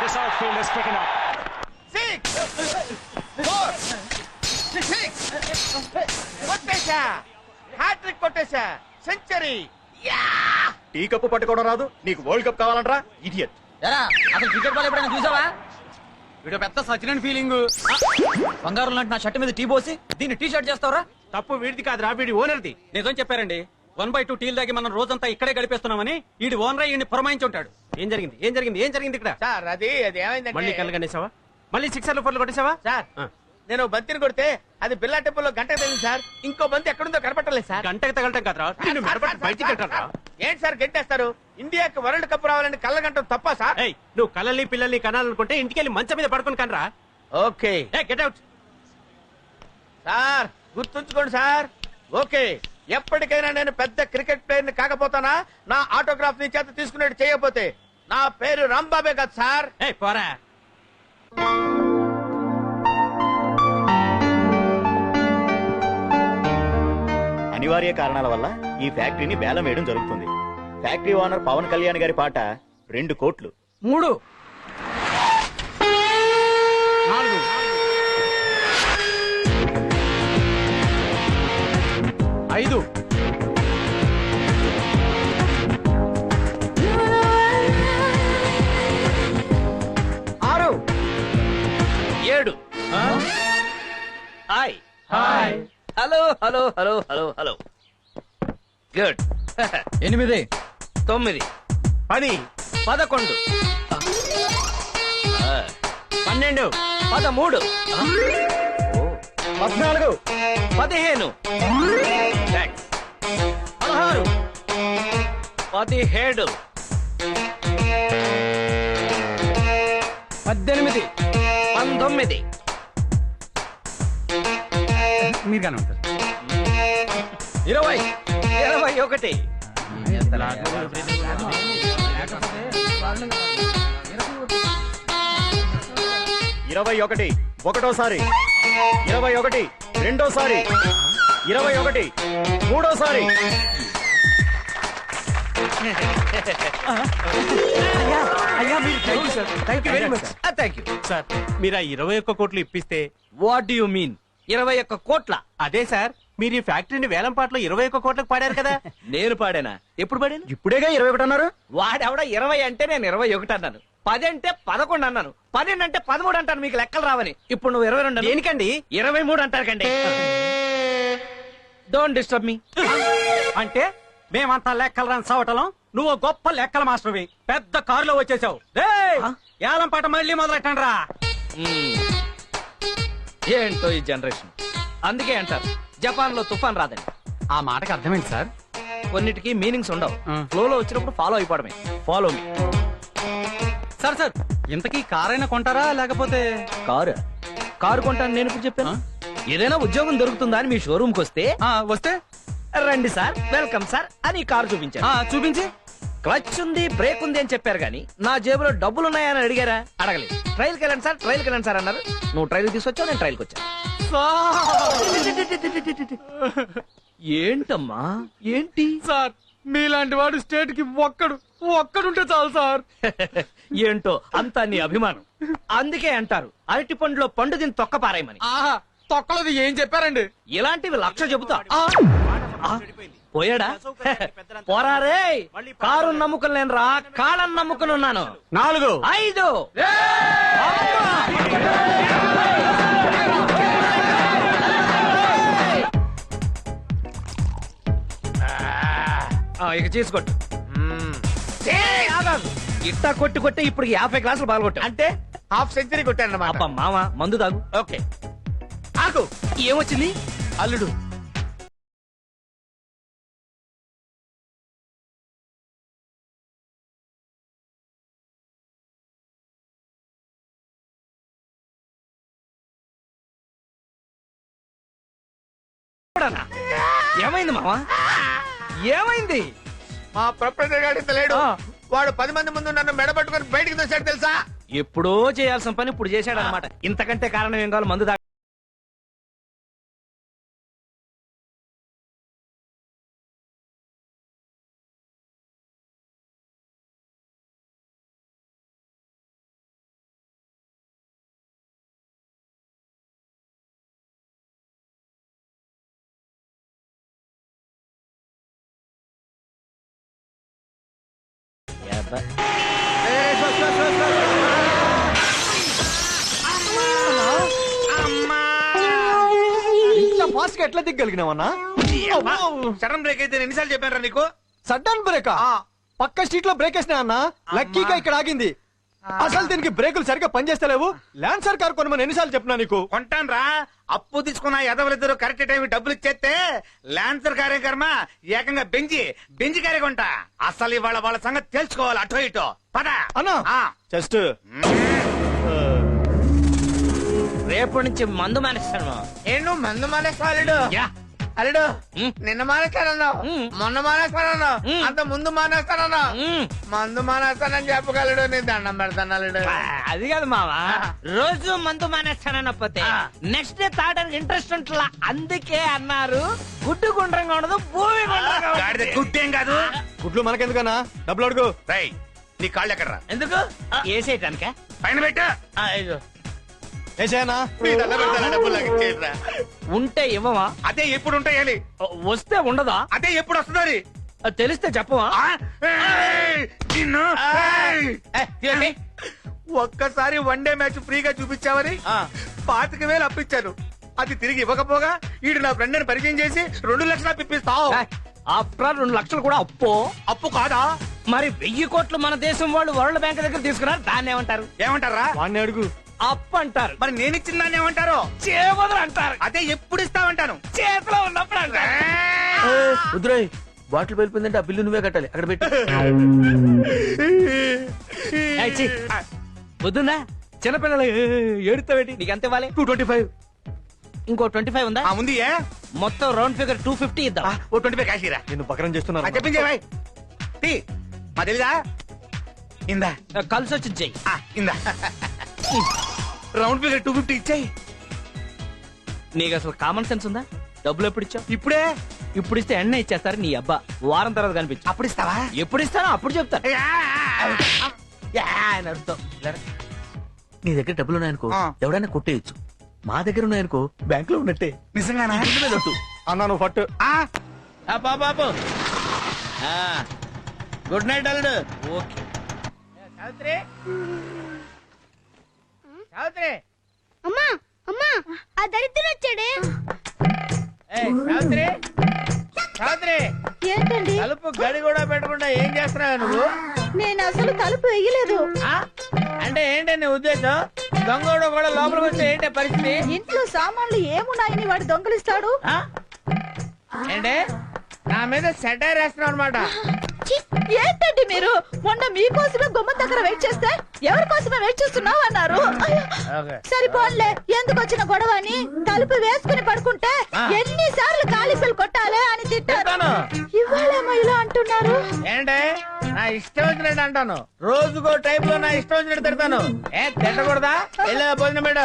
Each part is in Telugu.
this outfielder's picking up. 6 4 6 కొట్టేశా, హ్యాట్రిక్ కొట్టేశా, సెంచరీ. టీ కప్పు పట్టుకోవడం రాదు నీకు, వరల్డ్ కప్ కావాలంటరా ఇడియట్. అసలు క్రికెట్ బాల్ ఎప్పుడైనా చూసావా? వీడు పెద్ద సచిన్ ఫీలింగ్. బంగారం లాంటి నా షర్ట్ మీద టీ పోసి దీన్ని టీ షర్ట్ చేస్తావరా? తప్పు వీడిది కాదురా, వీడి ఓనర్ది. నిజం చెప్పారండి. 1/2 టీల్ దాగి మనం రోజంతా ఇక్కడే గడిపేస్తున్నామని వీడి ఓనర్ ఈయన్ని పురమాయించి ఉంటాడు. ఏం జరిగింది ఏం జరిగింది ఏం జరిగింది ఇక్కడ? సార్ అది మళ్ళీ ఏమైందంటే కళ్ళు కనేసావా? మళ్ళీ సిక్సర్లు ఫోర్లు కొట్టేసావా? సార్ నేను బంతిని కొడితే అది బిల్లా టెంపుల్లో గంట తగిలింది సార్. ఇంకో బంతి ఎక్కడుందో కనపట్టలేదు సార్. గంటకు తగలటం కాదురా, నిన్ను మెడపట్టి బయటికి కట్టారా? ఏంటి సార్ గంటేస్తారు? ఇండియాకి వరల్డ్ కప్ రావాలని కళ్ళ గంట తప్ప సార్? ఏయ్, నువ్వు కళ్ళని పిల్లల్ని కనాలనుకుంటే ఇంటికెళ్ళి మంచం మీద పడుకుని కనరా. Okay get out. సార్ గుర్తుంచుకోండి సార్. ఓకే, ఎప్పటికైనా నేను పెద్ద క్రికెట్ ప్లేయర్ ని కాకపోతానా నా ఆటోగ్రాఫ్ ని చేత తీసుకునేట్టు చేయకపోతే? నా పేరు రాంబాబే కదా సార్. ఏయ్ పోరా. అనివార్య కారణాల వల్ల ఈ ఫ్యాక్టరీని బేలం వేయడం జరుగుతుంది. ఫ్యాక్టరీ ఓనర్ పవన్ కళ్యాణ్ గారి పాట 2 కోట్లు. 3 4 5 6 7 hi hi hello hello hello hello hello good 8 9 10 11 12 13 13 14 15 thanks. 16 17 18 19 మీరు కానీ ఉంటారు. 20 21 21 ఒకటోసారి, 21 రెండోసారి, 21 మూడోసారి. థ్యాంక్ యూ సార్ మీరు ఆ 21 కోట్లు ఇప్పిస్తే. వాట్ యు మీన్ 21 కోట్ల? అదే సార్, మీరు ఈ ఫ్యాక్టరీని వేలం పాటలో 21 కోట్లకు పాడారు కదా. నేను పాడానా? ఎప్పుడు పాడాను? ఇప్పుడేగా 21 అన్నారు. వాడెవడ 20 అంటే నేను 21 అన్నాను. 10 అంటే 11 అన్నాను. 12 అంటే 13 అంటాను. మీకు లెక్కలు రావని. ఇప్పుడు నువ్వు 22 దేనికండి? 23 అంటారు కండి. Don't disturb me. అంటే మేమంతా లెక్కలు రాని సావటం, నువ్వు గొప్ప లెక్కల మాస్టర్వి, పెద్ద కారులో వచ్చేసావు. ఏలం పాట మళ్ళీ మొదలెట్టండి రా. ఏంటో ఈ జనరేషన్. అందుకే అంటారు జపాన్ లో తుఫాన్ రాదని. ఆ మాటకి అర్థమైంది సార్. కొన్నిటికి మీనింగ్స్ ఉండవు. ఆ. ఫ్లోలో వచ్చినప్పుడు ఫాలో అయిపోవడమే. Follow me. సార్ సార్ ఇంతకీ కారైనా కొంటారా లేకపోతే? కారు కొంటాను నేను ఇప్పుడు చెప్పాను. ఏదైనా ఉద్యోగం దొరుకుతుందా అని మీ షోరూమ్ కి వస్తే వస్తే రండి సార్, వెల్కమ్ సార్ అని కారు చూపించాను. చూపించి క్లచ్ ఉంది, బ్రేక్ ఉంది అని చెప్పారు కానీ నా జేబులో డబ్బులున్నాయని అడిగారా? అడగలేదు. ట్రైల్కి వెళ్ళండి సార్, ట్రైల్కి వెళ్ళండి సార్ అన్నారు. నువ్వు ట్రైల్ తీసుకొచ్చావు, నేను ట్రైల్కి వచ్చాను. ఏంటమ్మా ఏంటి సార్ మీలాంటి వాడు స్టేట్ కి ఒక్కడుంటే చాలు సార్. ఏంటో అంతా నీ అభిమానం. అందుకే అంటారు అరటి పండులో పండు దీన్ని తొక్క పారాయమని. తొక్కలది ఏం చెప్పారండి? ఇలాంటివి 1,00,000 చెబుతా. పోయాడా? పోరారే. కారు నమ్ముకుని నేను రా, కాళ్ళని నమ్ముకుని ఉన్నాను. 4 5 ఇక చేసుకోట్టు. ఇట్టా కొట్టి కొట్టి ఇప్పుడు 50 గ్లాసులు పాల్గొట్టా. అంటే హాఫ్ సెంచరీ కొట్టానన్నమాట. అబ్బా మామ మందు తాగు. ఓకే ఆకు. ఏమొచ్చింది? అల్లుడు ఏమైంది మామ? ఏమైంది? మా ప్రొపరేటర్ గాడి లేడు. వాడు 10 మంది ముందు నన్ను మెడబట్టుకుని బయటికి దోశాడు తెలుసా? ఎప్పుడో చేయాల్సిన పని ఇప్పుడు చేశాడు అనమాట. ఇంతకంటే కారణం ఏం కావాలి? మందు తాగ ఇంత ఫాస్ట్ గా ఎట్లా దిగ్గలిగినావన్నా? సడన్ బ్రేక్ అయితే ఎన్నిసార్లు చెప్పారా నీకు? సడన్ బ్రేక్ పక్క స్ట్రీట్ లో బ్రేక్ వేసినా అన్న, లక్కీగా ఇక్కడ ఆగింది. అసలు దీనికి బ్రేకులు సరిగ్గా పనిచేస్తలేవు. ల్యాన్సర్ కార్ కొనమని ఎన్నిసార్లు చెప్పినా నీకు? కొంటాను రా, అప్పు తీసుకున్న ఎదవలిద్దరు కరెక్ట్ టైం డబ్బులు ఇచ్చేస్తే లాన్సర్ కార్యక్రమ ఏకంగా బెంజి కారే కొంటా. అసలు ఇవాళ వాళ్ళ సంగతి తెలుసుకోవాలి. అటో ఇటో పద అన్నా జస్ట్ రేపటి నుంచి మందు మానేస్తాను. నేను మందు మానేస్తాడు. అల్లుడు నిన్న మానేస్తానన్నావు, మొన్న మానేస్తానన్నావు, అంత ముందు మానేస్తానన్నావు. మందు మానేస్తానని చెప్పగలడు. నీ దండం పెడతాను అల్లుడు. అది కాదు మావా, రోజు మందు మానేస్తానకపోతే నెక్స్ట్ డే తాగడానికి ఇంట్రెస్ట్ ఉంటుందా? అందుకే అన్నారు గుడ్డు గుండ్రంగా ఉండదు, భూమి గుండ్రంగా ఉంటది. గుడ్డేం కాదు. గుడ్లు మనకెందుకన్నా, డబ్బులు అడుగు. రై నీ కాళ్ళు ఎక్కడరా? ఎందుకు వేసేయటానికా? పైన పెట్టు. వేసేయనా? నీ దండం పెడతాను, డబ్బులు నాకు ఇచ్చేయరా. ఉంటే ఇవ్వవా? అదే ఎప్పుడు ఉంటాయాలి, వస్తే ఉండదా? అదే ఎప్పుడు వస్తుంది. అది తెలిస్తే చెప్పవా? ఒక్కసారి వన్ డే మ్యాచ్ ఫ్రీగా చూపించావని 25,000 అప్పించాను. అది తిరిగి ఇవ్వకపోగా ఈడు నా ఫ్రెండ్ అని పరిచయం చేసి 2 లక్షలు అప్పిస్తావు. అప్పుడు 2 లక్షలు కూడా అప్పు. అప్పు కాదా? మరి 1000 కోట్లు మన దేశం వాళ్ళు వరల్డ్ బ్యాంక్ దగ్గర తీసుకున్నారు, దాన్ని ఏమంటారు? ఏమంటారా? వాడిని అడుగు. అప్పు అంటారు. మరి నేను ఇచ్చిన దాన్ని ఏమంటారు? చేబదులు అంటారు. అదే ఎప్పుడు ఇస్తామంటాను. చేతిలో ఉన్నప్పుడు అంటారు. రుద్రయ్ బాటిల్ వెళ్ళిపోయిందంటే ఆ బిల్లు నువ్వే కట్టాలి, అక్కడ పెట్టి. వద్దుందా? చిన్నపిల్లలు ఏడుతావేటి? నీకు ఎంత ఇవ్వాలి? 225. ఇంకో 25 ఉందా? ఉంది. మొత్తం రౌండ్ ఫిగర్ 250 ఇద్దాం. ఓ 25 కాశీరా. నిన్ను పకరం చేస్తున్నారు. చెప్పించేవాయ్ మా తెలీదా? ఇందా కలిసి వచ్చి చెయ్యి. ఇందా రౌండ్ ఫిగర్ 250 ఇచ్చాయి. నీకు అసలు కామన్ సెన్స్ ఉందా? డబ్బులు ఎప్పుడు ఇచ్చావు? ఇప్పుడే. ఇప్పుడు ఇస్తే ఎన్న ఇచ్చేస్తారు నీ అబ్బా. వారం తర్వాత కనిపించు. అప్పుడు ఇస్తావా? ఎప్పుడు ఇస్తానో అప్పుడు చెప్తాను. నీ దగ్గర డబ్బులు ఉన్నాయనుకో ఆ. ఎవడైనా కొట్టేయచ్చు. మా దగ్గర ఉన్నాయనుకో బ్యాంక్ లో ఉన్నట్టే. నిజంగానా? అన్నా నువ్వు ఫట్. బాబు గుడ్ నైట్ అల్లుడు. ఓకే సావిత్రి, సావిత్రి, అమ్మా అమ్మా ఆ దరిద్రుడు వచ్చాడే. సావిత్రి, సావిత్రి, ఏంటండి? తలుపు గడి కూడా పెట్టకుండా ఏం చేస్తున్నావు నువ్వు? నేను అసలు తలుపు వేయలేదు. అంటే ఏంటి నీ ఉద్దేశం? దొంగోడు కూడా లోపలికి వస్తే ఏంటి పరిస్థితి? ఇంట్లో సామాన్లు ఏమున్నాయని వాడు దొంగలిస్తాడు. ఏంటి నా మీద సెటైర్ వేస్తున్నావు అనమాట? ఛీ, ఏంటండి మీరు? మొన్న మీకోసమే గుమ్మం దగ్గర వెయిట్ చేస్తే ఎవరి కోసమే వెయిట్ చేస్తున్నావు అన్నారు. సరిపోన్లే, ఎందుకు వచ్చిన గొడవ అని తలుపు వేసుకుని పడుకుంటే ఎన్నిసార్లు కాలిపిల్ కొట్టాలే అని తిట్టాను. ఇవాళేమో ఇలా అంటున్నారు. ఏంటే నా ఇష్టం వచ్చినట్టు అంటాను, రోజుకో టైప్ లో నా ఇష్టం వచ్చినట్టు తిడతాను. తిట్టకూడదా? వెళ్ళా భోజనం పెట్ట.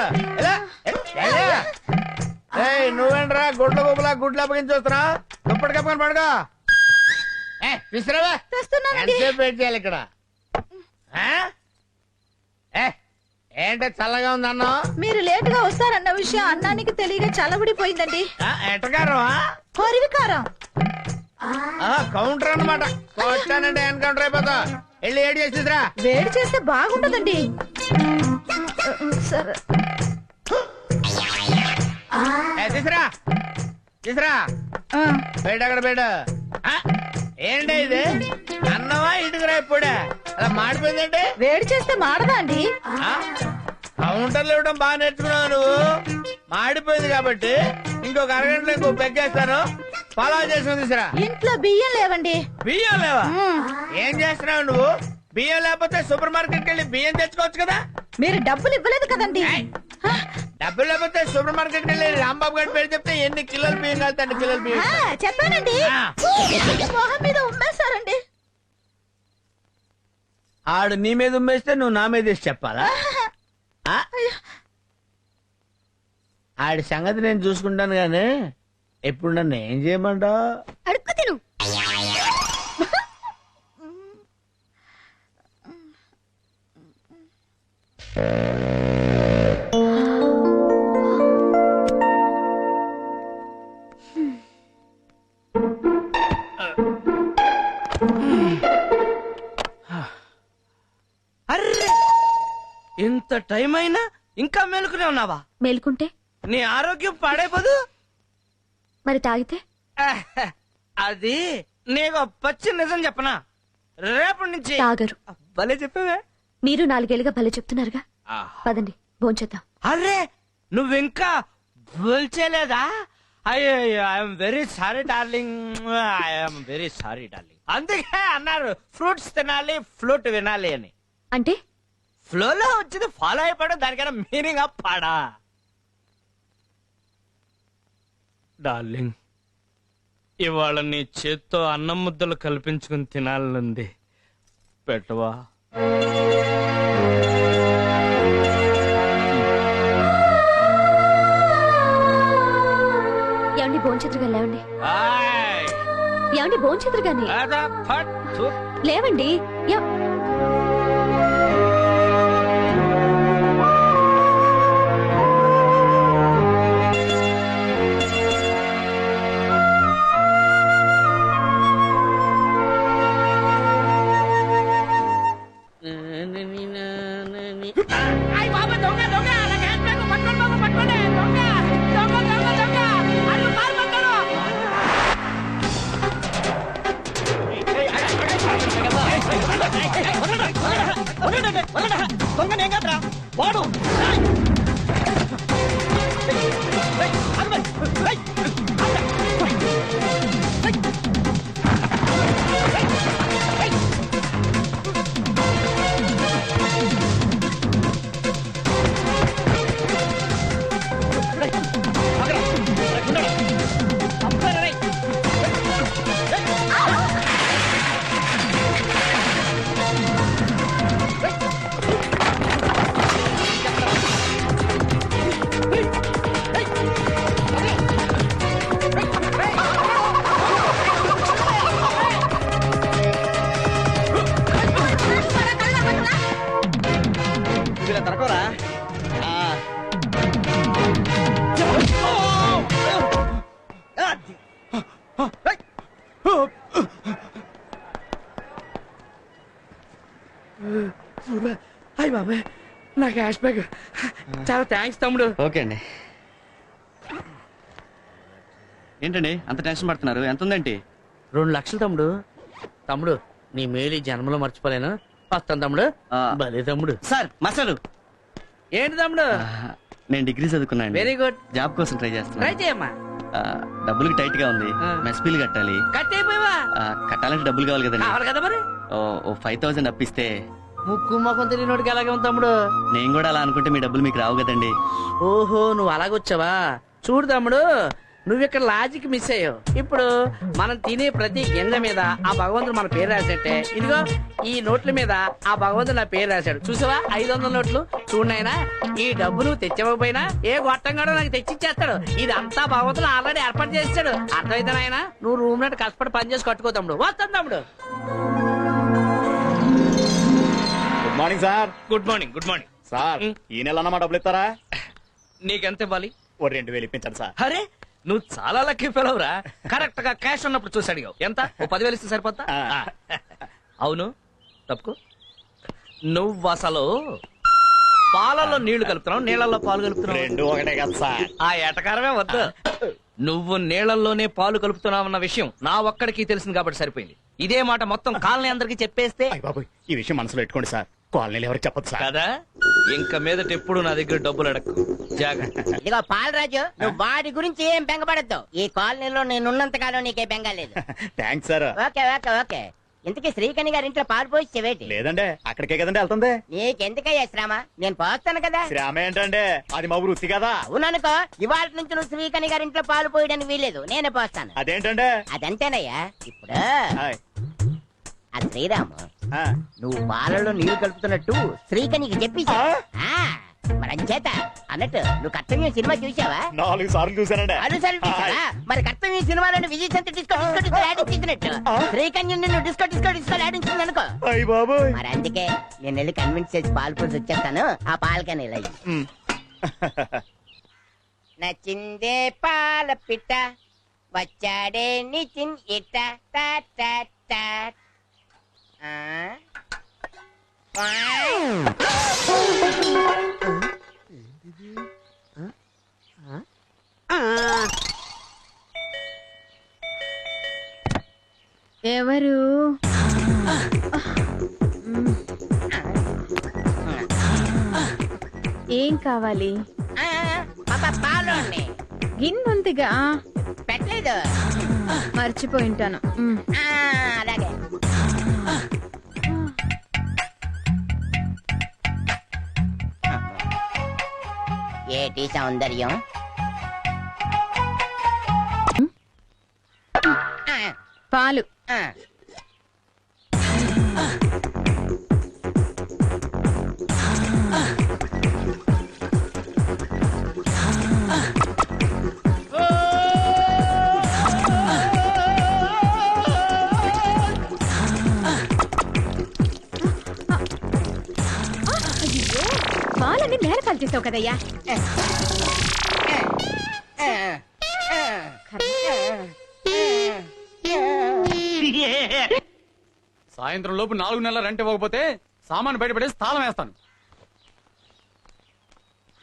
నువ్వేంట్రా గుడ్ల గుబులా గుడ్లు అప్పగించి వస్తున్నా? దుప్పటి కప్పుకొని పడుకో. విసిరావా? తెస్తున్నానండి. ఎంతసేపు వెయిట్ చేయాలి ఇక్కడ? ఏంటే చల్లగా ఉంది అన్న? మీరు లేట్ గా వస్తారన్న విషయం అన్నానికి తెలియక చల్లబడిపోయిందండి. ఎట్టగారు కొరివికారం. కౌంటర్ అన్నమాట. కొట్టానంటే ఎన్కౌంటర్ అయిపోతా. వెళ్ళి ఏడు చేసిద్రా. వేడి చేస్తే బాగుండదండి. సరే తీసురా తీసురా. బయట అక్కడ బయట. ఏంటి ఇది? అన్నవా ఇటుకురా? ఇప్పుడే అలా మాడిపోయిందంటే వేడి చేస్తే మాడదా అండి? కౌంటర్లు ఇవ్వడం బాగా నేర్చుకున్నావు నువ్వు. మాడిపోయింది కాబట్టి ఇంకొక అరగంటలో ఇంకో పెగ్గేస్తాను. పలావ్ చేసుకుని తీసురా. ఇంట్లో బియ్యం లేవండి. బియ్యం లేవా? ఏం చేస్తున్నావు నువ్వు? బియ్యం లేకపోతే సూపర్ మార్కెట్ కెళ్ళి బియ్యం తెచ్చుకోవచ్చు కదా. మీరు డబ్బులు ఇవ్వలేదు కదండి. డబ్బులు లేకపోతే సూపర్ మార్కెట్ కెళ్ళి రాంబాబు గారి పేరు చెప్తే ఎన్ని కిలోలు బియ్యం కలుతాండి? కిలోలు బియ్యం చెప్పానండి. మొహం మీద ఉమ్మేశారండి. ఆడు నీ మీద ఉమ్మేస్తే నువ్వు నా మీద వేసి చెప్పాలా? ఆడి సంగతి నేను చూసుకుంటాను గానీ ఎప్పుడు నన్ను ఏం చేయమంటావు? అడుక్కు తిను. ఇంత టైం అయినా ఇంకా మేలుకునే ఉన్నావా? మేలుకుంటే నీ ఆరోగ్యం పాడైపోదు. మరి తాగితే అది నీకు పచ్చి నిజం చెప్పనా, రేపటి నుంచి తాగరు. భలే చెప్పావే. మీరు 4 ఏళ్ళుగా భలే చెప్తున్నారుగా. పదండి భోంచేద్దాం. అరే నువ్వింకా బోల్చేలేదా? అయ్యో I'm very sorry darling, I'm very sorry darling. అందుకే అన్నారు ఫ్రూట్స్ తినాలి ఫ్లూట్ వినాలి అని. అంటే ఫ్లోలో వచ్చింది ఫాలో అయిపోవడం, దానికైనా మీనింగ్ పాడా. డార్లింగ్, ఇవాళ నీ చేత్తో అన్నం ముద్దలు కల్పించుకుని తినాలనుంది, పెట్టవా? ఏమండి భోంచేతురుగా లేవండి. ఆయ్. ఏమండి భోంచేతురుగాని అదా ఫట్ థు. లేవండి. అయ్య బాబాయ్ నా క్యాష్ బ్యాగ్. చాలా థ్యాంక్స్ తమ్ముడు. ఓకే అండి. ఏంటండి అంత టెన్షన్ పడుతున్నారు? ఎంత ఉందండి? 2 లక్షలు తమ్ముడు. తమ్ముడు నీ మేలు ఈ జన్మలో మర్చిపోలేను. వస్తాను తమ్ముడు. భలే తమ్ముడు. సార్ మసాలు. ఏంటి తమ్ముడు? నేను డిగ్రీ చదువుకున్నాను. Very good. జాబ్ కోసం ట్రై చేస్తున్నా. ట్రై చేయమ్మా. డబ్బులకి టైట్ గా ఉంది. మెస్ బిల్ కట్టాలి. కట్ అయిపోయావా? కట్టాలంటే డబ్బులు కావాలి కదండి. కావాలి కదా మరి. ఓ 5,000 అప్పిస్తే. ముక్కు మొఖం తెలియనోడికి అలాగే ఉంది తమ్ముడు. నేను కూడా అలా అనుకుంటే మీ డబ్బులు మీకు రావు కదండి. ఓహో నువ్వు అలాగొచ్చావా? చూడు తమ్ముడు, నువ్వు ఇక్కడ లాజిక్ మిస్ అయ్యావు. ఇప్పుడు మనం తినే ప్రతి గింజ మీద ఆ భగవంతుడు మన పేరు రాసేట్టే. ఇదిగో ఈ నోట్ల మీద ఆ భగవంతుడు నా పేరు రాశాడు. చూసావా 500 నోట్లు? చూడనైనా ఈ డబ్బు నువ్వు తెచ్చకపోయినా ఏ గొట్టంగాడో నాకు తెచ్చిచ్చేస్తాడు. ఇదంతా భగవంతుడు ఆల్రెడీ ఏర్పాటు చేస్తాడు. అర్థమైతే నాయన నువ్వు రూమ్ నట్టు కష్టపడి పని చేసి కట్టుకో తమ్ముడు. వస్తాను తమ్ముడు. Good morning sir. Good morning. Good morning sir ఈ నెల అన్న మా డబ్బులు ఇస్తారా? నీకెంత ఇవ్వాలి? ఓ 2,000 ఇప్పించండి సార్. అరే నువ్వు చాలా లక్కీ ఫెలవురా. కరెక్ట్ గా క్యాష్ ఉన్నప్పుడు చూసి అడిగావు. ఎంత? ఓ 10,000 ఇస్తే సరిపోతా? అవును తప్పుకో. నువ్వు అసలు పాలలో నీళ్లు కలుపుతున్నావు, నీళ్లలో పాలు కలుపుతున్నావు. 2 ఒకటే కదా సార్. ఆ ఏటకారమే వద్దు. నువ్వు నీళ్లలోనే పాలు కలుపుతున్నావన్న విషయం నా ఒక్కడికి తెలిసింది కాబట్టి సరిపోయింది. ఇదే మాట మొత్తం కాలనీ అందరికి చెప్పేస్తే. అయ్య బాబోయ్, ఈ విషయం మనసులో పెట్టుకోండి సార్. కాలనీలు ఎవరికి చెప్పదు సార్. కదా ఇంక మీదట ఎప్పుడు నా దగ్గర డబ్బులు అడక్కు. జాగ్రత్త. ఇదిగో పాలరాజు, నువ్వు వాడి గురించి ఏం బెంగపడద్దు. ఈ కాలనీలో నేనున్నంత కాలం నీకే బెంగ లేదు. Thanks sir. Okay okay okay. ఇంతకీ శ్రీకణి గారి ఇంట్లో పాలు పోసేవేటి? లేదండి అక్కడికే కదండి వెళ్తుంది. నీకెందుకయ్యా శ్రమ? నేను పోస్తాను కదా. శ్రామ ఏంటండి, అది మా వృత్తి కదా. అవుననుకో, ఇవాళ నుంచి నువ్వు శ్రీకణి గారి ఇంట్లో పాలు పోయడానికి వీలేదు, నేనే పోస్తాను. అదేంటండి? అదంతేనయ్యా. ఇప్పుడు హాయ్. ఆ శ్రీరాము ఆ, నువ్వు పాలలో నీళ్లు కలుపుతున్నట్టు శ్రీకణికి చెప్పి చేత అన్నట్టు నువ్వు కర్తవ్యం సినిమా చూసావా? 4 సార్లు చూసానండి. అనుసరి మరి కర్తవ్యం సినిమాలోని విజయ్ సంత డిస్కో డిస్కో డిస్కో ఆడించినట్టు శ్రీకన్య నిన్ను డిస్కో డిస్కో డిస్కో ఆడించింది అనుకో. అయ్య బాబోయ్. మరి అందుకే నేను వెళ్ళి కన్విన్స్ చేసి పాలు పోసి వచ్చేస్తాను. ఆ పాలకని ఇలా ఇయ్యి. నచ్చిందే పాల పిట్ట వచ్చాడే నితిన్ ఇట్ట టా టా టా. ఆ ఏం కావాలి? పాలోని గిన్నుందిగా పెట్టలేదు. మర్చిపోయింటాను. అలాగే ఏటి సౌందర్యం. పాలు. పాలన్నీ నేల పాలు చేసావు కదయ్యా. సాయంత్రం లోపు 4 నెలల రెంట్ ఇవ్వకపోతే సామాను బయటపడేసి తాళం వేస్తాను.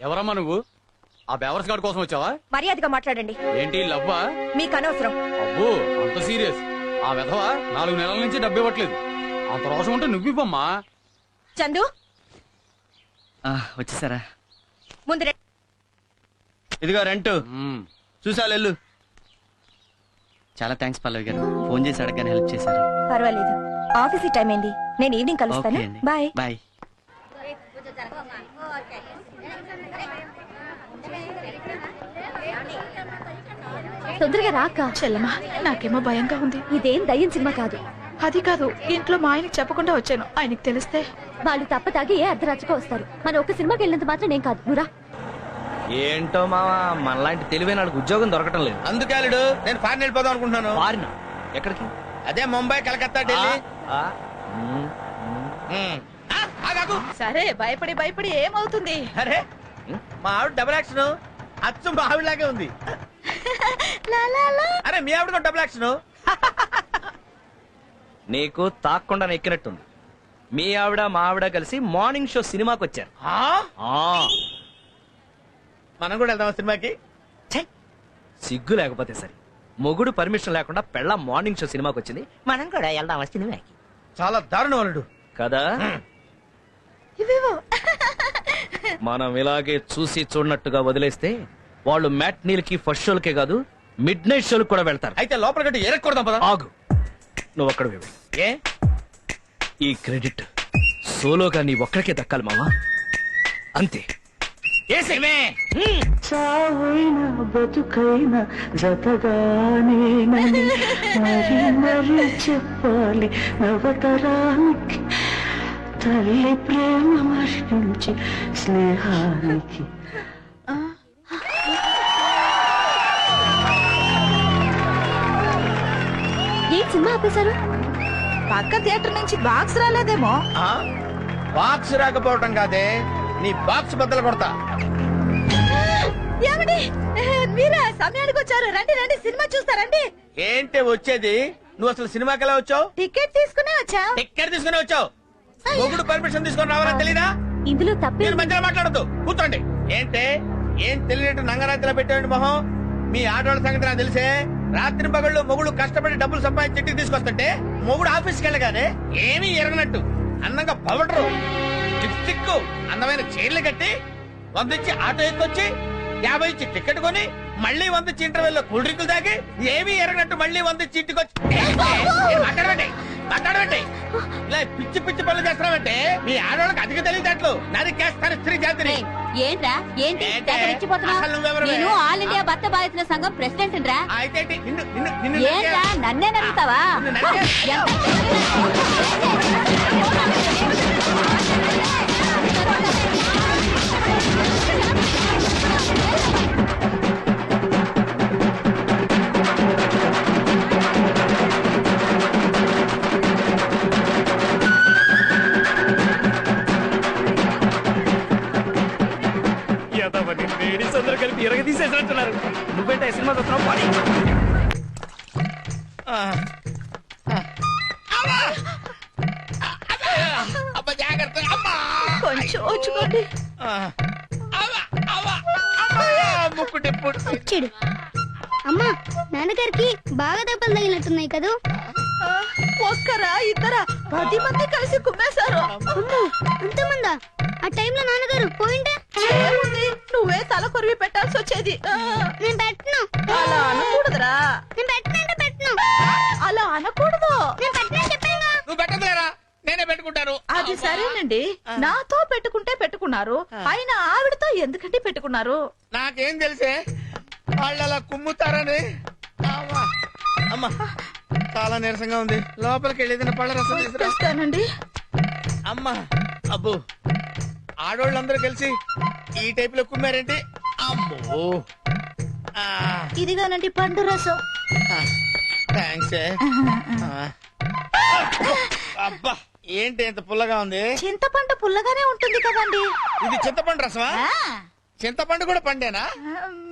ఎవరమ్మా నువ్వు? ఆ బేవర్స్ గార్డ్ కోసం వచ్చావా? మర్యాదగా మాట్లాడండి. ఏంటి లవ్వా? మీకు అనవసరం. అబ్బో అంత సీరియస్? ఆ విధవ 4 నెలల నుంచి డబ్బు ఇవ్వట్లేదు. అంత రోషం ఉంటే నువ్వు ఇవ్వమ్మా. చందు వచ్చేసారా? ముందు ఇదిగో రెంట్ చూసా వెళ్ళు. చాలా థ్యాంక్స్ పల్లవి గారు, ఫోన్ చేసి అడగగానే హెల్ప్ చేశారు. పర్వాలేదు, ఆఫీస్ టైం అయింది. నేను ఈవినింగ్ కలుస్తాను. Bye bye. తొందరగా రాక. చెల్లమా, నాకేమో భయంగా ఉంది. ఇదేం దయ్యం సినిమా కాదు. అది కాదు, ఇంట్లో మా ఆయనకి చెప్పకుండా వచ్చాను. ఆయనకి తెలిస్తే వాళ్ళు తప్ప తాగి ఏ అర్ధరాత్రికి వస్తారు. మన ఒక్క సినిమాకి వెళ్ళినంత మాత్రం నేను కాదు. నువ్వురా. ఏంటో మావా, మనలాంటి తెలివైన వాళ్ళకి ఉద్యోగం దొరకటం లేదు. అందుకే అల్లుడు నేను ఫారెన్ వెళ్ళిపోదాం అనుకుంటున్నాను. ఫారిన్ ఎక్కడికి? అదే ముంబై, కలకత్తా, ఢిల్లీ. సరే, భయపడి భయపడి ఏమవుతుంది? అరే మా ఆవిడ డబుల్ యాక్షన్ అచ్చం మా ఆవిడలాగే ఉంది. అరే మీ ఆవిడ డబుల్ యాక్షన్. నీకు తాక్కుండా ఎక్కినట్టుంది. మీ ఆవిడ మా ఆవిడ కలిసి మార్నింగ్ షో సినిమాకి వచ్చారు. మనం కూడా వెళ్దాం సినిమాకి. సిగ్గు లేకపోతే సరే, మొగుడు పర్మిషన్ లేకుండా పెళ్ళ మార్నింగ్ షో సినిమాకి వచ్చింది. మనం కూడా వెళ్దాం సినిమాకి. చాలా దారుణం అల్లుడు కదా. మనం ఇలాగే చూసి చూడనట్టుగా వదిలేస్తే వాళ్ళు మ్యాట్నీలకి ఫస్ట్ షోలకే కాదు మిడ్ నైట్ షోలకు కూడా వెళ్తారు. అయితే లోపల గట్టి ఎరక్కూడదాం పద. ఆగు, నువ్వు అక్కడ ఏ ఈ క్రెడిట్ సోలోగా నీ ఒక్కడికే దక్కాలి మావా. అంతే. చావైనా బతుకైనా జతగానేనని మరి మరి చెప్పాలి నవతరానికి. తల్లి ప్రేమ మరణించి స్నేహానికి. ఏ సినిమా ఆపేశారు? పక్క థియేటర్ నుంచి బాక్స్ రాలేదేమో. బాక్స్ రాకపోవటం కాదే, నీ బాక్స్ బద్దలు కొడతా. ఏమండి, మీరా సమయానికి వచ్చారు. రండి రండి, సినిమా చూస్తారండి. ఏంటి వచ్చేది? నువ్వు అసలు సినిమాకి ఎలా వచ్చావు? టికెట్ తీసుకునే వచ్చా. టికెట్ తీసుకుని వచ్చావు? మొగుడు పర్మిషన్ తీసుకొని రావాలని తెలీదా? ఇందులో తప్పే. మీరు మధ్యలో మాట్లాడద్దు, కూర్చోండి. ఏంటే ఏం తెలియనట్టు నంగరాత్రిలో పెట్టండి మొహం. మీ ఆడవాళ్ళ సంగతి నాకు తెలిసే. రాత్రి పగళ్ళు మొగుడు కష్టపడి డబ్బులు సంపాదించి ఇంటికి తీసుకొస్తుంటే మొగుడు ఆఫీస్కి వెళ్ళగానే ఏమీ ఎరగనట్టు అందంగా పవడరు, లిప్స్టిక్, అందమైన చీరలు కట్టి 100 ఇచ్చి ఆటో ఎక్కొచ్చి 50 ఇచ్చి టికెట్ కొని మళ్ళీ 100 ఇచ్చి ఇంటర్వెల్ కూల్ డ్రింకులు తాగి ఏమీ ఎరగనట్టు మళ్ళీ 100 ఇచ్చి ఇంటికి వచ్చి మాట్లాడబెట్టి ఇలా పిచ్చి పిచ్చి పనులు చేస్తున్నావంటే మీ ఆడవాళ్ళకి అధిక తెలియదట్లు నరికేస్తాను స్త్రీ జాతిని. ఏంట్రా ఏంటి ఏంటే? రెచ్చిపోతున్నావ్? అసలు నువ్వెవరివే? నేను ఆల్ ఇండియా భర్త బాధితుల సంఘం ప్రెసిడెంట్ రా. అయితే నిన్ను నిన్ను నిన్ను ఏంట్రా నన్నే నడుగుతావా? నిన్ను నరికే- లేడీస్ అందరూ కలిపి ఎరగ తీసేసినట్టున్నారు. నువ్వేంటే సినిమా చూస్తున్నావు? పాడి. అబ్బా జాగ్రత్త. అమ్మా కొంచెం వచ్చుకోండి. ముక్కుటి వచ్చాడు. అమ్మా, నాన్నగారికి బాగా దెబ్బలు తగిలినట్టున్నాయి కదూ. ఒక్కరా ఇద్దరా 10 మంది కలిసి కుమ్మేశారు. అంతమందా? ఆ టైంలో నాన్నగారు పోయింటే ఏముంది నువ్వే తల కొరివి పెట్టాల్సి వచ్చేది నేను పెట్టను అలా అనకూడదురా నేను పెట్టనంటే పెట్టను అలా అనకూడదు నేను పెట్టనని చెప్పానుగా. నువ్వు పెట్టదులేరా, నేనే పెట్టుకుంటాను. అది సరేనండి నాతో పెట్టుకుంటే పెట్టుకున్నారు అయినా ఆవిడతో ఎందుకంటే పెట్టుకున్నారు నాకేం తెలిసే వాళ్ళు అలా కుమ్ముతారని. అమ్మా. అమ్మా చాలా నీరసంగా ఉంది, లోపలికి వెళ్ళేది పళ్ళ రసం తీసుకురా. తెస్తానండి అమ్మా అబ్బో, ఆడోళ్ళందరూ కలిసి ఈ టైప్ లో కుమ్మారేంటి? అమ్మో. ఇదిగానండి పండు రసం థ్యాంక్స్. అబ్బా ఏంటి ఇంత పుల్లగా ఉంది? చింతపండు పుల్లగానే ఉంటుంది కదండి ఇది చింతపండు రసమా? ఆ, చింతపండు కూడా పండేనా?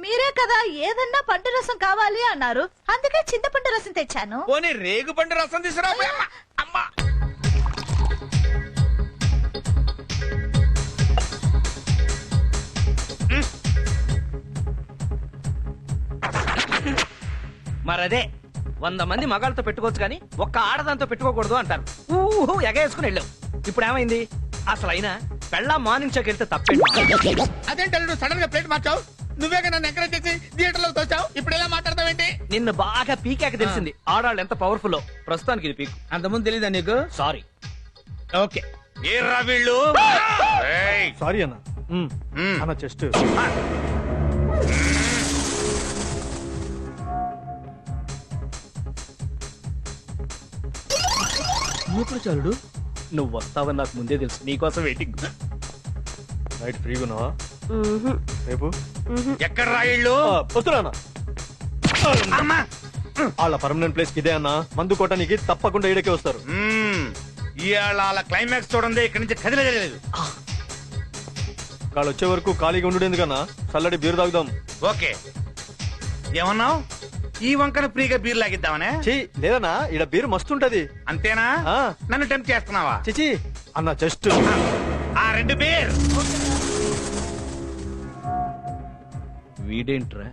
మీరే కదా ఏదన్నా పండు రసం కావాలి అన్నారు అందుకే చింతపండు రసం తెచ్చాను పోనీ రేగు పండు రసం తీసుకురా. అమ్మా. మరదే 100 మంది మగాళ్ళతో పెట్టుకోవచ్చు కానీ ఒక్క ఆడదాంతో పెట్టుకోకూడదు అంటారు. ఊహు ఎగేసుకుని వెళ్ళావు. ఇప్పుడు ఏమైంది? అసలు అయినా పెళ్ళా మార్నింగ్ షోకి వెళ్తే తప్పేంటి? అదేంటి నువ్వు సడన్ గా ప్లేట్ మార్చావు? నువ్వేగా నన్ను ఎంకరేజ్ చేసి థియేటర్ లో తోచావు, ఇప్పుడు ఎలా మాట్లాడతావేంటి? నిన్ను బాగా పీకాక తెలిసింది ఆడాళ్ళు ఎంత పవర్ఫుల్. ప్రస్తుతానికి ఇది పీకు. అంతకుముందు తెలీదా నీకు? సారీ. ఓకే. ఏర్రా వీళ్ళు? సారీ అన్న. అన్న చెస్ట్ ఎప్పుడు చాలుడు నువ్వు వస్తావని నాకు ముందే తెలుసు. నీకోసం వెయిటింగ్. నైట్ ఫ్రీగా ఉన్నావా రేపు? ఎక్కడ రా వీళ్ళు? వస్తున్నా వాళ్ళ పర్మనెంట్ ప్లేస్ ఇదే అన్న. మందు కొట్టడానికి తప్పకుండా ఈడకే వస్తారు. ఇవాళ క్లైమాక్స్ చూడండి, ఇక్కడి నుంచి కదిలేదు. వాళ్ళు వచ్చే వరకు ఖాళీగా ఉండు ఎందుకన్నా, చల్లడి బీరు తాగుదాం. ఓకే. ఏమన్నావు? ఈ వంకన ఫ్రీగా బీర్ లాగిద్దామనే? చీ లేదన్నా, ఈడ బీరు మస్తు ఉంటది. అంతేనా? నన్ను టెంప్ట్ చేస్తున్నావా? చిచి అన్న జస్ట్ ఆ 2 బీర్. వీడేంట్రా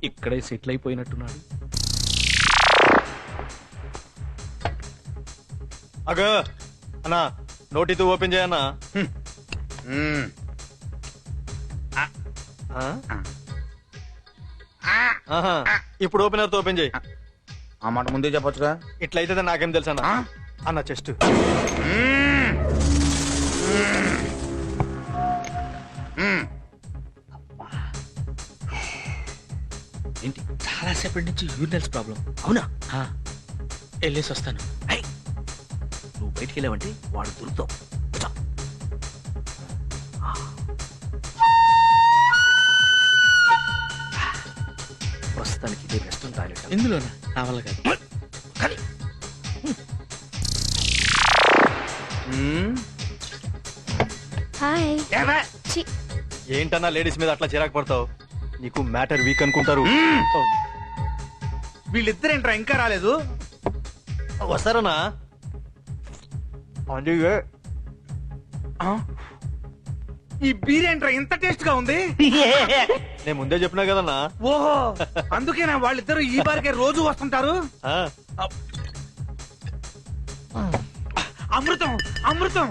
ఇక్కడే సెటిల్ అయిపోయినట్టున్నాడు. అగ అన్నా నోటితో ఓపెన్ చేయన్నా. ఇప్పుడు ఓపెనర్ తో ఓపెన్ చేయి. ఆ మాట ముందే చెప్పొచ్చుగా. ఇట్లయితే నాకేం తెలుసు అన్న. అన్న చెస్ట్ ఏంటి చాలా సేపటి నుంచి యూరినల్స్ ప్రాబ్లం. అవునా? వెళ్ళేసి వస్తాను. నువ్వు బయటికి వెళ్ళావంటే వాడు దొరుకుతావు. ప్రస్తుతానికి ఇదే బెస్ట్ టాయిలెట్. ఇందులోనా? నా వల్ల కాదు. కానీ హాయ్ ఏంటన్నా లేడీస్ మీద అట్లా చిరాకు పడతావు? నీకు మ్యాటర్ వీక్ అనుకుంటారు. వీళ్ళిద్దరేంట్రా ఇంకా రాలేదు? వస్తారన్నా. అందుకే ఈ బీర్ ఏంట్రా ఇంత టేస్ట్ గా ఉంది? నేను ముందే చెప్పినా కదన్నా. ఓహో అందుకేనా వాళ్ళిద్దరు ఈ బారికే రోజు వస్తుంటారు? అమృతం అమృతం.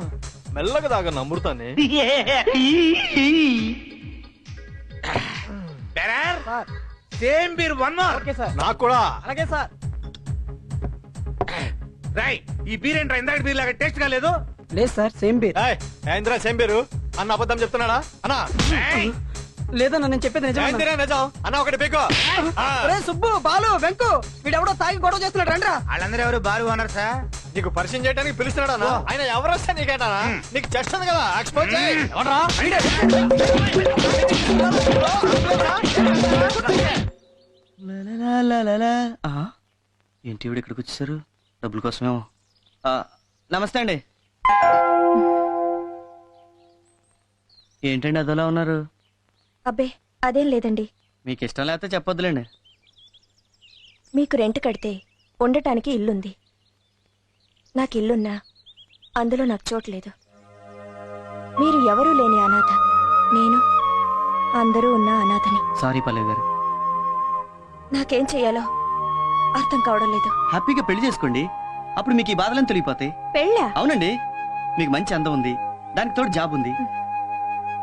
మెల్లగా తాగన్న అమృతాన్ని. Same beer 1 more. నాకు కూడా. అలాగే సార్. రై ఈ బీర్ ఏంట్రా ఇందాక బీర్ లాగా టేస్ట్ గా లేదు? లేదు సార్ సేమ్ బీర్. ఏంద్రా సేమ్ పేరు అన్న అబద్ధం చెప్తున్నాడా అన్నా? లేదన్నా నేను చెప్పేది నిజం. ఏందిరా నిజం అన్న? ఒకటి పీకో. సుబ్బు బాలు వెంకు వీడెవడో తాగి గొడవ చేస్తున్నాడు రండ్రా. వాళ్ళందరూ ఎవరు బారు ఓనర్ సార్? నీకు పరిచయం చేయడానికి పిలుస్తున్నాడా? ఆయన ఎవరు వస్తే నీకేటా? నీకు చెస్ట్ ఉంది కదా, ఎక్స్పోజ్ చేయి. ఎవడ్రా? ఏంటి ఇక్కడికి వచ్చేసారు? డబ్బుల కోసమేమో. నమస్తే అండి. ఏంటండి అదోలా ఉన్నారు? అబ్బే అదేం లేదండి. మీకు ఇష్టం లేకపోతే చెప్పొద్దులేండి. మీకు రెంట్ కడితే ఉండటానికి ఇల్లుంది. నాకు ఇల్లున్నా అందులో నాకు చోట్లేదు. మీరు ఎవరూ లేని అనాథ, నేను అందరూ ఉన్న అనాథని. సారీ పల్లవి గారు. నాకేం చెయ్యాలో అర్థం కావడం లేదు. హ్యాపీగా పెళ్లి చేసుకోండి, అప్పుడు మీకు ఈ బాధలను తొలగిపోతాయి. పెళ్ళా? అవునండి, మీకు మంచి అందం ఉంది, దానికి తోడు జాబ్ ఉంది.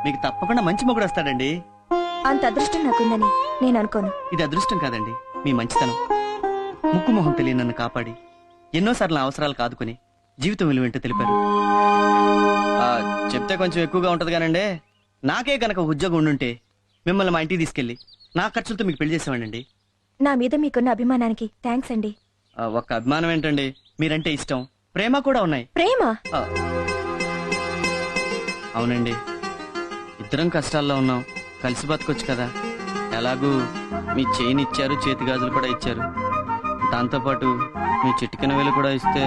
మీకు తప్పకుండా మంచి మొగుడు వస్తాడండి. అంత అదృష్టం నాకుందని నేను అనుకోను. ఇది అదృష్టం కాదండి, మీ మంచితనం. ముక్కు మొహం తెలియని నన్ను కాపాడి ఎన్నోసార్లు నా అవసరాలు కాదుకొని జీవితం విలువేంటో తెలిపారు. చెప్తే కొంచెం ఎక్కువగా ఉంటది కానండి, నాకే కనుక ఉద్యోగం ఉండుంటే మిమ్మల్ని మా ఇంటికి తీసుకెళ్లి నా ఖర్చులతో మీకు పెళ్లి చేసేవాడండి. నా మీద మీకున్న అభిమానానికి థ్యాంక్స్ అండి. ఒక్క అభిమానం ఏంటండి, మీరంటే ఇష్టం, ప్రేమ కూడా ఉన్నాయి. ప్రేమ? ఆ, అవునండి, ఇద్దరం కష్టాల్లో ఉన్నాం, కలిసి బతకొచ్చు కదా. ఎలాగూ మీ చైన్ ఇచ్చారు, చేతి గాజులు కూడా ఇచ్చారు, దాంతోపాటు మీ చిటికెన వేలు కూడా ఇస్తే.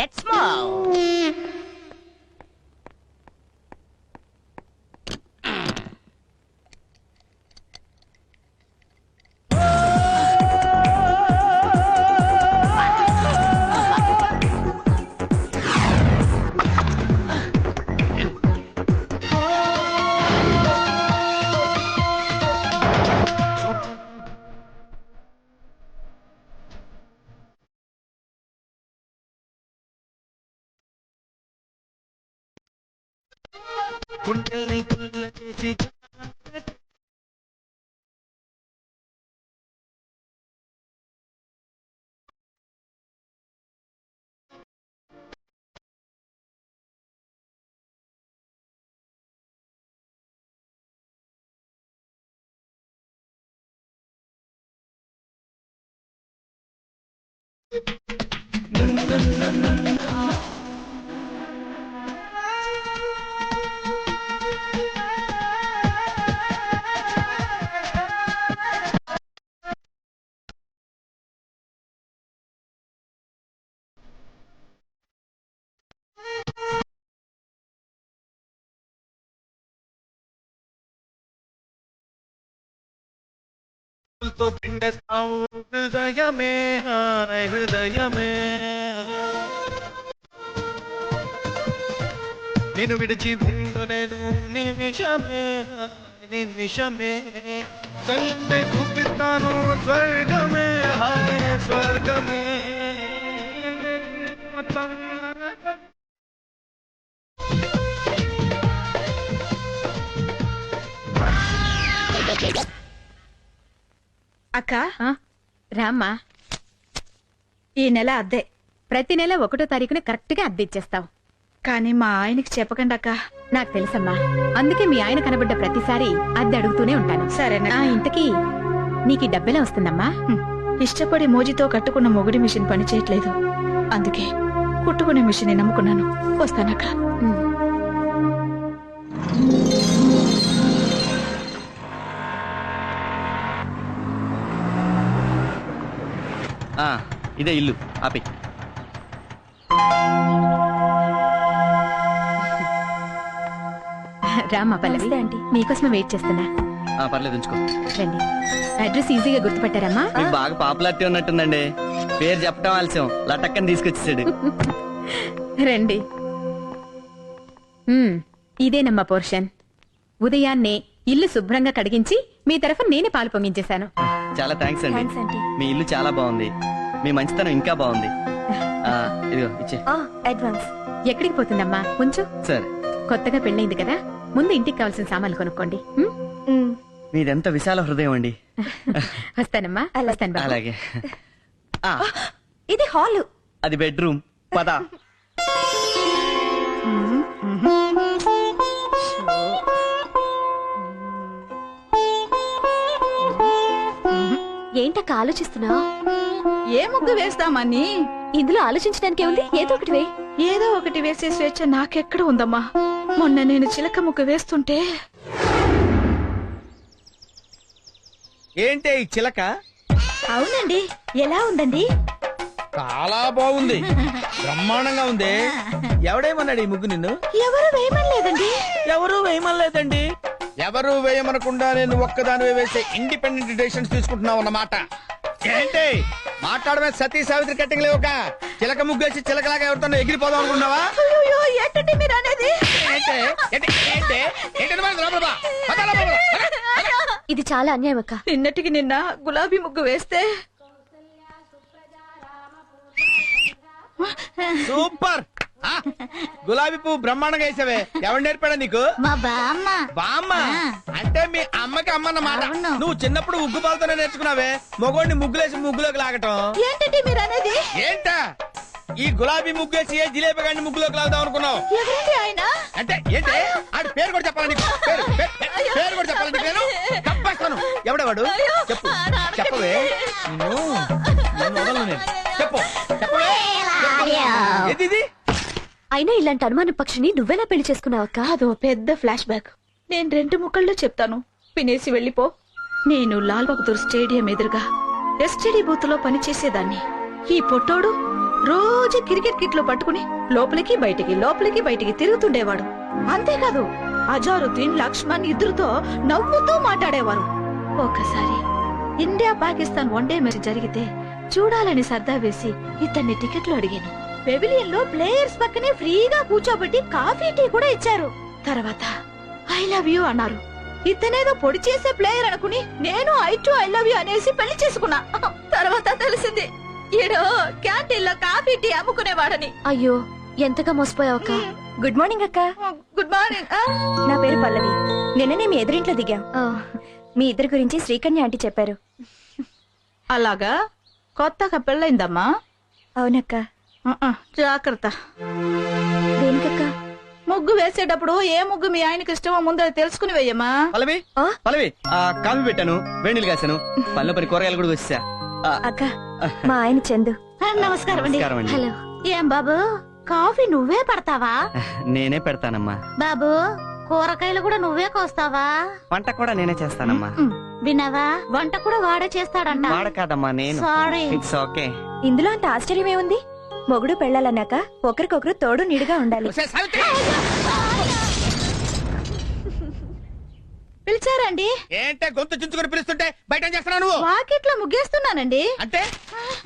Let's move. హృదయమే హృదయమే నేను విడిచి నేను నిమిషమే నిమిషమే తండ్రి చూపిస్తాను స్వర్గమే హాయ్ స్వర్గమే. అక్క రామ్మా, ఈ నెల అద్దె ప్రతి నెల 1వ తారీఖున కరెక్ట్ గా అద్దె ఇచ్చేస్తావు. కానీ మా ఆయనకి చెప్పకండి అక్క. నాకు తెలుసమ్మా, అందుకే మీ ఆయన కనబడ్డ ప్రతిసారి అద్దె అడుగుతూనే ఉంటాను. సరేనా? ఇంతకీ నీకు ఈ డబ్బెలా వస్తుందమ్మా? ఇష్టపడి మోజీతో కట్టుకున్న మొగుడి మిషన్ పని చేయట్లేదు, అందుకే కుట్టుకునే మిషన్ నమ్ముకున్నాను. వస్తానక్క. ఇదే ఇల్లు. ఆపి. రామ్మా పల్లవి ఆంటీ, మీకోసమే వెయిట్ చేస్తున్నా. పర్లేదు, ఉంచుకో. రండి. అడ్రస్ ఈజీగా గుర్తుపట్టారమ్మా? మీకు బాగా పాపులారిటీ ఉన్నట్టుందండి. పేరు చెప్పడం ఆలస్యం, లటక్కని తీసుకొచ్చేసాడు. రండి. ఇదేనమ్మా పోర్షన్. ఉదయాన్నే ఇల్లు శుభ్రంగా కడిగించి మీ తరఫున నేనే పాలు పొంగించేశాను. చాలా థ్యాంక్స్ అండి. మీ ఇల్లు చాలా బాగుంది. మీ మంచితనం ఇంకా బాగుంది. ఇదిగో ఇచ్చే. అడ్వాన్స్. ఎక్కడికి పోతుందమ్మా? ఉంచు. సరే. కొత్తగా పెళ్ళైంది కదా, ముందు ఇంటికి కావాల్సిన సామాన్లు కొనుక్కోండి. మీదెంత విశాల హృదయం అండి. వస్తానమ్మా. వస్తాను బాబు. అలాగే. ఇది హాలు, అది బెడ్రూమ్. పద. ఏంటక్క ఆలోచిస్తున్నావు? ఏ ముగ్గు వేస్తామని. ఇందులో ఆలోచించడానికి ఏముంది? ఏదో ఒకటి వే. ఏదో ఒకటి వేసే స్వేచ్ఛ నాకెక్కడ ఉందమ్మా. మొన్న నేను చిలక ముగ్గు వేస్తుంటే. ఏంటే ఈ చిలక? అవునండి, ఎలా ఉందండి? చాలా బాగుంది, బ్రహ్మాండంగా ఉంది. ఎవడేమన్నాడు ఈ ముగ్గు నిన్ను? ఎవరు వేయమనలేదండి. ఎవరు వేయమనకుండా నేను ఒక్కదానివే వేసే ఇండిపెండెంట్ డెసిషన్స్ తీసుకుంటున్నావు అన్నమాట. ఏంటి మాట్లాడమే? సతీ సావిత్రి కట్టింగ్ లేవుక చిలక ముగ్గేసి చిలకలాగా ఎవరితో ఎగిరిపోదాం అనుకున్నావా? అయ్యో, ఏంటండి మీరు అనేది? ఇది చాలా అన్యాయం అక్క. నిన్నటికి నిన్న గులాబీ ముగ్గు వేస్తే సూపర్. గులాబీ పువ్వు బ్రహ్మాండంగా వేసావే. ఎవరు నేర్పాడా నీకు? మా బామ్మ. బామ్మ అంటే మీ అమ్మకి అమ్మ అన్నమాట. నువ్వు చిన్నప్పుడు ఉగ్గు పాలతోనే నేర్చుకున్నావే మగోడిని ముగ్గులేసి ముగ్గులోకి లాగటం. ఏంటండి మీరు అనేది? ఏంటా ఈ గులాబీ ముగ్గేసి ఏ జిలేబీ గాడిని ముగ్గులోకి లాగుదాం అనుకున్నావు? ఎవరండి ఆయన? అంటే ఏంటి ఆడి పేరు కూడా చెప్పాలని పేరు కూడా చెప్పాలని నేను తప్పేస్తాను. ఎవడేవాడు? చెప్పు, చెప్పవే. నిన్ను వదలను నేను. చెప్పు, చెప్పవే. ఏది? అయినా ఇలాంటి అనుమాన పక్షిని నువ్వెలా పెళ్లి చేసుకున్నావక్క? అదో పెద్ద ఫ్లాష్ బ్యాక్. నేను 2 ముక్కల్లో చెప్తాను, వినేసి వెళ్ళిపో. నేను లాల్ బహదూర్ స్టేడియం ఎదురుగా ఎస్టీడీ బూత్ లో పనిచేసేదాన్ని. ఈ పొట్టోడు రోజు క్రికెట్ కిట్ లో పట్టుకుని లోపలికి బయటికి తిరుగుతుండేవాడు. అంతేకాదు అజారుద్దీన్, లక్ష్మణ్ ఇద్దరుతో నవ్వుతూ మాట్లాడేవారు. ఒకసారి ఇండియా పాకిస్తాన్ వన్డే మ్యాచ్ జరిగితే చూడాలని సర్దా వేసి ఇతన్ని టికెట్లు అడిగాను. పెవిలియన్ లో ప్లేయర్స్ పక్కనే ఫ్రీగా కూర్చోబెట్టి కాఫీ టీ కూడా ఇచ్చారు. తర్వాత ఐ లవ్ యూ అన్నారు. ఇతనేదో పొడి చేసే ప్లేయర్ అనుకుని నేను ఐ లవ్ యూ అనేసి పెళ్లి చేసుకున్నా. తర్వాత తెలిసింది ఈడో క్యాంటీన్ లో కాఫీ టీ అమ్ముకునేవాడని. అయ్యో, ఎంతగా మోసపోయావక్క. గుడ్ మార్నింగ్ అక్క. Good morning. నా పేరు పల్లవి. నిన్ననే మీ ఎదురింట్లో దిగాం. మీ ఇద్దరి గురించి శ్రీకన్య ఆంటీ చెప్పారు. అలాగా? కొత్తగా పెళ్ళైందమ్మా? అవునక్క. జాగ్రత్త. దేనికక్క? ముగ్గు వేసేటప్పుడు ఏ ముగ్గు మీ ఆయనకి ఇష్టమో ముందు తెలుసుకుని వేయమ్మా. పల్లవి కాఫీ పెట్టాను, వేణీలు కాశాను, పళ్ళ పని కూరగాయలు కూడా వచ్చా. అక్క, మా ఆయన చందు. నమస్కారం అండి. హలో. ఏం బాబు, కాఫీ నువ్వే పడతావా? నేనే పెడతానమ్మా. బాబు, కూరగాయలు కూడా నువ్వే కోస్తావా? వంట కూడా నేనే చేస్తానమ్మా. విన్నావా, వంట కూడా వాడే చేస్తాడంట. వాడ కాదమ్మా, నేను. సారీ. It's okay. ఇందులో అంత ఆశ్చర్యం ఏముంది? మొగుడు పెళ్ళాలన్నాక ఒకరికొకరు తోడు నీడుగా ఉండాలి. పిలిచారండి? ఏంటే గొంతు చించుకొని పిలుస్తుంటే బయట ఏం చేస్తున్నావు నువ్వు? వాకిట్లో ముగ్గేస్తున్నానండి. అంటే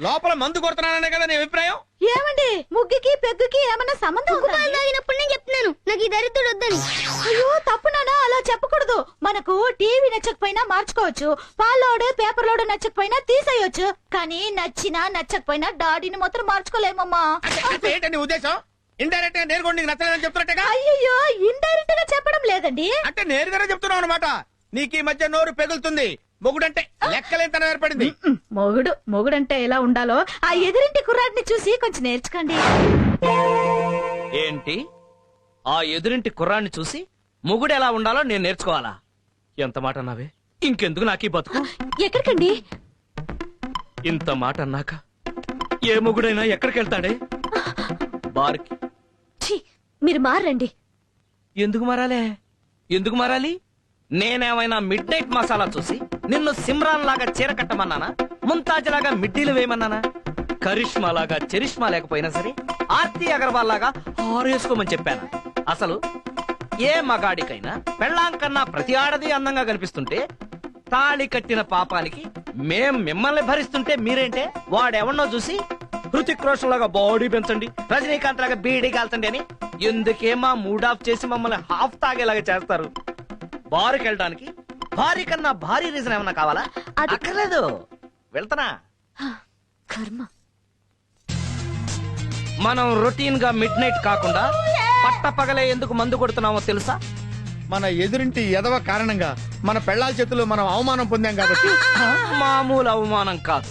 లోపల మందు కొడుతున్నాననే కదా నీ అభిప్రాయం? ఏమండి, ముగ్గుకి పెగ్గుకి ఏమన్నా సంబంధం ఉందా? తాగినప్పుడు నేను చెప్తున్నాను నాకు ఈ దరిద్రుడు వద్దని. అయ్యో తప్పునానా, అలా చెప్పకూడదు. మనకు టీవీ నచ్చకపోయినా మార్చుకోవచ్చు, పాలోడు పేపర్ లోడు నచ్చకపోయినా తీసేయొచ్చు, కానీ నచ్చినా నచ్చకపోయినా డాడీని మాత్రం మార్చుకోలేమమ్మా. అంటే ఏంటండి ఉద్దేశం? ఇండైరెక్ట్ గా నేరుగా నీకు నచ్చలేదని చెప్తున్నట్టుగా. అయ్యో, ఇండైరెక్ట్ గా చెప్పడం లేదండి. అంటే నేరుగానే చెప్తున్నావు అనమాట. నీకు ఈ మధ్య నోరు పెగులుతుంది. మొగుడంటే లెక్కలేంతనం ఏర్పడింది. మొగుడంటే ఎలా ఉండాలో ఆ ఎదురింటి కుర్రాడిని చూసి కొంచెం నేర్చుకోండి. ఏంటి? ఆ ఎదురింటి కుర్రాన్ని చూసి మొగుడు ఎలా ఉండాలో నేను నేర్చుకోవాలా? ఎంత మాట అన్నావే? ఇంకెందుకు నాకీ బతుకు? ఎక్కడికండి? ఇంత మాట అన్నాక ఏ మొగుడైనా ఎక్కడికి వెళ్తాడే? బార్కి. మీరు మారండి. ఎందుకు మారాలి? నేనేమైనా మిడ్ నైట్ మసాలా చూసి నిన్ను సిమ్రాన్ లాగా చీర కట్టమన్నానా? ముంతాజ్ లాగా మిడ్డీలు వేయమన్నానా? కరిష్మా లాగా చరిష్మా లేకపోయినా సరే ఆర్తి అగర్వాల్ లాగా ఆరేసుకోమని చెప్పాను. అసలు ఏ మగాడికైనా పెళ్ళాం కన్నా ప్రతి ఆడది అందంగా కనిపిస్తుంటే తాళి కట్టిన పాపానికి మేం మిమ్మల్ని భరిస్తుంటే మీరేంటే వాడెవన్నో చూసి హృతిక్ రోషన్ లాగా బాడీ పెంచండి, రజనీకాంత్ లాగా బీడీ కాల్చండి అని ఎందుకేమా మూడ్ ఆఫ్ చేసి మమ్మల్ని హాఫ్ తాగేలాగా చేస్తారు? బారుకి వెళ్ళడానికి భారీ కన్నా భారీ రీజన్ ఏమన్నా కావాలా? అక్కర్లేదు, వెళ్తానా. కర్మ. మనం రొటీన్ గా మిడ్ నైట్ కాకుండా పట్ట పగలే ఎందుకు మందు కొడుతున్నామో తెలుసా? మన ఎదురింటి ఎదవ కారణంగా మన పెళ్ళాల చేతుల్లో మనం అవమానం పొందాం కాబట్టి. మామూలు అవమానం కాదు.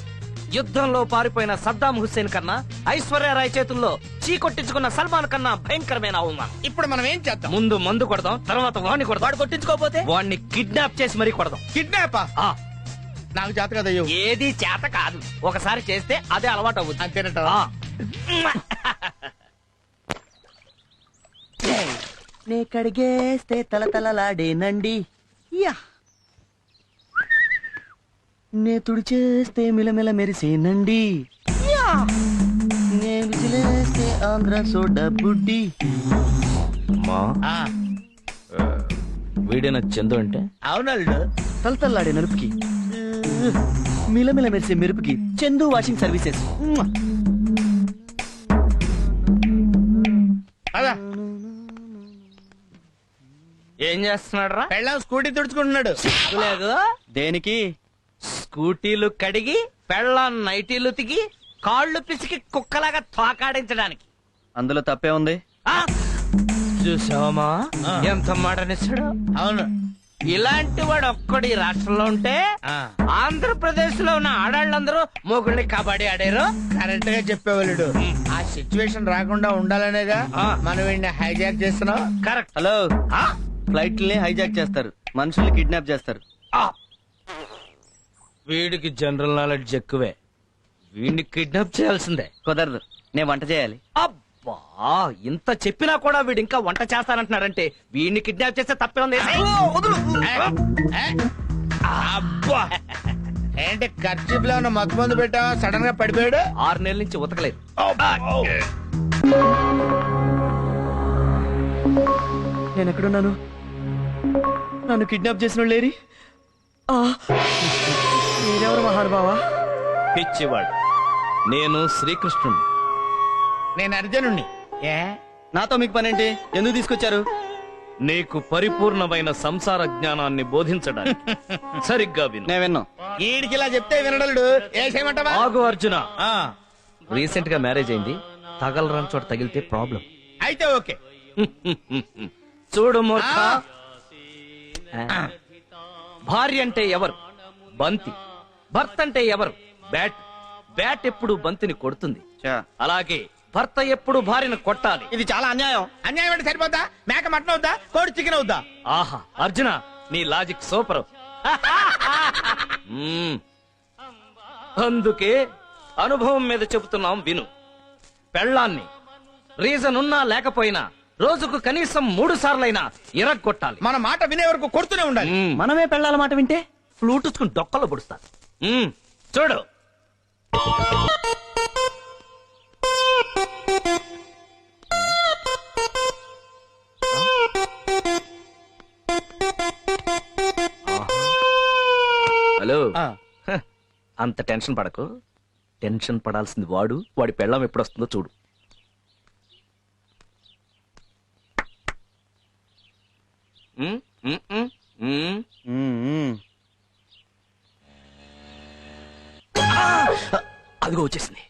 యుద్ధంలో పారిపోయిన సద్దాం హుస్సేన్ కన్నా ఐశ్వర్యరాయ్ చేతుల్లో చీకొట్టించుకున్న సల్మాన్ కన్నా భయంకరమైన అవమానం. ఇప్పుడు మనం ఏం చేద్దాం? ముందు మందు కొడదాం, తర్వాత వాడిని కొడదాం. వాడు కొట్టించుకోపోతే వాడిని కిడ్నాప్ చేసి మరీ కొడదాం. కిడ్నాపా? నాకు చేత కదయ్యో. ఏది చేత కాదు, ఒకసారి చేస్తే అదే అలవాటు అవుతుంది. అంతేనట. నే కడిగేస్తే తలతలలాడేనండి, యా నే తుడిచేస్తే మిలమిల మెరిసేనండి, యా నే విసిలేస్తే ఆంధ్ర సోడా బుడ్డి. వీడిన చందు అంటే అవునల్డు. తలతల్లాడే నలుపుకి మిలమిల మెరిసే మెరుపుకి చందు వాషింగ్ సర్వీసెస్. అదా ఏం చేస్తున్నాడు రా? పెళ్ళాం స్కూటీ తుడుచుకుంటున్నాడు. లేదు, దేనికి? స్కూటీలు కడిగి పెళ్ళాం నైటీలు తిగి కాళ్ళు పిసికి కుక్కలాగా తోకాడించడానికి. అందులో తప్పే ఉంది. చూసావమ్మా ఎంత మాటనిస్తాడు. అవును, ఇలాంటి వాడు ఒక్కడి రాష్ట్రంలో ఉంటే ఆంధ్రప్రదేశ్ లో ఉన్న ఆడాళ్ళందరూ మొగుళ్ళని కబడ్డీ ఆడారు. కరెక్ట్ గా చెప్పేవాళ్ళు. ఆ సిచ్యువేషన్ రాకుండా ఉండాలనేగా మనం వీడిని హైజాక్ చేస్తున్నాం. కరెక్ట్. హలో, ఫ్లైట్లని హైజాక్ చేస్తారు, మనుషుల్ని కిడ్నాప్ చేస్తారు. వీడికి జనరల్ నాలెడ్జ్ ఎక్కువే, వీడిని కిడ్నాప్ చేయాల్సిందే. కుదరదు, నేను వంట చేయాలి. అబ్బా, ఇంత చెప్పినా కూడా వీడు ఇంకా వంట చేస్తానంటున్నాడంటే వీడిని కిడ్నాప్ చేస్తే తప్పే ఉంది. అబ్బా, ఏంటి ఖర్చీప్ లో ఉన్న మత్తు మందు పెట్టావా? సడన్ గా పడిపోయాడు. 6 నెలల నుంచి ఉతకలేదు. నేను ఎక్కడున్నాను? నన్ను కిడ్నాప్ చేసిన లేరి మీరెవరు మహానుభావా? పిచ్చివాడు, నేను శ్రీకృష్ణుడు. నేను అర్జునుణ్ణి. ఏ నాతో మీకు పనేంటి? ఎందుకు తీసుకొచ్చారు? నీకు పరిపూర్ణమైన సంసార జ్ఞానాన్ని బోధించడానికి. సరిగ్గా విను. నేను విన్నా. ఈడికి ఇలా చెప్తే వినడలుడు. ఏ చేయమంటావా? ఆగు అర్జున. రీసెంట్ గా మ్యారేజ్ అయింది, తగలరాని చోట తగిలితే ప్రాబ్లం. అయితే ఓకే. చూడు మూర్ఖ, భార్య అంటే ఎవరు? బంతి. భర్త అంటే ఎవరు? బ్యాట్. బ్యాట్ ఎప్పుడు బంతిని కొడుతుంది, అలాగే భర్త ఎప్పుడు భార్యను కొట్టాలి. ఇది చాలా అన్యాయం. అన్యాయం అంటే సరిపోద్దా? మేక మటన్ అవుద్దా? కోడి చికెన్ అవుద్దా? ఆహా అర్జున, నీ లాజిక్ సూపర్. అందుకే అనుభవం మీద చెబుతున్నాం విను. పెళ్ళాన్ని రీజన్ ఉన్నా లేకపోయినా రోజుకు కనీసం 3 సార్లైనా ఇరగొట్టాలి. మన మాట వినే వరకు కొడుతూనే ఉండాలి. మనమే పెళ్ళాల మాట వింటే ఫ్లూటుకుని డొక్కలో పొడుస్తా. చూడు, హలో. అంత టెన్షన్ పడకు. టెన్షన్ పడాల్సింది వాడు. వాడి పెళ్ళం ఎప్పుడు వస్తుందో చూడు. అదిగో వచ్చేసింది.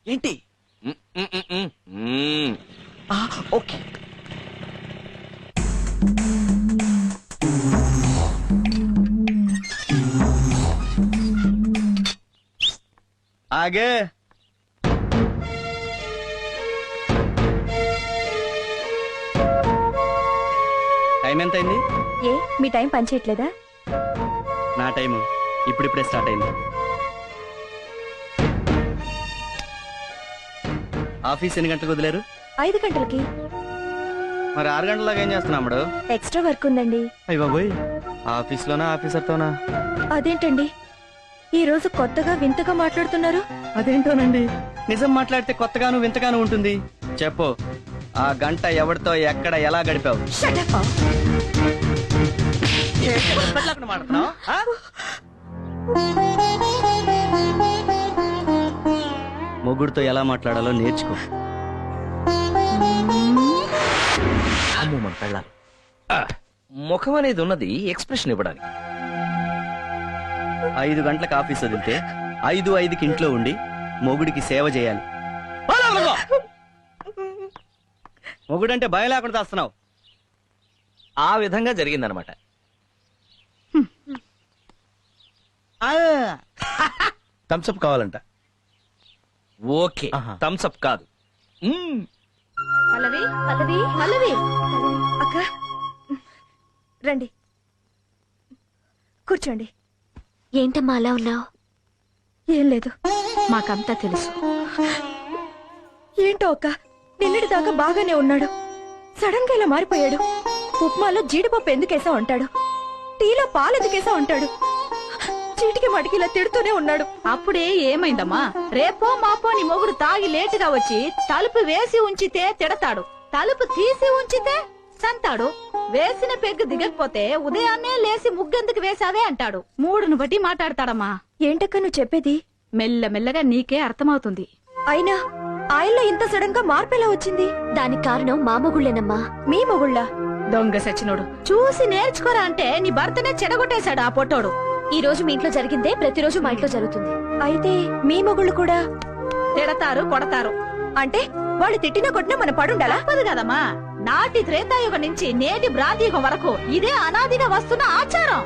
ఏంటి? ఓకే. ఆగే. టైం ఎంత అయింది? ఏ మీ టైం పనిచేయట్లేదా? నా టైము ఇప్పుడిప్పుడే స్టార్ట్ అయింది. ఆఫీస్ ఎన్ని గంటలకు వదిలేరు? 5 గంటలకి. మరి 6 గంటలలాగా ఏం చేస్తున్నాడు? ఎక్స్ట్రా వర్క్ ఉందండి. అయ్య బాబోయ్, ఆఫీస్లోనా ఆఫీసర్తోనా? అదేంటండి ఈ రోజు కొత్తగా వింతగా మాట్లాడుతున్నారు? అదేంటోనండి, నిజం మాట్లాడితే కొత్తగాను వింతగాను ఉంటుంది. చెప్పు, ఆ గంట ఎవరితో ఎక్కడ ఎలా గడిపావు? మొగుడుతో ఎలా మాట్లాడాలో నేర్చుకో. అమ్మో మన పెళ్ళాలి ముఖం అనేది ఉన్నది ఎక్స్ప్రెషన్ ఇవ్వడానికి. 5 గంటలకు ఆఫీస్ వదిలితే 5:05కి ఇంట్లో ఉండి మొగుడికి సేవ చేయాలి. మొగుడంటే భయం లేకుండా చేస్తున్నావు. ఆ విధంగా జరిగిందనమాట. థమ్స్అప్ కావాలంట. ఓకే థమ్స్అప్ కాదు. పల్లవి పల్లవి పల్లవి అక్క రండి కూర్చోండి. ఏంటమ్మా అలా ఉన్నావు? ఏం లేదు, మాకంతా తెలుసు. ఏంటో అక్క, నిన్నటి దాకా బాగానే ఉన్నాడు, సడన్ గా ఇలా మారిపోయాడు. ఉప్మాలో జీడిపప్పు ఎందుకేసా ఉంటాడు, టీలో పాలు ఎందుకేసా ఉంటాడు, చీటికి మటికి ఇలా తిడుతూనే ఉన్నాడు. అప్పుడే ఏమైందమ్మా? రేపో మాపో నీ మొగుడు తాగి లేటుగా వచ్చి తలుపు వేసి ఉంచితే తిడతాడు, తలుపు తీసి ఉంచితే సంతాడు. వేసిన పెగ్గు దిగకపోతే ఉదయాన్నే లేసి ముగ్గెందుకు వేసావే అంటాడు. మూడును బట్టి మాట్లాడతాడమ్మా. ఏంటక్క నువ్వు చెప్పేది? మెల్లమెల్లగా నీకే అర్థమవుతుంది. అయినా ఆయనలో ఇంత సడన్ గా మార్పు ఎలా వచ్చింది? దానికి కారణం మా మొగుళ్ళేనమ్మా. మీ మొగుళ్ళ? దొంగ సచ్చినోడు. చూసి నేర్చుకోరా అంటే నీ భర్తనే చెడగొట్టేశాడు ఆ పొట్టోడు. ఈ రోజు మీ ఇంట్లో జరిగిందే ప్రతిరోజు మా ఇంట్లో జరుగుతుంది. అయితే మీ మొగుళ్ళు కూడా తిడతారు, కొడతారు. అంటే వాళ్ళు తిట్టినా కొట్టినా మన పడుండాలా? తప్పదు కదమ్మా. నాటి త్రేతాయుగం నుంచి నేటి బ్రాంతియుగం వరకు ఇదే అనాదిగా వస్తున్న ఆచారం.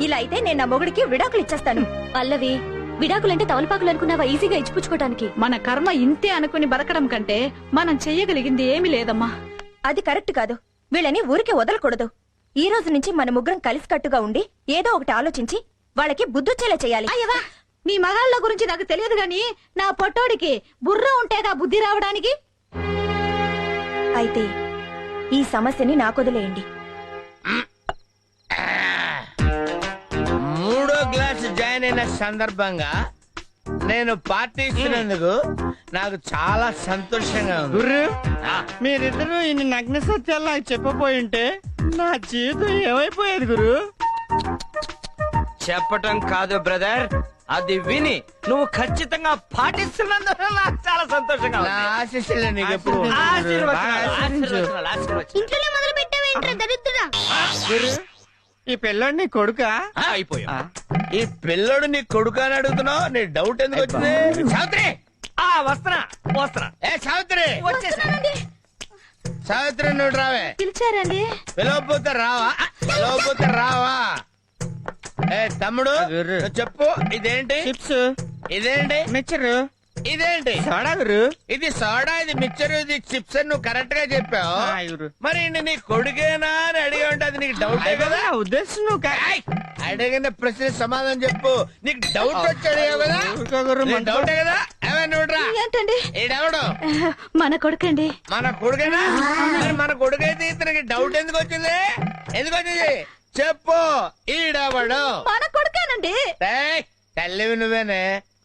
ఇలా అయితే నేను నా మొగుడికి విడాకులు ఇచ్చేస్తాను. పల్లవి, విడాకులంటే తవలపాకులు అనుకున్నావా ఈజీగా ఇచ్చిపుచ్చుకోవడానికి? మన కర్మ ఇంతే అనుకుని బతకడం కంటే మనం చెయ్యగలిగింది ఏమీ లేదమ్మా. అది కరెక్ట్ కాదు. వీళ్ళని ఊరికే వదలకూడదు. ఈ రోజు నుంచి మన ముగ్గురం కలిసికట్టుగా ఉండి ఏదో ఒకటి ఆలోచించి వాళ్ళకి బుద్ధొచ్చేలా చేయాలి. అయ్యవా, నీ మగాళ్ళ గురించి నాకు తెలియదు గాని నా పొట్టోడికి బుర్ర ఉంటేగా బుద్ధి రావడానికి. అయితే ఈ సమస్యని నాకొదిలేయండి. 3వ క్లాస్ జాయిన్ అయిన సందర్భంగా నేను పార్టీ ఇచ్చినందుకు నాకు చాలా సంతోషంగా ఉంది. గుర్రు, మీరిద్దరూ ఇన్ని నగ్న సత్యాలు నాకు చెప్పబోయింటే నా జీవితం ఏమైపోయేది గురు. చెప్పటం కాదు బ్రదర్, అది విని నువ్వు ఖచ్చితంగా పాటిస్తున్నందుకు నాకు చాలా సంతోషంగా నా ఉంది. ఆశీస్సులే నీకు ఎప్పుడు ఇంట్లోనే మొదలు పెట్టావేంట్రా దరిద్రుడా? గురు, ఈ పిల్లోడు నీ కొడుకా? అయిపోయా. ఈ పిల్లడు నీ కొడుకు అని అడుగుతున్నావు, నీ డౌట్ ఎందుకు వచ్చింది? సావిత్రి, వస్తున్నా. ఏ సావిత్రి, వచ్చేసా. సావిత్రి నువ్వు రావే. పిలిచారండి? పిలవపోతే రావా? ఏ తమ్ముడు, నువ్వు చెప్పు, ఇదేంటి? చిప్స్. ఇదేంటి? మిక్చరు. ఇదేంటి? సోడా గురు. ఇది సోడా, ఇది మిక్చర్, ఇది చిప్స్ అని నువ్వు కరెక్ట్ గా చెప్పావు. గురు, మరి నీ కొడుకేనా అని అడిగి ఉంటే అది నీకు డౌటే కదా? నా ఉద్దేశం నువ్వు ఏయ్! అడిగిన ప్రశ్న సమాధానం చెప్పు. నీకు డౌట్ వచ్చి అడిగావు కదా? నీకు డౌటే కదా? నువ్వురా. ఏంటండి? ఈడెవడు? మన కొడుకండి. మన కొడుకేనా? మరి మన కొడుకైతే ఇతనికి డౌట్ ఎందుకు వచ్చింది? చెప్పు, ఈడెవడు? మన కొడుకేనండి. ఏయ్! తల్లివి నువ్వేనే,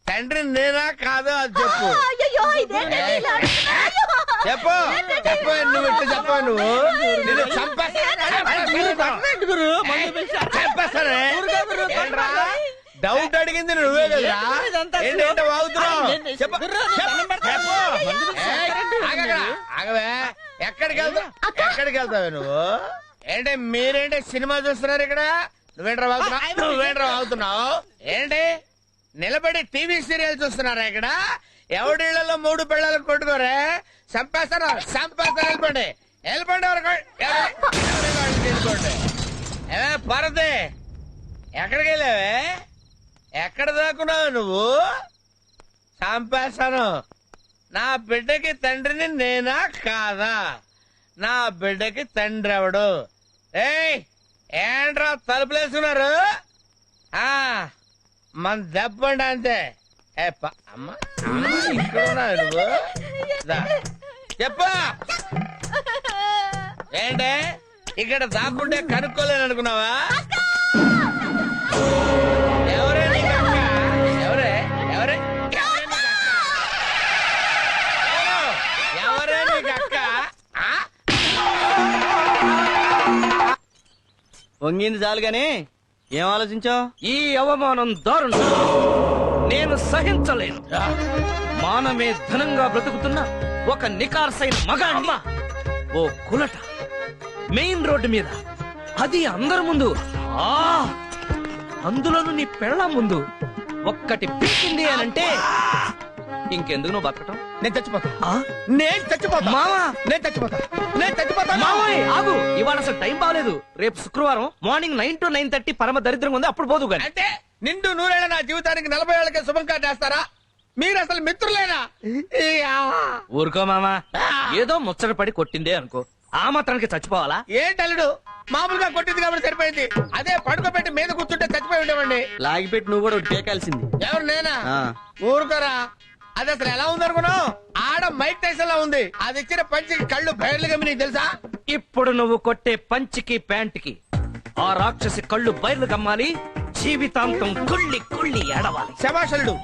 తండ్రి నేనా కాదు అది చెప్పు. అయ్యో, ఇదేంటండి ఇలా అంటున్నారు? చెప్పు నువ్వు ఇట్లా చెప్పు. నువ్వు నిన్ను చంపేస్తానే. ఏంట్రా? డౌట్ అడిగింది నువ్వే కదరా? ఏంటంటే వాగుతున్నావు? చెప్పు. ఏయ్, ఆగవే. ఎక్కడికి వెళ్తావే నువ్వు? ఏంటి మీరేంటి సినిమా చూస్తున్నారు ఇక్కడ? నువ్వేంట్రా వాగుతున్నావు? ఏంటి నిలబడి టీవీ సీరియల్ చూస్తున్నారా ఇక్కడ? ఎవడిళ్లలో 3 పిల్లలు కొట్టుకోరే? చంపేస్తారా? వెళ్ళిపోండి. తీసుకోండి. పరదే, ఎక్కడికి వెళ్ళావే? ఎక్కడ దాక్కున్నావు నువ్వు? చంపేస్తాను. నా బిడ్డకి తండ్రిని నేనా కాదా? నా బిడ్డకి తండ్రి ఎవడు? ఏయ్, ఏంట్రా తలుపులేసుకున్నారు? మన దెబ్బండి అంతే. అమ్మ ఇక్కడ ఉన్నావు నువ్వు? చెప్పు. ఏంటే ఇక్కడ దాక్కుంటే కనుక్కోలేను అనుకున్నావా? ఎవరే నీకు అక్క? ఎవరే నీకు అక్క? వంగింది చాలు గాని ఏం ఆలోచించావు? ఈ అవమానం దారుణం, నేను సహించలేను. మానమే ధనంగా బ్రతుకుతున్న ఒక నికార్సైన మగాణ్ణి ఓ కులట మెయిన్ రోడ్డు మీద, అది అందరి ముందు. ఆ అందులోనూ నీ పెళ్ళ ముందు ఒక్కటి పీకింది అనంటే ఇంకెందుకు నువ్వు బతకటం? నేను చచ్చిపోతా. నేను చచ్చిపోతా మావా, నేను చచ్చిపోతా. నేను చచ్చిపోతా. మావయ్య ఆగు, ఇవాళ అసలు టైం బాగలేదు. రేపు శుక్రవారం మార్నింగ్ 9 to 9:30 పరమ దరిద్రంగా ఉంది, అప్పుడు పోదు గాని. అంటే నిండు నూరేళ్ళ నా జీవితానికి 40 ఏళ్ళకే శుభం కాటేస్తారా? మీరు అసలు మిత్రులేనా? ఊరుకో మామా, ఏదో ముచ్చట పడి కొట్టిందే అనుకో, ఆ మాత్రానికి చచ్చిపోవాలా? ఏంటల్లుడు, మామూలుగా కొట్టింది కాబట్టి సరిపోయింది. అదే పడుకోబెట్టి మీద కూర్చుంటే చచ్చిపోయి ఉండేవండి. లాగిపెట్టి నువ్వు కూడా టేకాల్సింది. ఎవరు నేనా? ఆ. ఊరుకోరా. అది అసలు ఎలా ఉంది అనుకున్నావు? ఆడ మైక్ టైసన్ లా ఉంది. అది ఇచ్చిన పంచికి కళ్ళు బయర్లు గమ్మి, నీకు తెలుసా? ఇప్పుడు నువ్వు కొట్టే పంచికి ప్యాంట్కి ఆ రాక్షసి కళ్ళు బయలు గమ్మాలి, జీవితాంతం కుళ్ళి కుళ్ళి ఏడవాలి. శభాషలుడు,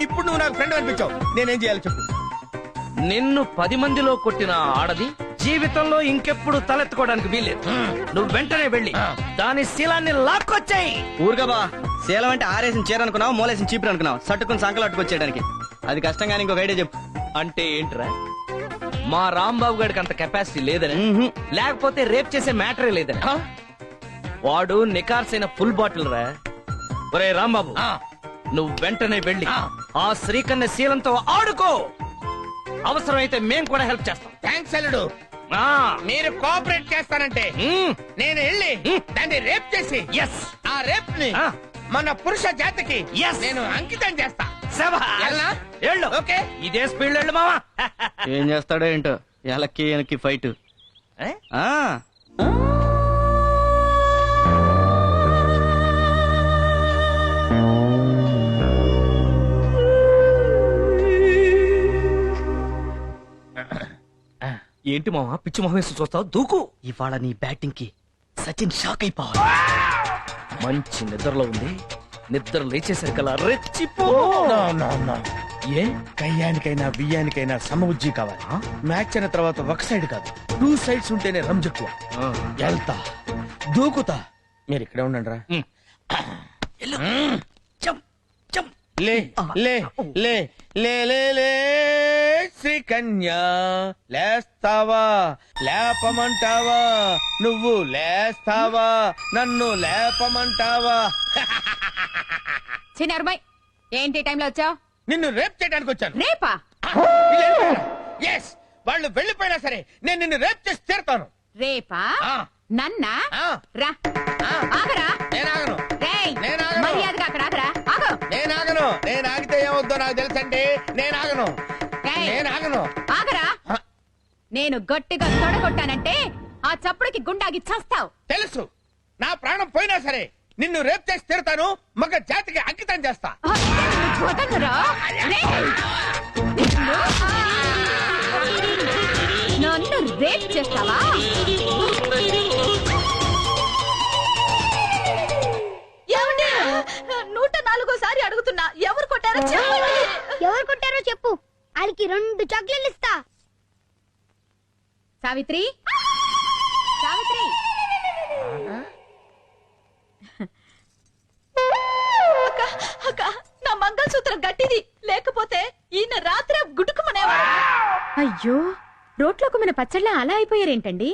ఇప్పుడు నువ్వు నాకు ఫ్రెండ్ అనిపించావు. నేనేం చేయాలి చెప్పు? నిన్ను 10 మందిలో కొట్టిన ఆడది జీవితంలో ఇంకెప్పుడు తలెత్తుకోవడానికి వీల్లేదు. నువ్వు వెంటనే వెళ్ళి దాని శీలాన్ని లాక్కొచ్చాయి. ఊరుగా బా, శీలం అంటే ఆరేసిన చీర అనుకున్నావు, మూలేసిన చీపురు అనుకున్నావు, సట్టుకుని సంకలు అట్టుకొచ్చేయడానికి. అది కష్టంగా ఇంకొక ఐడియా చెప్పు. అంటే ఏంట్రా, మా రాంబాబు గారికి అంత కెపాసిటీ లేదని, లేకపోతే రేప్ చేసే మ్యాటరే లేదని? వాడు నికార్సైన ఫుల్ బాటిల్ రా. ఒరే రాంబాబు, నువ్వు వెంటనే వెళ్ళి ఆ శ్రీకన్య శీలంతో ఆడుకో. అవసరమైతే మేం కూడా హెల్ప్ చేస్తాం. థ్యాంక్స్ అల్లుడు. మీరు కోఆపరేట్ చేస్తానంటే నేను వెళ్ళి దాన్ని రేప్ చేసి ఆ రేప్ ని మన పురుష జాతికి నేను అంకితం చేస్తా. ఓకే, ఇదే స్పీడ్ వెళ్ళు మావా. ఏం చేస్తాడో ఏంటో, ఎలక్కి వెనక్కి ఫైట్. ఏంటి మావా పిచ్చి మొహం వేసి చూస్తావు? దూకు. ఇవాళ నీ బ్యాటింగ్ కి సచిన్ షాక్ అయిపోవాలి. మంచి నిద్రలో ఉంది, నిద్ర లేచేసరికల్లా రెచ్చిపో. ఏ కయ్యానికైనా బియ్యానికైనా సమబుజ్జి కావాలి. మ్యాచ్ అయిన తర్వాత ఒక సైడ్ కాదు, 2 sides ఉంటేనే రంజక్కువ. వెళ్తా, దూకుతా. మీరు ఇక్కడే ఉండండి రా. లే లే లే లే లే లే శ్రీకన్యా, లేస్తావా లేపమంటావా? నువ్వు లేస్తావా నన్ను లేపమంటావా? చిన్నరుమై, ఏంటి టైంలో వచ్చావు? నిన్ను రేప్ చేయడానికి వచ్చాను. రేపా? ఎస్, వాళ్ళు వెళ్ళిపోయినా సరే నేను నిన్ను రేప్ చేసి తీరుతాను. రేపా? నన్నా? రా. ఆగరా? నేను ఆగను. నేను ఆగను. మర్యాదగా అక్కడ ఆగరా. ఆగు. నేను ఆగను. నేను ఆగితే ఏమవుద్దో నాకు తెలుసండి. నేను ఆగను. నేను ఆగను. ఆగరా. నేను గట్టిగా తొడగొట్టానంటే ఆ చప్పుడుకి గుండాగి చస్తావు. తెలుసు. నా ప్రాణం పోయినా సరే నిన్ను రేప్ చేసి తీరుతాను. మగ జాతికి అంకితం చేస్తా. వదలరా. నన్ను రేప్ చేస్తావా? ఏమండి, 104సారి అడుగుతున్నా, ఎవరు కొట్టారో చెప్పండి. ఎవరు కొట్టారో చెప్పు, వాళ్ళకి 2 చాక్లెట్లు ఇస్తా. సావిత్రి, సావిత్రి. అక్క, నా మంగళసూత్రం గట్టిది, లేకపోతే ఈయన రాత్రి గుడుకుమనేవాడు. అయ్యో, రోట్లోకి మన పచ్చళ్ళ అలా అయిపోయారేంటండి?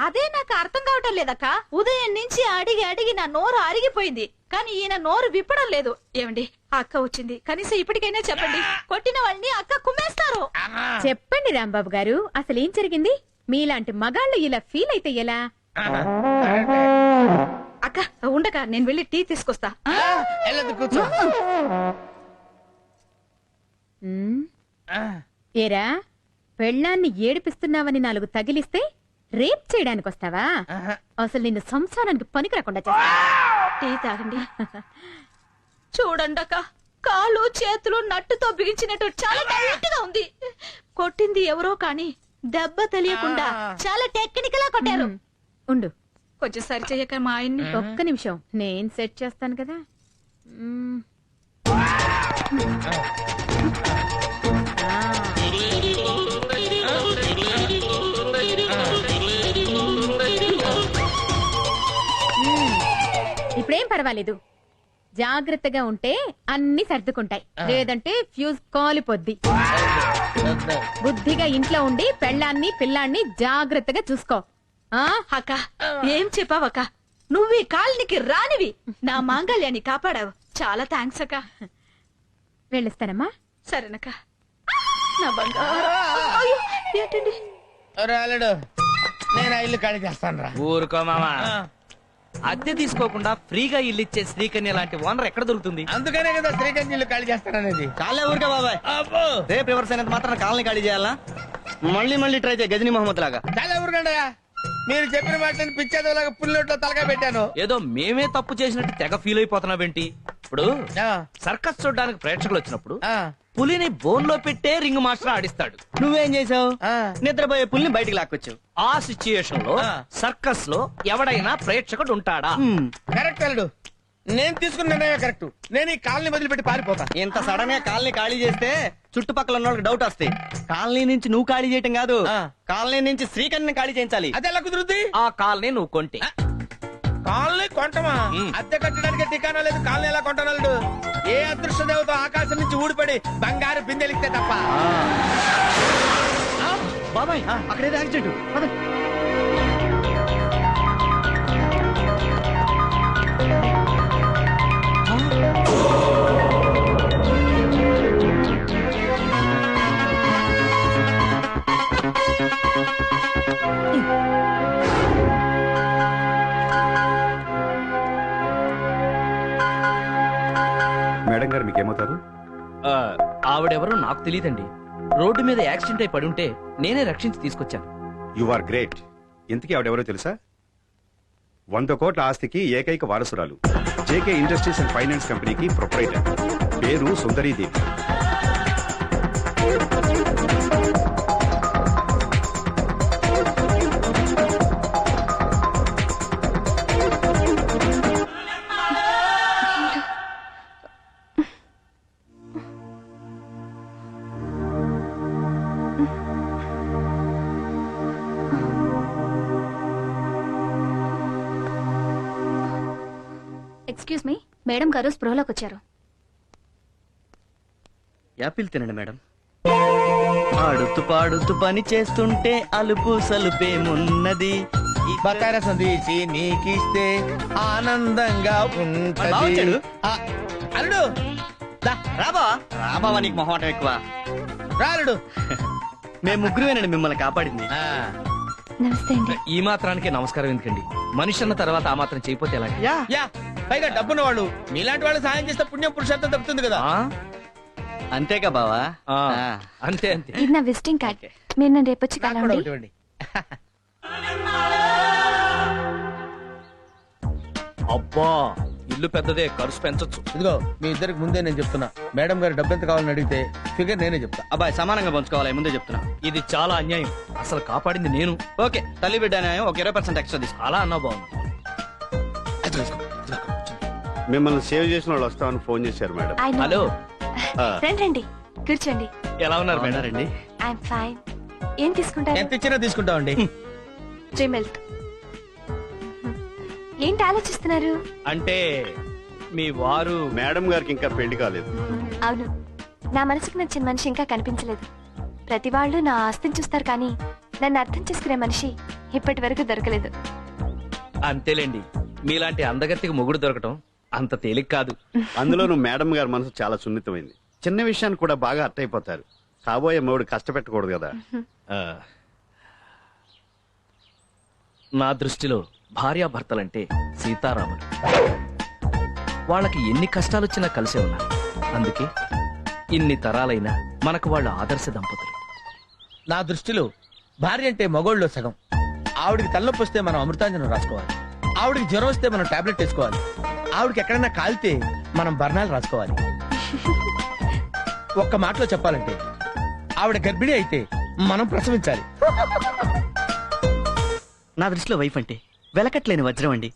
అదే నాకు అర్థం కావటం లేదక్క. ఉదయం నుంచి అడిగి అడిగి నా నోరు అరిగిపోయింది, కానీ ఈయన నోరు విప్పడం లేదు. ఏమండి, అక్క వచ్చింది, కనీసం ఇప్పటికైనా చెప్పండి. కొట్టిన వాళ్ళని అక్క కుమ్మేస్తారు. చెప్పండి రాంబాబు గారు, అసలు ఏం జరిగింది? మీలాంటి మగాళ్ళు ఇలా ఫీల్ అయితే ఎలా? అక్క ఉండక, నేను వెళ్ళి టీ తీసుకొస్తా. కూర్చో. ఏరా, పెళ్ళాన్ని ఏడిపిస్తున్నావని 4 తగిలిస్తే రేప్ చేయడానికి వస్తావా? అసలు నిన్ను సంసారానికి పనికి రాకుండా చేస్తా. టీ తాగండి. చూడండి అక్క, కాళ్ళు చేతులు నట్టుతో బిగించినట్టు చాలా టైట్ గా ఉంది. కొట్టింది ఎవరో కానీ దెబ్బ తెలియకుండా చాలా టెక్నికల్ గా కొట్టారు. ఉండు, కొంచెం సరి చెయ్యక మా ఆయన్ని. ఒక్క నిమిషం, నేను సెట్ చేస్తాను కదా. ఇప్పుడేం పర్వాలేదు, జాగ్రత్తగా ఉంటే అన్ని సర్దుకుంటాయి, లేదంటే ఫ్యూజ్ కాలిపోద్ది. బుద్ధిగా ఇంట్లో ఉండి పెళ్ళాన్ని పిల్లాన్ని జాగ్రత్తగా చూసుకో. ఆ అక్క ఏం చెప్పావక్క? నువ్వు ఈ కాలనికి రానివి నా మాంగళ్యాన్ని కాపాడావు. చాలా థ్యాంక్స్ అక్క. వెళ్ళిస్తానమ్మా. సరేనక్క. నా బంగారు. అయ్యో, ఏంటండి? రాలేడు, నేను ఆ ఇల్లు ఖాళీ చేస్తాను రా. ఊరుకో మామా, అద్దె తీసుకోకుండా ఫ్రీగా ఇల్లు ఇచ్చే శ్రీకన్య లాంటి ఓనర్ ఎక్కడ దొరుకుతుంది? అందుకనే కదా శ్రీకాంత్ ఇల్లు ఖాళీ చేస్తాననేది. చాలే ఊరికే బాబాయ్. అబ్బో, రేపు రివర్స్ అయినంత మాత్రం కాలనీ ఖాళీ చేయాలా? మళ్ళీ మళ్ళీ ట్రై చేయ గజనీ మహమ్మద్ లాగా. చాలా ఊరుకండయా. మీరు చెప్పిన మాటలను పిచ్చేదోలాగా పుల్లొట్లో తలగా పెట్టాను. ఏదో మేమే తప్పు చేసినట్టు తెగ ఫీల్ అయిపోతున్నావేంటి? ఇప్పుడు సర్కస్ చూడడానికి ప్రేక్షకులు వచ్చినప్పుడు పులిని బోన్ లో పెట్టే రింగ్ మాస్టర్ ఆడిస్తాడు. నువ్వేం చేసావు? నిద్రపోయే పుల్ని బయటికి లాక్కొచ్చావు. ఆ సిచ్యుయేషన్ లో సర్కస్ లో ఎవడైనా ప్రేక్షకుడు ఉంటాడా? కరెక్ట్ అల్లుడు, నేను తీసుకున్న నిర్ణయం కరెక్ట్. నేను ఈ కాలనీ వదిలిపెట్టి పారిపోతా. ఇంత సడన్ గా కాలనీ ఖాళీ చేస్తే చుట్టుపక్కల ఉన్న వాళ్ళకి డౌట్ వస్తాయి. కాలనీ నుంచి నువ్వు ఖాళీ చేయటం కాదు, కాలనీ నుంచి శ్రీకన్యని ఖాళీ చేయించాలి. అది ఎలా కుదురుద్ది? ఆ కాలనీ నువ్వు కొంటే. కాలనీ కొంటమా? అద్దె కట్టడానికి ఠికానా లేదు. కాలనీ ఎలా కొంటానల్లుడు? ఏ అదృష్ట దేవత ఆకాశం నుంచి ఊడిపడి బంగారు బిందెలిస్తే తప్ప. బాబాయ్ అక్కడేదో యాక్సిడెంట్. మేడం గారు మీకేమవుతారు? ఆవిడెవరో నాకు తెలియదండి. రోడ్డు మీద యాక్సిడెంట్ అయి పడి ఉంటే నేనే రక్షించి తీసుకొచ్చాను. You are great. ఇంతకీ ఆవిడెవరో తెలుసా? 100 కోట్ల ఆస్తికి ఏకైక వారసురాలు. జేకే ఇండస్ట్రీస్ అండ్ ఫైనాన్స్ కంపెనీకి ప్రొప్రైటర్. పేరు సుందరీదేవి. ఎక్స్క్యూజ్ మీ, మేడం గారు స్పృహలోకి వచ్చారు. యాపిల్ తినండి మేడం. ఆడుతూ పాడుతూ పని చేస్తుంటే అలుపు సలుపేమున్నది. బకార సందేశి నీకిస్తే ఆనందంగా ఉంటది. అల్లుడు రాబా రాబావా, నీకు మొహమాటం ఎక్కువ. రాలుడు, మేము ముగ్గురువేనండి మిమ్మల్ని కాపాడింది. నమస్తే అండి. ఈ మాత్రానికే నమస్కారం ఎందుకండి? మనిషి అన్న తర్వాత ఆ మాత్రం చేయపోతే ఎలా? యా పైగా డబ్బున్న వాళ్ళు మీలాంటి వాళ్ళు సాయం చేస్తే పుణ్యం పురుషార్థం దక్కుతుంది కదా. అంతేగా బావా? అంతే అంతే. ఇది నా విజిటింగ్ కార్డ్. మీరు నన్ను రేపు వచ్చి కలవండి. అబ్బా, ఇల్లు పెద్దదే, ఖర్చు పెంచొచ్చు. ఇదిగో మీ ఇద్దరికి ముందే నేను చెప్తున్నా, మేడం గారు డబ్బు ఎంత కావాలని అడిగితే ఫిగర్ నేనే చెప్తా. అబ్బాయి సమానంగా పంచుకోవాలి, ముందే చెప్తున్నా. ఇది చాలా అన్యాయం. అసలు కాపాడింది నేను. ఓకే, తల్లి బిడ్డ న్యాయం. ఒక 20% ఎక్స్ట్రా తీసుకో. అలా అన్నా బాగుంది. మిమ్మల్ని సేవ్ చేసిన వాళ్ళు వస్తామని ఫోన్ చేశారు మేడం. హలో, రండి కూర్చోండి. ఎలా ఉన్నారు మేడం? రండి. I'm fine. ఏం తీసుకుంటారు? ఎంత ఇచ్చినా తీసుకుంటామండి. 3 మిల్క్. ఏంటి ఆలోచిస్తున్నారు? అంటే మీ వారు? మేడం గారికి ఇంకా పెళ్లి కాలేదు. అవును, నా మనసుకు నచ్చిన మనిషి ఇంకా కనిపించలేదు. ప్రతి వాళ్ళు నా ఆస్తిని చూస్తారు కానీ నన్ను అర్థం చేసుకునే మనిషి ఇప్పటి వరకు దొరకలేదు. అంతేలేండి, మీలాంటి అందగత్తికి మొగుడు దొరకటం అంత తేలిక కాదు. అందులోనూ మేడం గారి మనసు చాలా సున్నితమైంది. చిన్న విషయాన్ని కూడా బాగా అర్థమైపోతారు. కాబోయే మొగుడు కష్టపెట్టకూడదు కదా. నా దృష్టిలో భార్యాభర్తలంటే సీతారాములు. వాళ్ళకి ఎన్ని కష్టాలొచ్చినా కలిసే ఉన్నారు. అందుకే ఇన్ని తరాలైనా మనకు వాళ్ళు ఆదర్శ దంపతులు. నా దృష్టిలో భార్య అంటే మగోళ్ళలో సగం. ఆవిడికి తలనొప్పి వస్తే మనం అమృతాంజనం రాసుకోవాలి. ఆవిడికి జ్వరం వస్తే మనం టాబ్లెట్ వేసుకోవాలి. ఆవిడకి ఎక్కడైనా కాలితే మనం బర్ణాలు రాసుకోవాలి. ఒక్క మాటలో చెప్పాలంటే ఆవిడ గర్భిణి అయితే మనం ప్రసవించాలి. నా దృష్టిలో వైఫ్ అంటే వెలకట్లేని వజ్రం అండి.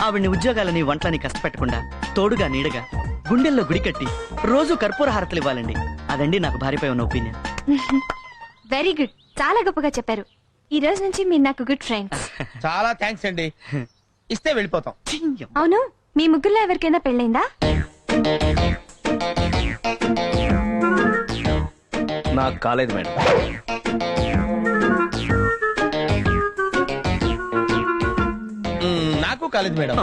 ఆవిడ్ని ఉద్యోగాలని వంటలని కష్టపెట్టకుండా తోడుగా నీడగా గుండెల్లో గుడి కట్టి రోజు కర్పూర హారతలు ఇవ్వాలండి. అదండి నాకు భార్యపై ఉన్న ఒపీనియన్. వెరీ గుడ్, చాలా గొప్పగా చెప్పారు. ఈ రోజు నుంచి మీరు నాకు గుడ్ ఫ్రెండ్స్. చాలా థ్యాంక్స్ అండి. ఇస్తే వెళ్ళిపోతాం. అవును, మీ ముగ్గురులో ఎవరికైనా పెళ్ళైందా? నాకు కాలేదు మేడం. నాకు కాలేదు మేడం.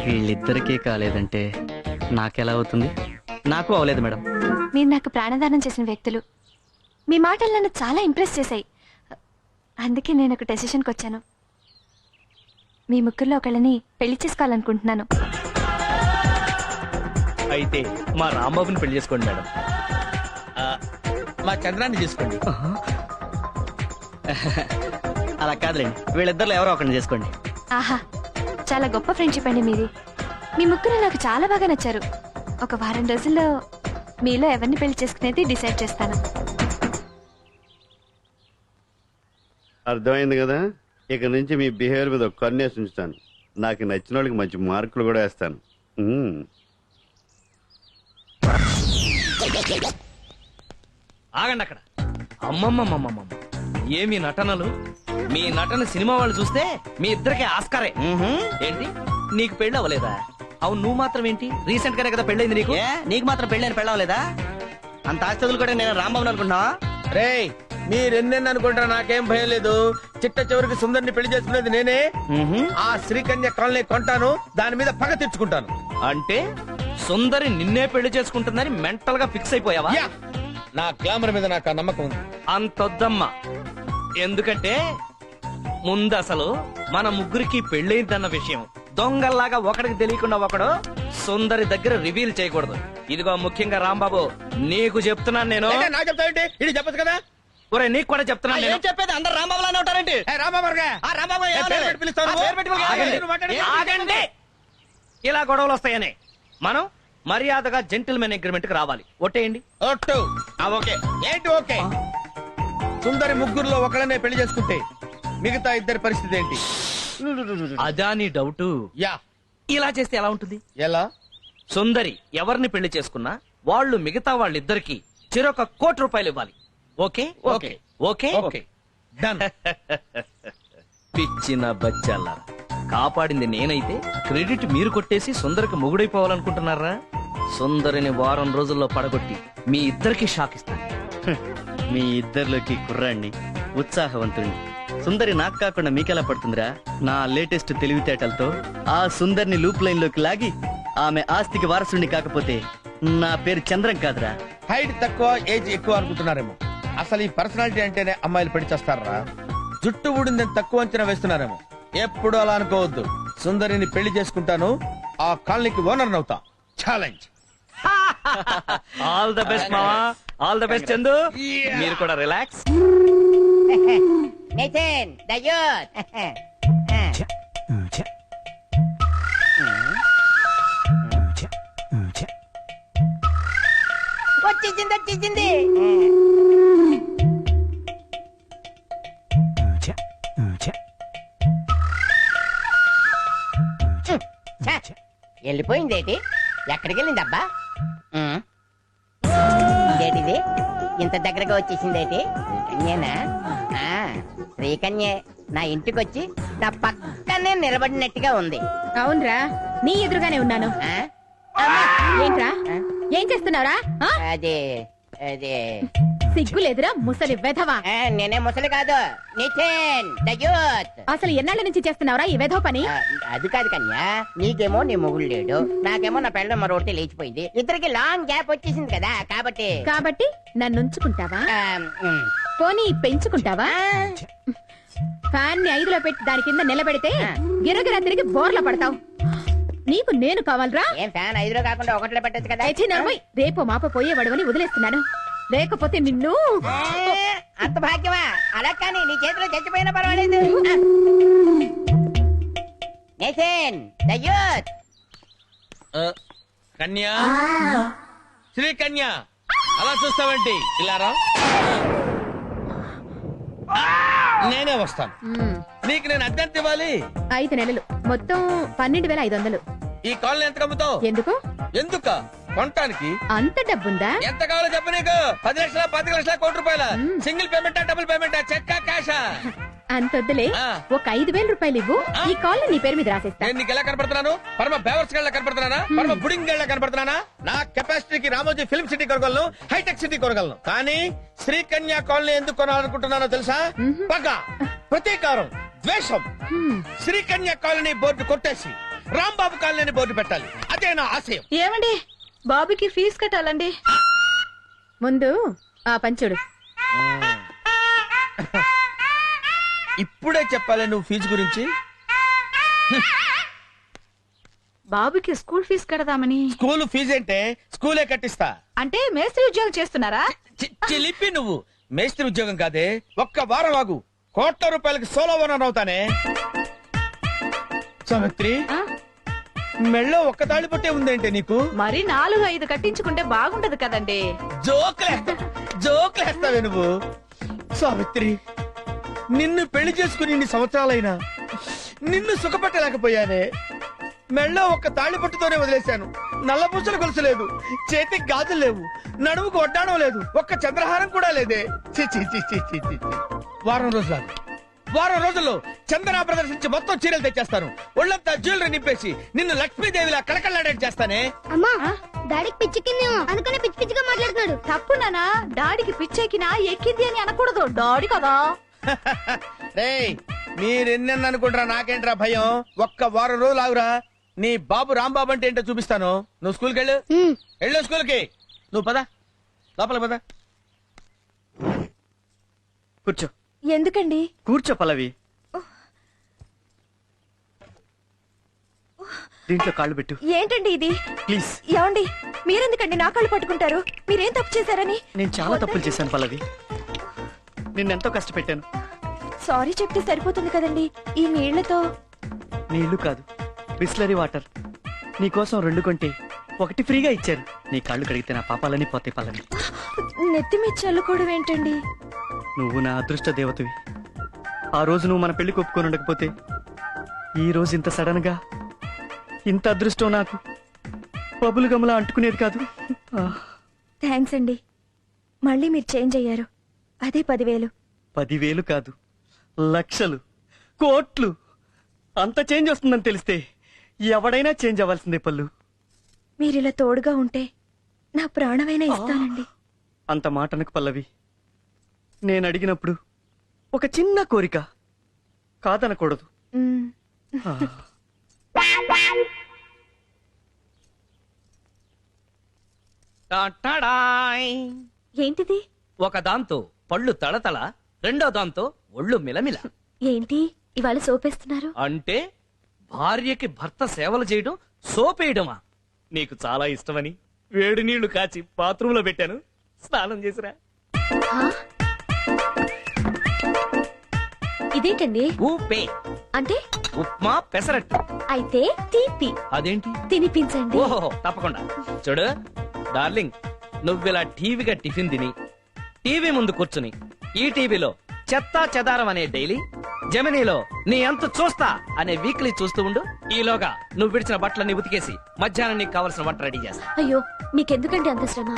వీళ్ళిద్దరికీ కాలేదంటే నాకెలా అవుతుంది? నాకు అవలేదు మేడం. మీరు నాకు ప్రాణదానం చేసిన వ్యక్తులు. మీ మాటలు నన్ను చాలా ఇంప్రెస్ చేశాయి. అందుకే నేను ఒక డెసిషన్కి వచ్చాను. మీ ముగ్గురులో ఒకళ్ళని పెళ్లి చేసుకోవాలనుకుంటున్నాను. అయితే మా రాంబాబుని పెళ్లి చేసుకోండి మేడం. మా చంద్రాన్ని తీసుకోండి. అలా కాదులేండి, వీళ్ళిద్దరిలో ఎవరో ఒకరిని చేసుకోండి. ఆహా, చాలా గొప్ప ఫ్రెండ్షిప్ అండి మీది. మీ ముగ్గురు నాకు చాలా బాగా నచ్చారు. ఒక వారం రోజుల్లో మీలో ఎవరిని పెళ్లి చేసుకునేది డిసైడ్ చేస్తాను. అర్థమైంది కదా. ఇక నుంచి మీ బిహేవియర్ మీద ఒక కన్నేసి ఉంచుతాను. నాకు నచ్చిన వాళ్ళకి మంచి మార్కులు కూడా వేస్తాను. ఆగండి అక్కడ. అమ్మమ్మమ్మమ్మమ్మ, ఏమి నటనలు! మీ నటన సినిమా వాళ్ళు చూస్తే మీ ఇద్దరికి ఆస్కారే. ఏంటి, నీకు పెళ్ళి అవ్వలేదా? అవును, నువ్వు మాత్రం ఏంటి? రీసెంట్ గానే కదా పెళ్ళైంది నీకు. నీకు మాత్రం పెళ్ళని పెళ్ళవలేదా? అంత ఆస్తులు కూడా నేను రాంబాబుని అనుకుంటున్నావా? రేయ్, మీరెన్నెన్ని అనుకుంటారా, నాకేం భయం లేదు. చిట్ట చివరికి సుందరిని పెళ్లి చేసుకునేది నేనే. ఆ శ్రీకన్య కాలనీ కొంటాను, దాని మీద పగ తెచ్చుకుంటాను. అంటే సుందరి నిన్నే పెళ్లి చేసుకుంటుందని మెంటల్ గా ఫిక్స్ అయిపోయావా? యా, నా గ్లామర్ మీద నాకు ఆ నమ్మకం ఉంది. అంతొద్దమ్మా. ఎందుకంటే ముందు అసలు మన ముగ్గురికి పెళ్ళైందన్న విషయం దొంగల్లాగా ఒకడికి తెలియకుండా ఒకడు సుందరి దగ్గర రివీల్ చేయకూడదు. ఇదిగో ముఖ్యంగా రాంబాబు, నీకు చెప్తున్నాను నేను. నాకు చెప్తావేంటి? ఇది చెప్పదు కదా. ఒరే, నీకు కూడా చెప్తున్నాను నేను. చెప్పేది అందరు రాంబాబులానే ఉంటారంటే. ఆగండి. ఇలా గొడవలు వస్తాయని మనం మర్యాదగా జెంటిల్మెన్ అగ్రిమెంట్ కి రావాలి. ఒట్టేయండి. ఒట్టు. ఓకే. ఏంటి ఓకే? సుందరి ముగ్గురులో ఒకళ్ళనే పెళ్లి చేసుకుంటే మిగతా ఇద్దరి పరిస్థితి ఏంటి? అదా నీ డౌట్? యా. ఇలా చేస్తే ఎలా ఉంటుంది? ఎలా? సుందరి ఎవరిని పెళ్లి చేసుకున్నా వాళ్ళు మిగతా వాళ్ళిద్దరికి చెరొక ₹1,00,00,000 ఇవ్వాలి. Okay okay. Okay okay. Done. పిచ్చిన బచ్చాలారా, కాపాడింది నేనైతే క్రెడిట్ మీరు కొట్టేసి సుందరికి మొగుడైపోవాలనుకుంటున్నారా? సుందరిని వారం రోజుల్లో పడగొట్టి మీ ఇద్దరికి షాక్ ఇస్తాను. మీ ఇద్దరిలోకి కుర్రాణ్ణి, ఉత్సాహవంతుణ్ణి. సుందరి నాకు కాకుండా మీకెలా పడుతుందిరా? నా లేటెస్ట్ తెలివితేటలతో ఆ సుందరిని లూప్ లైన్ లోకి లాగి ఆమె ఆస్తికి వారసుని కాకపోతే నా పేరు చంద్రం కాదురా. హైట్ తక్కువ, ఏజ్ ఎక్కువ అనుకుంటున్నారేమో. అసలు ఈ పర్సనాలిటీ అంటేనే అమ్మాయిలు పెళ్లి చేస్తారా? జుట్టు ఊడిందని తక్కువ అంచనా వేస్తున్నారేమో. ఎప్పుడు అలా అనుకోవద్దు. సుందరిని పెళ్లి చేసుకుంటాను, ఆ కాలనీకి ఓనర్ అవుతా. ఛాలెంజ్. ఆల్ ద బెస్ట్ మావా, ఆల్ ద బెస్ట్ చందు. మీరు కూడా రిలాక్స్. Nitin the youth. వచ్చేసింది. వెళ్ళిపోయిందేటి? ఎక్కడికి వెళ్ళిందబ్బా? ఇంకేటిది ఇంత దగ్గరగా వచ్చేసిందేటి? శ్రీకన్యేనా? శ్రీకన్యే నా ఇంటికి వచ్చి నా పక్కనే నిలబడినట్టుగా ఉంది. అవునరా, నీ ఎదురుగానే ఉన్నాను. ఏంట్రా, ఏం చేస్తున్నారా? అదే అదే సిగ్గులేదురా ముసలి వెధవా? నేనే ముసలి కాదు, నితిన్ ద యూత్. అసలు ఎన్నాళ్ళ నుంచి చేస్తున్నావురా ఈ వెధవ పని? అది కాదు కన్యా, నీకేమో నీ మొగుడు లేడు, నాకేమో నా పెళ్ళ మరొకటి లేచిపోయింది. ఇద్దరికి లాంగ్ గ్యాప్ వచ్చేసింది కదా, కాబట్టి నన్ను ఉంచుకుంటావా? పోనీ పెంచుకుంటావా? ఫ్యాన్ ని 5లో పెట్టి దాని కింద నిలబెడితే గిరగిరా తిరిగి బోర్ల పడతావు. నీకు నేను కావాలరా? ఏం ఫ్యాన్ 5లో కాకుండా 1లో పెట్టచ్చు కదా. రేపు మాప పోయేవాడవని వదిలేస్తున్నాను, లేకపోతే నిన్ను. అంత భాగ్యమా? అలా కానీ నీ చేతిలో చచ్చిపోయినా పర్వాలేదు. Nitin the youth. కన్యా, శ్రీ కన్యా, అలా చూస్తావేంటి? ఇలా రా. నేనే వస్తాను. నీకు నేను అద్దెంత ఇవ్వాలి? 5 నెలలు, మొత్తం 12,500. ఈ కాలనీ ఎంత కమ్ముతావు? ఎందుకు? ఎందుక? కొనటానికి. అంత డబ్బుందా? ఎంత కావాలో చెప్పు. నీకు 10 లక్షల, 25 లక్షల, ₹1,00,00,000? Single పేమెంటా, double పేమెంటా, చెక్కా, క్యాషా? అంతొద్దులే, ఒక 5,000 రూపాయలు ఇవ్వు, ఈ కాల్ నీ పేరు మీద రాసేస్తా. నేను నీకు ఎలా కనపడుతున్నాను? పరమ బేవర్స్ గళ్ళ కనపడుతున్నానా? పరమ బుడింగ్ గళ్ళ కనపడుతున్నానా? నా కెపాసిటీకి రామోజీ ఫిల్మ్ సిటీ కొనగలను, హైటెక్ సిటీ కొనగలను. కానీ శ్రీకన్యా కాలనీ ఎందుకు కొనాలనుకుంటున్నానో తెలుసా? పగ, ప్రతీకారం, ద్వేషం. శ్రీకన్యా కాలనీ బోర్డు కొట్టేసి రాంబాబు కాలనీ బోర్డు పెట్టాలి. అదే నా ఆశయం. ఏమండి, బాబుకి ఫీజు కట్టాలండి. ముందు ఆ పంచుడు. ఇప్పుడే చెప్పాలి నువ్వు ఫీజు గురించి? బాబుకి స్కూల్ ఫీజు కడదామని. స్కూల్ ఫీజు అంటే స్కూలే కట్టిస్తా. అంటే మేస్త్రి ఉద్యోగం చేస్తున్నారా? చిలిపి నువ్వు. మేస్త్రి ఉద్యోగం కాదే, ఒక్క వారం ఆగు, కోట్ల రూపాయలకి సోలో ఓనర్ అవుతానే. సావిత్రి, మెళ్ళో ఒక్క తాళి పట్టే ఉందేంటే నీకు? మరి 4-5 కట్టించుకుంటే బాగుంటది కదండి. జోకులేస్తావే నువ్వు. సావిత్రి, నిన్ను పెళ్లి చేసుకుని ఇన్ని సంవత్సరాలైనా నిన్ను సుఖపెట్టలేకపోయానే. మెళ్ళో ఒక్క తాళి పట్టుతోనే వదిలేశాను. నల్లపూసలు గొలుసు లేదు, చేతికి గాజులు లేవు, నడుముకు వడ్డాణం లేదు, ఒక్క చంద్రహారం కూడా లేదే. చి చి చి చి చి చి. వారం రోజుల్లో చందనా ప్రదర్శించి మొత్తం చీరలు తెచ్చేస్తాను. ఒళ్ళంతా జ్యువెలరీ నింపేసి నిన్ను లక్ష్మీదేవిలా కళకళలాడేట్ చేస్తానే. అమ్మా, డాడీకి పిచ్చెక్కిందేమో అనుకునే పిచ్చి పిచ్చిగా మాట్లాడుతున్నాడు. తప్పు నానా, డాడీకి పిచ్చెక్కినా ఎక్కింది అని అనకూడదు. డాడీ కదా. రేయ్, మీరెన్నెన్న అనుకుంటారా, నాకేంట్రా భయం. ఒక్క వారం రోజులు ఆగురా, నీ బాబు రాంబాబు అంటే ఏంటో చూపిస్తాను. నువ్వు స్కూల్కి వెళ్ళు స్కూల్కి. నువ్వు పద, లోపల పద. కూర్చో. ఎందుకండి? కూర్చో పల్లవి. దీంట్లో కాళ్ళు పెట్టు. ఏంటండి ఇది? ప్లీజ్. ఏమండి, మీరెందుకండి నా కాళ్ళు పట్టుకుంటారు? మీరేం తప్పు చేశారని? నేను చాలా తప్పులు చేశాను పల్లవి, నిన్నెంతో కష్టపెట్టాను. సారీ చెప్తే సరిపోతుంది కదండి. ఈ నీళ్లతో. నీళ్లు కాదు, బిస్లరీ వాటర్. నీకోసం 2 కొంటే 1 ఫ్రీగా ఇచ్చారు. నీ కాళ్ళు కడిగితే నా పాపాలని పోతాయి పల్లవి. నెత్తి మీద చల్లుకోవడం ఏంటండి? నువ్వు నా అదృష్ట దేవతవి. ఆ రోజు నువ్వు మన పెళ్లి ఒప్పుకొని ఉండకపోతే ఈ రోజు ఇంత సడన్ గా ఇంత అదృష్టం నాకు బబులు గమలా అంటుకునేది కాదు. థ్యాంక్స్ అండి. మళ్ళీ మీరు చేంజ్ అయ్యారు. అదే 10,000. 10,000 కాదు, లక్షలు, కోట్లు. అంత చేంజ్ వస్తుందని తెలిస్తే ఎవడైనా చేంజ్ అవ్వాల్సిందే పల్లు. మీరిలా తోడుగా ఉంటే నా ప్రాణమైనా ఇస్తానండి. అంత మాటనకు పల్లవి. నేను అడిగినప్పుడు ఒక చిన్న కోరిక, కాదనకూడదు. ఏంటిది? ఒక దాంతో పళ్ళు తళతళ, రెండో దాంతో ఒళ్ళు మిలమిల. ఏంటి ఇవాళ సోపేస్తున్నారు? అంటే భార్యకి భర్త సేవలు చేయడం సోపేయడమా? నీకు చాలా ఇష్టమని వేడి నీళ్లు కాచి బాత్రూంలో పెట్టాను, స్నానం చేసిరా. ఇదేంటండి? ఊపే అంటే ఉప్మా పెసరట్టు. అయితే తీపి. అదేంటి? తినిపించండి. ఓహో, తప్పకుండా. చూడు డార్లింగ్, నువ్విలా టీవీగా టిఫిన్ తిని టీవీ ముందు కూర్చుని ఈ టీవీలో చెత్తా చెదారం అనే డైలీ, జెమినీలో నీ అంత చూస్తా అనే వీక్లీ చూస్తూ ఉండు. ఈలోగా నువ్వు విడిచిన బట్టలన్నీ ఉతికేసి మధ్యాహ్నం నీకు కావలసిన వంట రెడీ చేస్తా. అయ్యో, మీకెందుకండి అంత శ్రమ?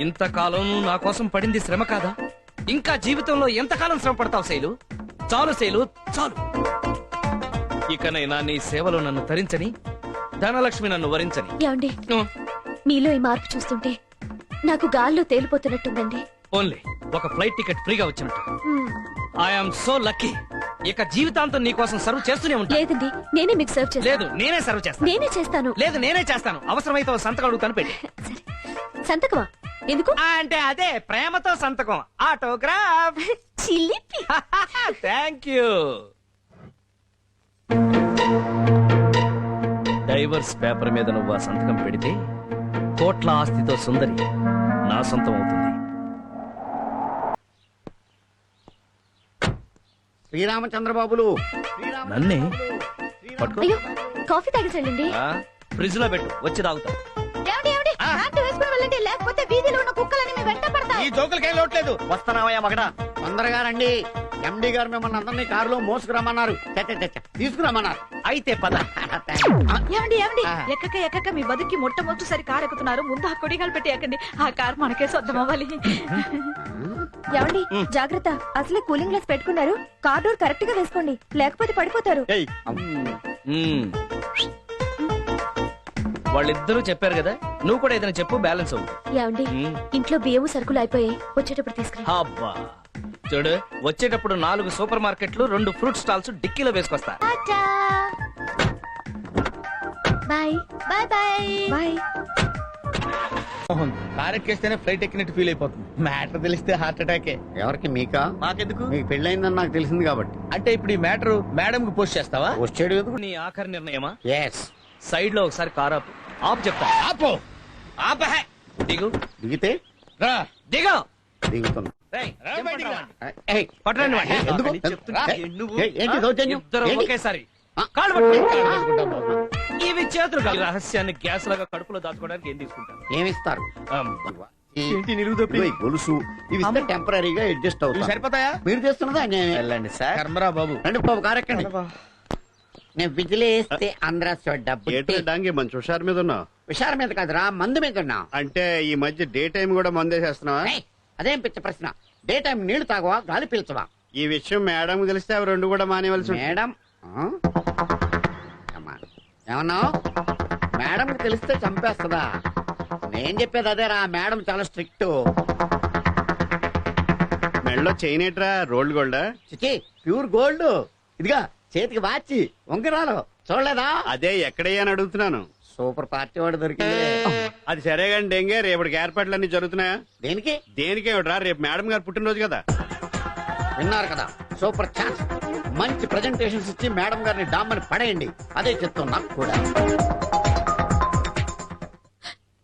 ఇంతకాలం నా కోసం పడింది శ్రమ కాదా? ఇంకా జీవితంలో ఎంతకాలం శ్రమ పడతావు శైలు? చాలు శైలు, చాలు. ఇకనైనా నీ సేవలో నన్ను తరించని, ధనలక్ష్మి నన్ను వరించని. ఏమండి, మీలో ఈ మార్పు చూస్తుంటే నాకు గాల్లో తేలిపోతున్నట్టుందండి. ఓన్లీ ఒక ఫ్లైట్ టికెట్ ఫ్రీగా వచ్చినట్టు. I'm so lucky. ఇక జీవితాంతం నీ కోసం సర్వ్ చేస్తూనే ఉంటా. లేదండి, నేనే మీకు సర్వ్ చేస్తాను. లేదు, నేనే సర్వ్ చేస్తాను. నేనే చేస్తాను. లేదు, నేనే చేస్తాను. అవసరమైతే ఓ సంతకం అడుగుతాను, పెట్టి. సంతకమా? ఎందుకు? అంటే అదే ప్రేమతో సంతకం, ఆటోగ్రాఫ్. చిలిపి. Thank you. డైవర్స్ పేపర్ మీద నువ్వు ఆ సంతకం పెడితే కోట్ల ఆస్తితో సుందరి నా సొంతం అవుతుంది. శ్రీరామచంద్రబాబులు. నన్నే పట్టుకో. అయ్యో, కాఫీ తాగేసండి. ఫ్రిడ్జ్ లో పెట్టు, వచ్చి తాగుతాం. వెళ్ళండి, లేకపోతే వీధిలో ఉన్న కుక్కలని మీ వెంట పడతాయి. ఈ జోకులకేం లోట్లేదు. వస్తున్నావయ్యా మగడా, తొందరగా రండి. ఎండి గారు మిమ్మల్ని అందరినీ కారులో మోసుకురమ్మన్నారు. తీసుకురమ్మన్నారు. అయితే పద. ఏమండి ఏమండి ఎక్కక మీ బతుకి మొట్టమొదటిసారి కారు ఎక్కుతున్నారు. ముందు ఆ కొడిగాలు పెట్టి ఎక్కండి. ఆ కారు మనకే సొంతం అవ్వాలి. ఏమండి జాగ్రత్త, అసలే కూలింగ్ గ్లాస్ పెట్టుకున్నారు. కార్ డోర్ కరెక్ట్ గా వేసుకోండి, లేకపోతే పడిపోతారు. వాళ్ళిద్దరూ చెప్పారు కదా, నువ్వు కూడా ఏదైనా చెప్పు, బ్యాలెన్స్ అవ్వు. ఏమండి ఇంట్లో బియ్యము సరుకులు అయిపోయాయి, వచ్చేటప్పుడు తీసుకురా. అబ్బా చూడు, వచ్చేటప్పుడు 4 సూపర్ మార్కెట్లు 2 ఫ్రూట్ స్టాల్స్ డిక్కీలో వేసుకొస్తా. Bye bye bye bye. Mohan car ఎక్కేస్తేనే ఫ్లైట్ ఎక్కినట్టు ఫీల్ అయిపోతుంది. మ్యాటర్ తెలిస్తే హార్ట్ అటాకే. ఎవరికి? మీకా? మాకెందుకు? మీకు పెళ్ళయిందని నాకు తెలిసింది కాబట్టి. అంటే ఇప్పుడు ఈ మ్యాటర్ మేడం కి పోస్ట్ చేస్తావా? వచ్చాడు ఎందుకు? నీ ఆఖరి నిర్ణయమా? ఎస్. సైడ్ లో ఒకసారి కార్ ఆపు. ఆపు చెప్తా. ఆపో. ఆపహే. దిగు. దిగితే రా. దిగు. దిగుతుంది. రేయ్, రా బయటికి రా. ఏయ్, పట్టరండి వాడిని. ఎందుకు? చెప్తున్నా. ఏయ్, నువ్వు ఏంటి దౌర్జన్యం? ఇద్దరు ఏంటి? ఒకేసారి ఆ. కాళ్ళు పట్టుకో. ఇవి చేతులు కాదు. రహస్యాన్ని గ్యాస్ లాగా కడుపులో దాచుకోవడానికి ఏం తీసుకుంటాను? ఏమిస్తారు? ఏంటి నిలువుదప్పి? ఈ గొలుసు ఇవి ఇస్తే టెంపరీగా అడ్జస్ట్ ఇవి అవుతాయి. సరిపోతాయా? మీరు చేస్తున్నదా అన్యాయమే. వెళ్ళండి సార్. కర్మరా బాబు. రండి బాబు, కారెక్కండి. నేను విజిలేస్తే ఆంధ్ర డబ్బు డాంగి మంచి హుషారు మీద ఉన్నావు. విషార మీద కాదురా, మందు మీద ఉన్నా. అంటే ఈ మధ్య డే టైం కూడా మందేసేస్తున్నావా? ఏయ్, అదేం పిచ్చ ప్రశ్న. డే టైం నీళ్లు తాగవా, గాలి పీల్చవా? ఈ విషయం మేడం తెలిస్తే అవి 2 కూడా మానేవలసి ఉంటుంది. మేడం ఏమన్నావు? మేడం తెలిస్తే చంపేస్తుందా? నేను చెప్పేది అదేరా, మేడం చాలా స్ట్రిక్ట్. మెడలో చైన్ ఏట్రా, రోల్డ్ గోల్డా? చిచి, ప్యూర్ గోల్డ్. ఇదిగా చేతికి వాచి, ఉంగరాలు చూడలేదా? అదే ఎక్కడయ్యా అని అడుగుతున్నాను. సూపర్ పార్టీ వాడు దొరికింది. అది సరే కానీ డెంగే, రేపటికి ఏర్పాట్లన్నీ జరుగుతున్నాయా? దేనికి? దేనికేమిట్రా, రేపు మేడం గారు పుట్టినరోజు కదా. విన్నారు కదా, సూపర్ ఛాన్స్. మంచి ప్రెజెంటేషన్స్ ఇచ్చి మేడం గారిని డామ్మని పడేయండి. అదే చెప్తాను నాకు కూడా.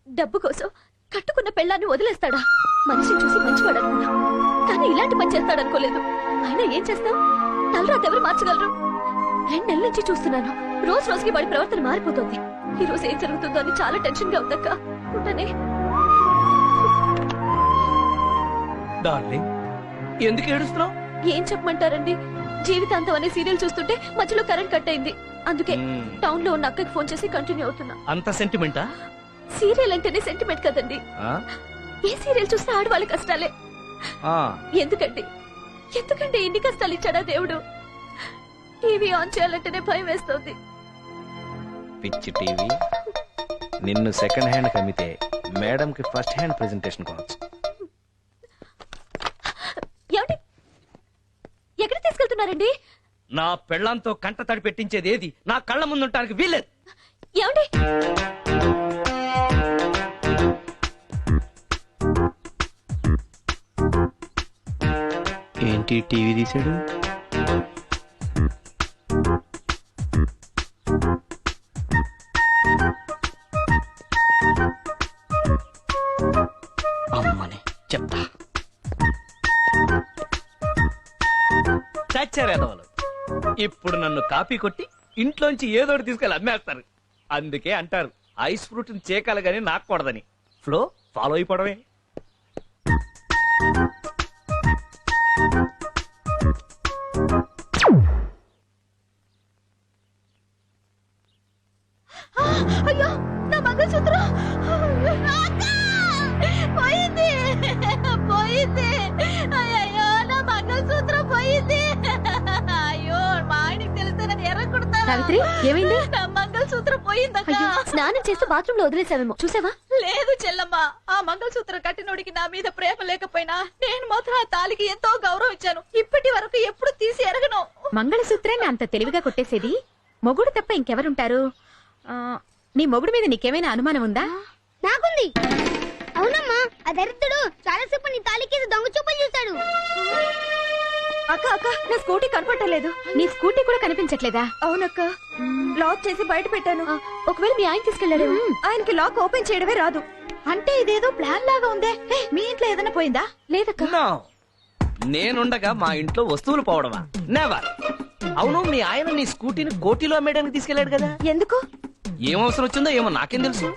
డబ్బు కోసం కట్టుకున్న పెళ్ళాన్ని వదిలేస్తాడా? మనిషిని చూసి మంచివాడు అనుకున్నా, కానీ ఇలాంటి పని చేస్తాడనుకోలేదు. అయినా ఏం చేస్తావు? తలరాత ఎవరు మార్చగలరు? 2 నెలల నుంచి చూస్తున్నాను. రోజు రోజుకి వాడి ప్రవర్తన మారిపోతుంది. ఈ రోజు ఏం జరుగుతుందో అని చాలా టెన్షన్ గా ఉందక్క. ఉంటానే. డార్లింగ్, ఎందుకు ఏడుస్తున్నావు? ఏం చెప్పమంటారండి, జీవితాంతం అనే సీరియల్ చూస్తుంటే మధ్యలో కరెంట్ కట్ అయింది. అందుకే టౌన్ లో ఉన్న అక్కకి ఫోన్ చేసి కంటిన్యూ అవుతున్నా. అంత సెంటిమెంటా? సీరియల్ అంటేనే సెంటిమెంట్ కదండి. ఏ సీరియల్ చూస్తే ఆడవాళ్ళ కష్టాలే. ఎందుకండి ఇన్ని కష్టాలు ఇచ్చాడా దేవుడు? టీవీ ఆన్ చేయాలంటేనే భయం వేస్తుంది. పిచ్చి టీవీ. నిన్ను సెకండ్ హ్యాండ్ కమ్మితే మేడం కి ఫస్ట్ హ్యాండ్ ప్రెజెంటేషన్ కావచ్చు. ఏమండి, ఎక్కడ తీసుకెళ్తున్నారండి? నా పెళ్ళంతో కంట తడి పెట్టించేది ఏది నా కళ్ళ ముందు ఉండటానికి వీల్లేదు. ఏమండి? ఏంటి టీవీ తీసాడు? అమ్మని చెప్తా. చచ్చారేదవలు. ఇప్పుడు నన్ను కాపీ కొట్టి ఇంట్లోంచి ఏదోటి తీసుకెళ్ళి అమ్మేస్తారు. అందుకే అంటారు ఐస్ ఫ్రూట్ చేకాలి గాని నాకూడదని. Flow follow అయిపోవడమే. అయ్యో, నా మంగళసూత్రం పోయింది. అయ్యో, నా మంగళసూత్రం పోయింది. అయ్యో, మా ఆయనకి తెలిస్తే నన్ను ఎర్రకుడతాను. సావిత్రి, ఏమైంది? నా మంగళసూత్రం పోయిందక్క. స్నానం చేస్తూ బాత్రూమ్ లో వదిలేసావేమో, చూసావా? లేదు చెల్లమ్మ, ఆ మంగళసూత్రం కట్టినోడికి నా మీద ప్రేమ లేకపోయినా నేను మాత్రం ఆ తాలికి ఎంతో గౌరవం ఇచ్చాను. ఇప్పటి వరకు ఎప్పుడు తీసి ఎరగను. మంగళసూత్రాన్ని అంత తెలివిగా కొట్టేసేది మొగుడు తప్ప ఇంకెవరుంటారు? నీ మొగుడు మీద నీకేమైనా అనుమానం ఉందా? నాకుంది. అవునమ్మా, ఆ దరిద్రుడు చాలాసేపు నీ తాలికి దొంగ చూపలు చూశాడు. అక్క అక్క, నా స్కూటీ కనపడలేదు. నీ స్కూటీ కూడా కనిపించట్లేదా? అవునక్క, లాక్ చేసి బయట పెట్టాను. ఒకవేళ మీ ఆయన తీసుకెళ్లాడేమో. ఆయనకి లాక్ ఓపెన్ చేయడమే రాదు. అంటే ఇదేదో ప్లాన్ లాగా ఉందే. మీ ఇంట్లో ఏదైనా పోయిందా? లేదక్క. No. నేనుండగా మా ఇంట్లో వస్తువులు పోవడమా? నెవర్. అవును, మీ ఆయన నీ స్కూటీని కోటిలో అమ్మేయడానికి తీసుకెళ్లాడు కదా, ఎందుకు? ఏం అవసరం వచ్చిందో ఏమో నాకేం తెలుసు.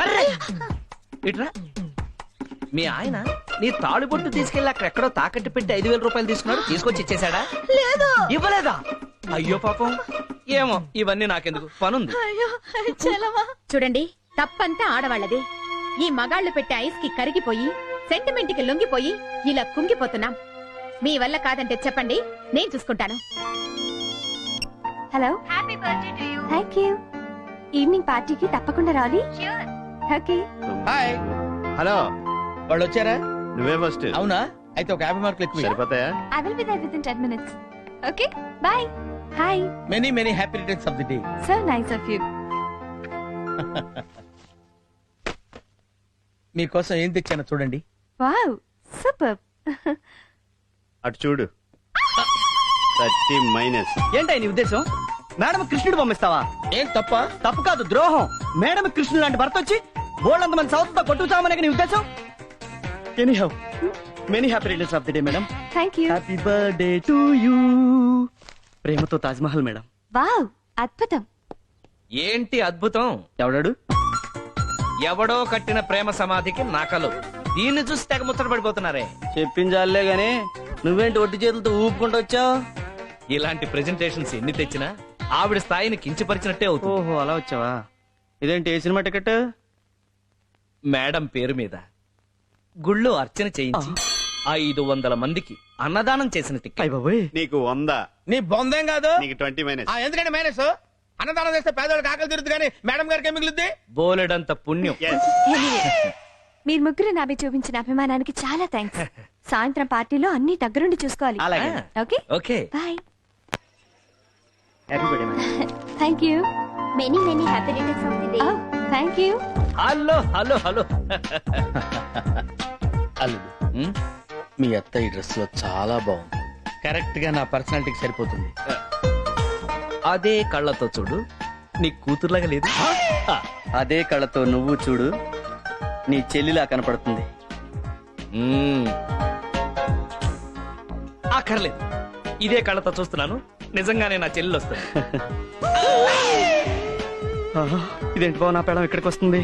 అర్రే! ఇట్రా. మీ ఆయన నీ తాళిబొట్టు తీసుకెళ్ళి అక్కడ ఎక్కడో తాకట్టు పెట్టి 5,000 రూపాయలు తీసుకున్నాడు, తీసుకొచ్చి ఇచ్చేసాడా? లేదు. ఇవ్వలేదా? అయ్యో పాపం. ఏమో, ఇవన్నీ నాకెందుకు, పనుంది. అయ్యో చలమా. చూడండి, తప్పంతా ఆడవాళ్ళది. ఈ మగాళ్ళు పెట్టే ఐస్ కి కరిగిపోయి సెంటిమెంట్ కి లొంగిపోయి ఇలా కుంగిపోతున్నాం. మీ వల్ల కాదంటే చెప్పండి, నేను చూసుకుంటాను. Hello, happy birthday to you. Thank you. Evening పార్టీకి తప్పకుండా రావాలి. ఓకే. హాయ్. హలో, వాళ్ళు వచ్చారా? నువ్వే ఫస్ట్. అవునా? అయితే ఒక 50 మార్కులు ఎక్కువ. సరిపోతాయా? I will be there within 10 minutes. Okay, bye. Hi. Many happy returns of the day. So nice of you. మీకోసం ఏం తెచ్చానో చూడండి. Wow, super. అటు చూడు. 30 మైనస్. ఏంటో నీ ఉద్దేశం? మేడం కృష్ణుడు పంపిస్తావా? ఏం తప్ప? తప్పు కాదు, ద్రోహం. మేడం కృష్ణుడు లాంటి భర్త వచ్చి బోల్డ్ మంది సౌత్ కొట్టుకుతామనే నీ ఉద్దేశం? Anyhow, many happy returns of the day madam. Thank you. Happy birthday to you. ప్రేమతో తాజ్ మహల్ మేడం. వావ్, అద్భుతం. ఏంటి అద్భుతం? ఎవడాడు? ఎవడో కట్టిన ప్రేమ సమాధికి నకలు. దీన్ని చూసి తెగ ముచ్చట పడిపోతున్నారే. చెప్పించాలే గాని నువ్వేంటి ఒట్టి చేతులతో ఊపుకుంటూ వచ్చావు? ఇలాంటి ప్రెజెంటేషన్స్ ఎన్ని తెచ్చినా ఆవిడ స్థాయిని కించపరిచినట్టే అవుతుంది. ఓహో, అలా వచ్చావా? ఇదేంటి, ఏ సినిమా టికెట్? మేడం పేరు మీద గుళ్ళో అర్చన చేయించి 500 మందికి అన్నదానం చేసిన టిక్కెట్. అయ్ బాబోయ్, నీకు 100. నీ బొందేం కాదు. నీకు 20 మైనస్. ఎందుకంటే మైనస్? అన్నదానం చేస్తే పేదవాళ్ళకి ఆకలి తీరుద్ది కానీ మేడం గారికి ఏం మిగులుద్ది? బోలెడంత పుణ్యం. మీరు ముగ్గురు నాపై చూపించిన అభిమానానికి చాలా థ్యాంక్స్. సాయంత్రం పార్టీలో అన్ని దగ్గరుండి చూసుకోవాలి. అలాగే. Okay okay. Bye. Happy birthday madam. Thank you. Many happy returns of the day. Thank you. Hello hello hello. అల్లుడు, మీ అత్త ఈ డ్రెస్ లో చాలా బాగుంది. కరెక్ట్ గా నా పర్సనాలిటీకి సరిపోతుంది. అదే కళ్ళతో చూడు, నీ కూతురులాగా లేదు. అదే కళ్ళతో నువ్వు చూడు, నీ చెల్లిలా కనపడుతుంది. అక్కర్లేదు, ఇదే కళ్ళతో చూస్తున్నాను, నిజంగానే నా చెల్లెలు వస్తుంది. ఇదేంటి బావ, నా పేడం ఇక్కడికి వస్తుంది?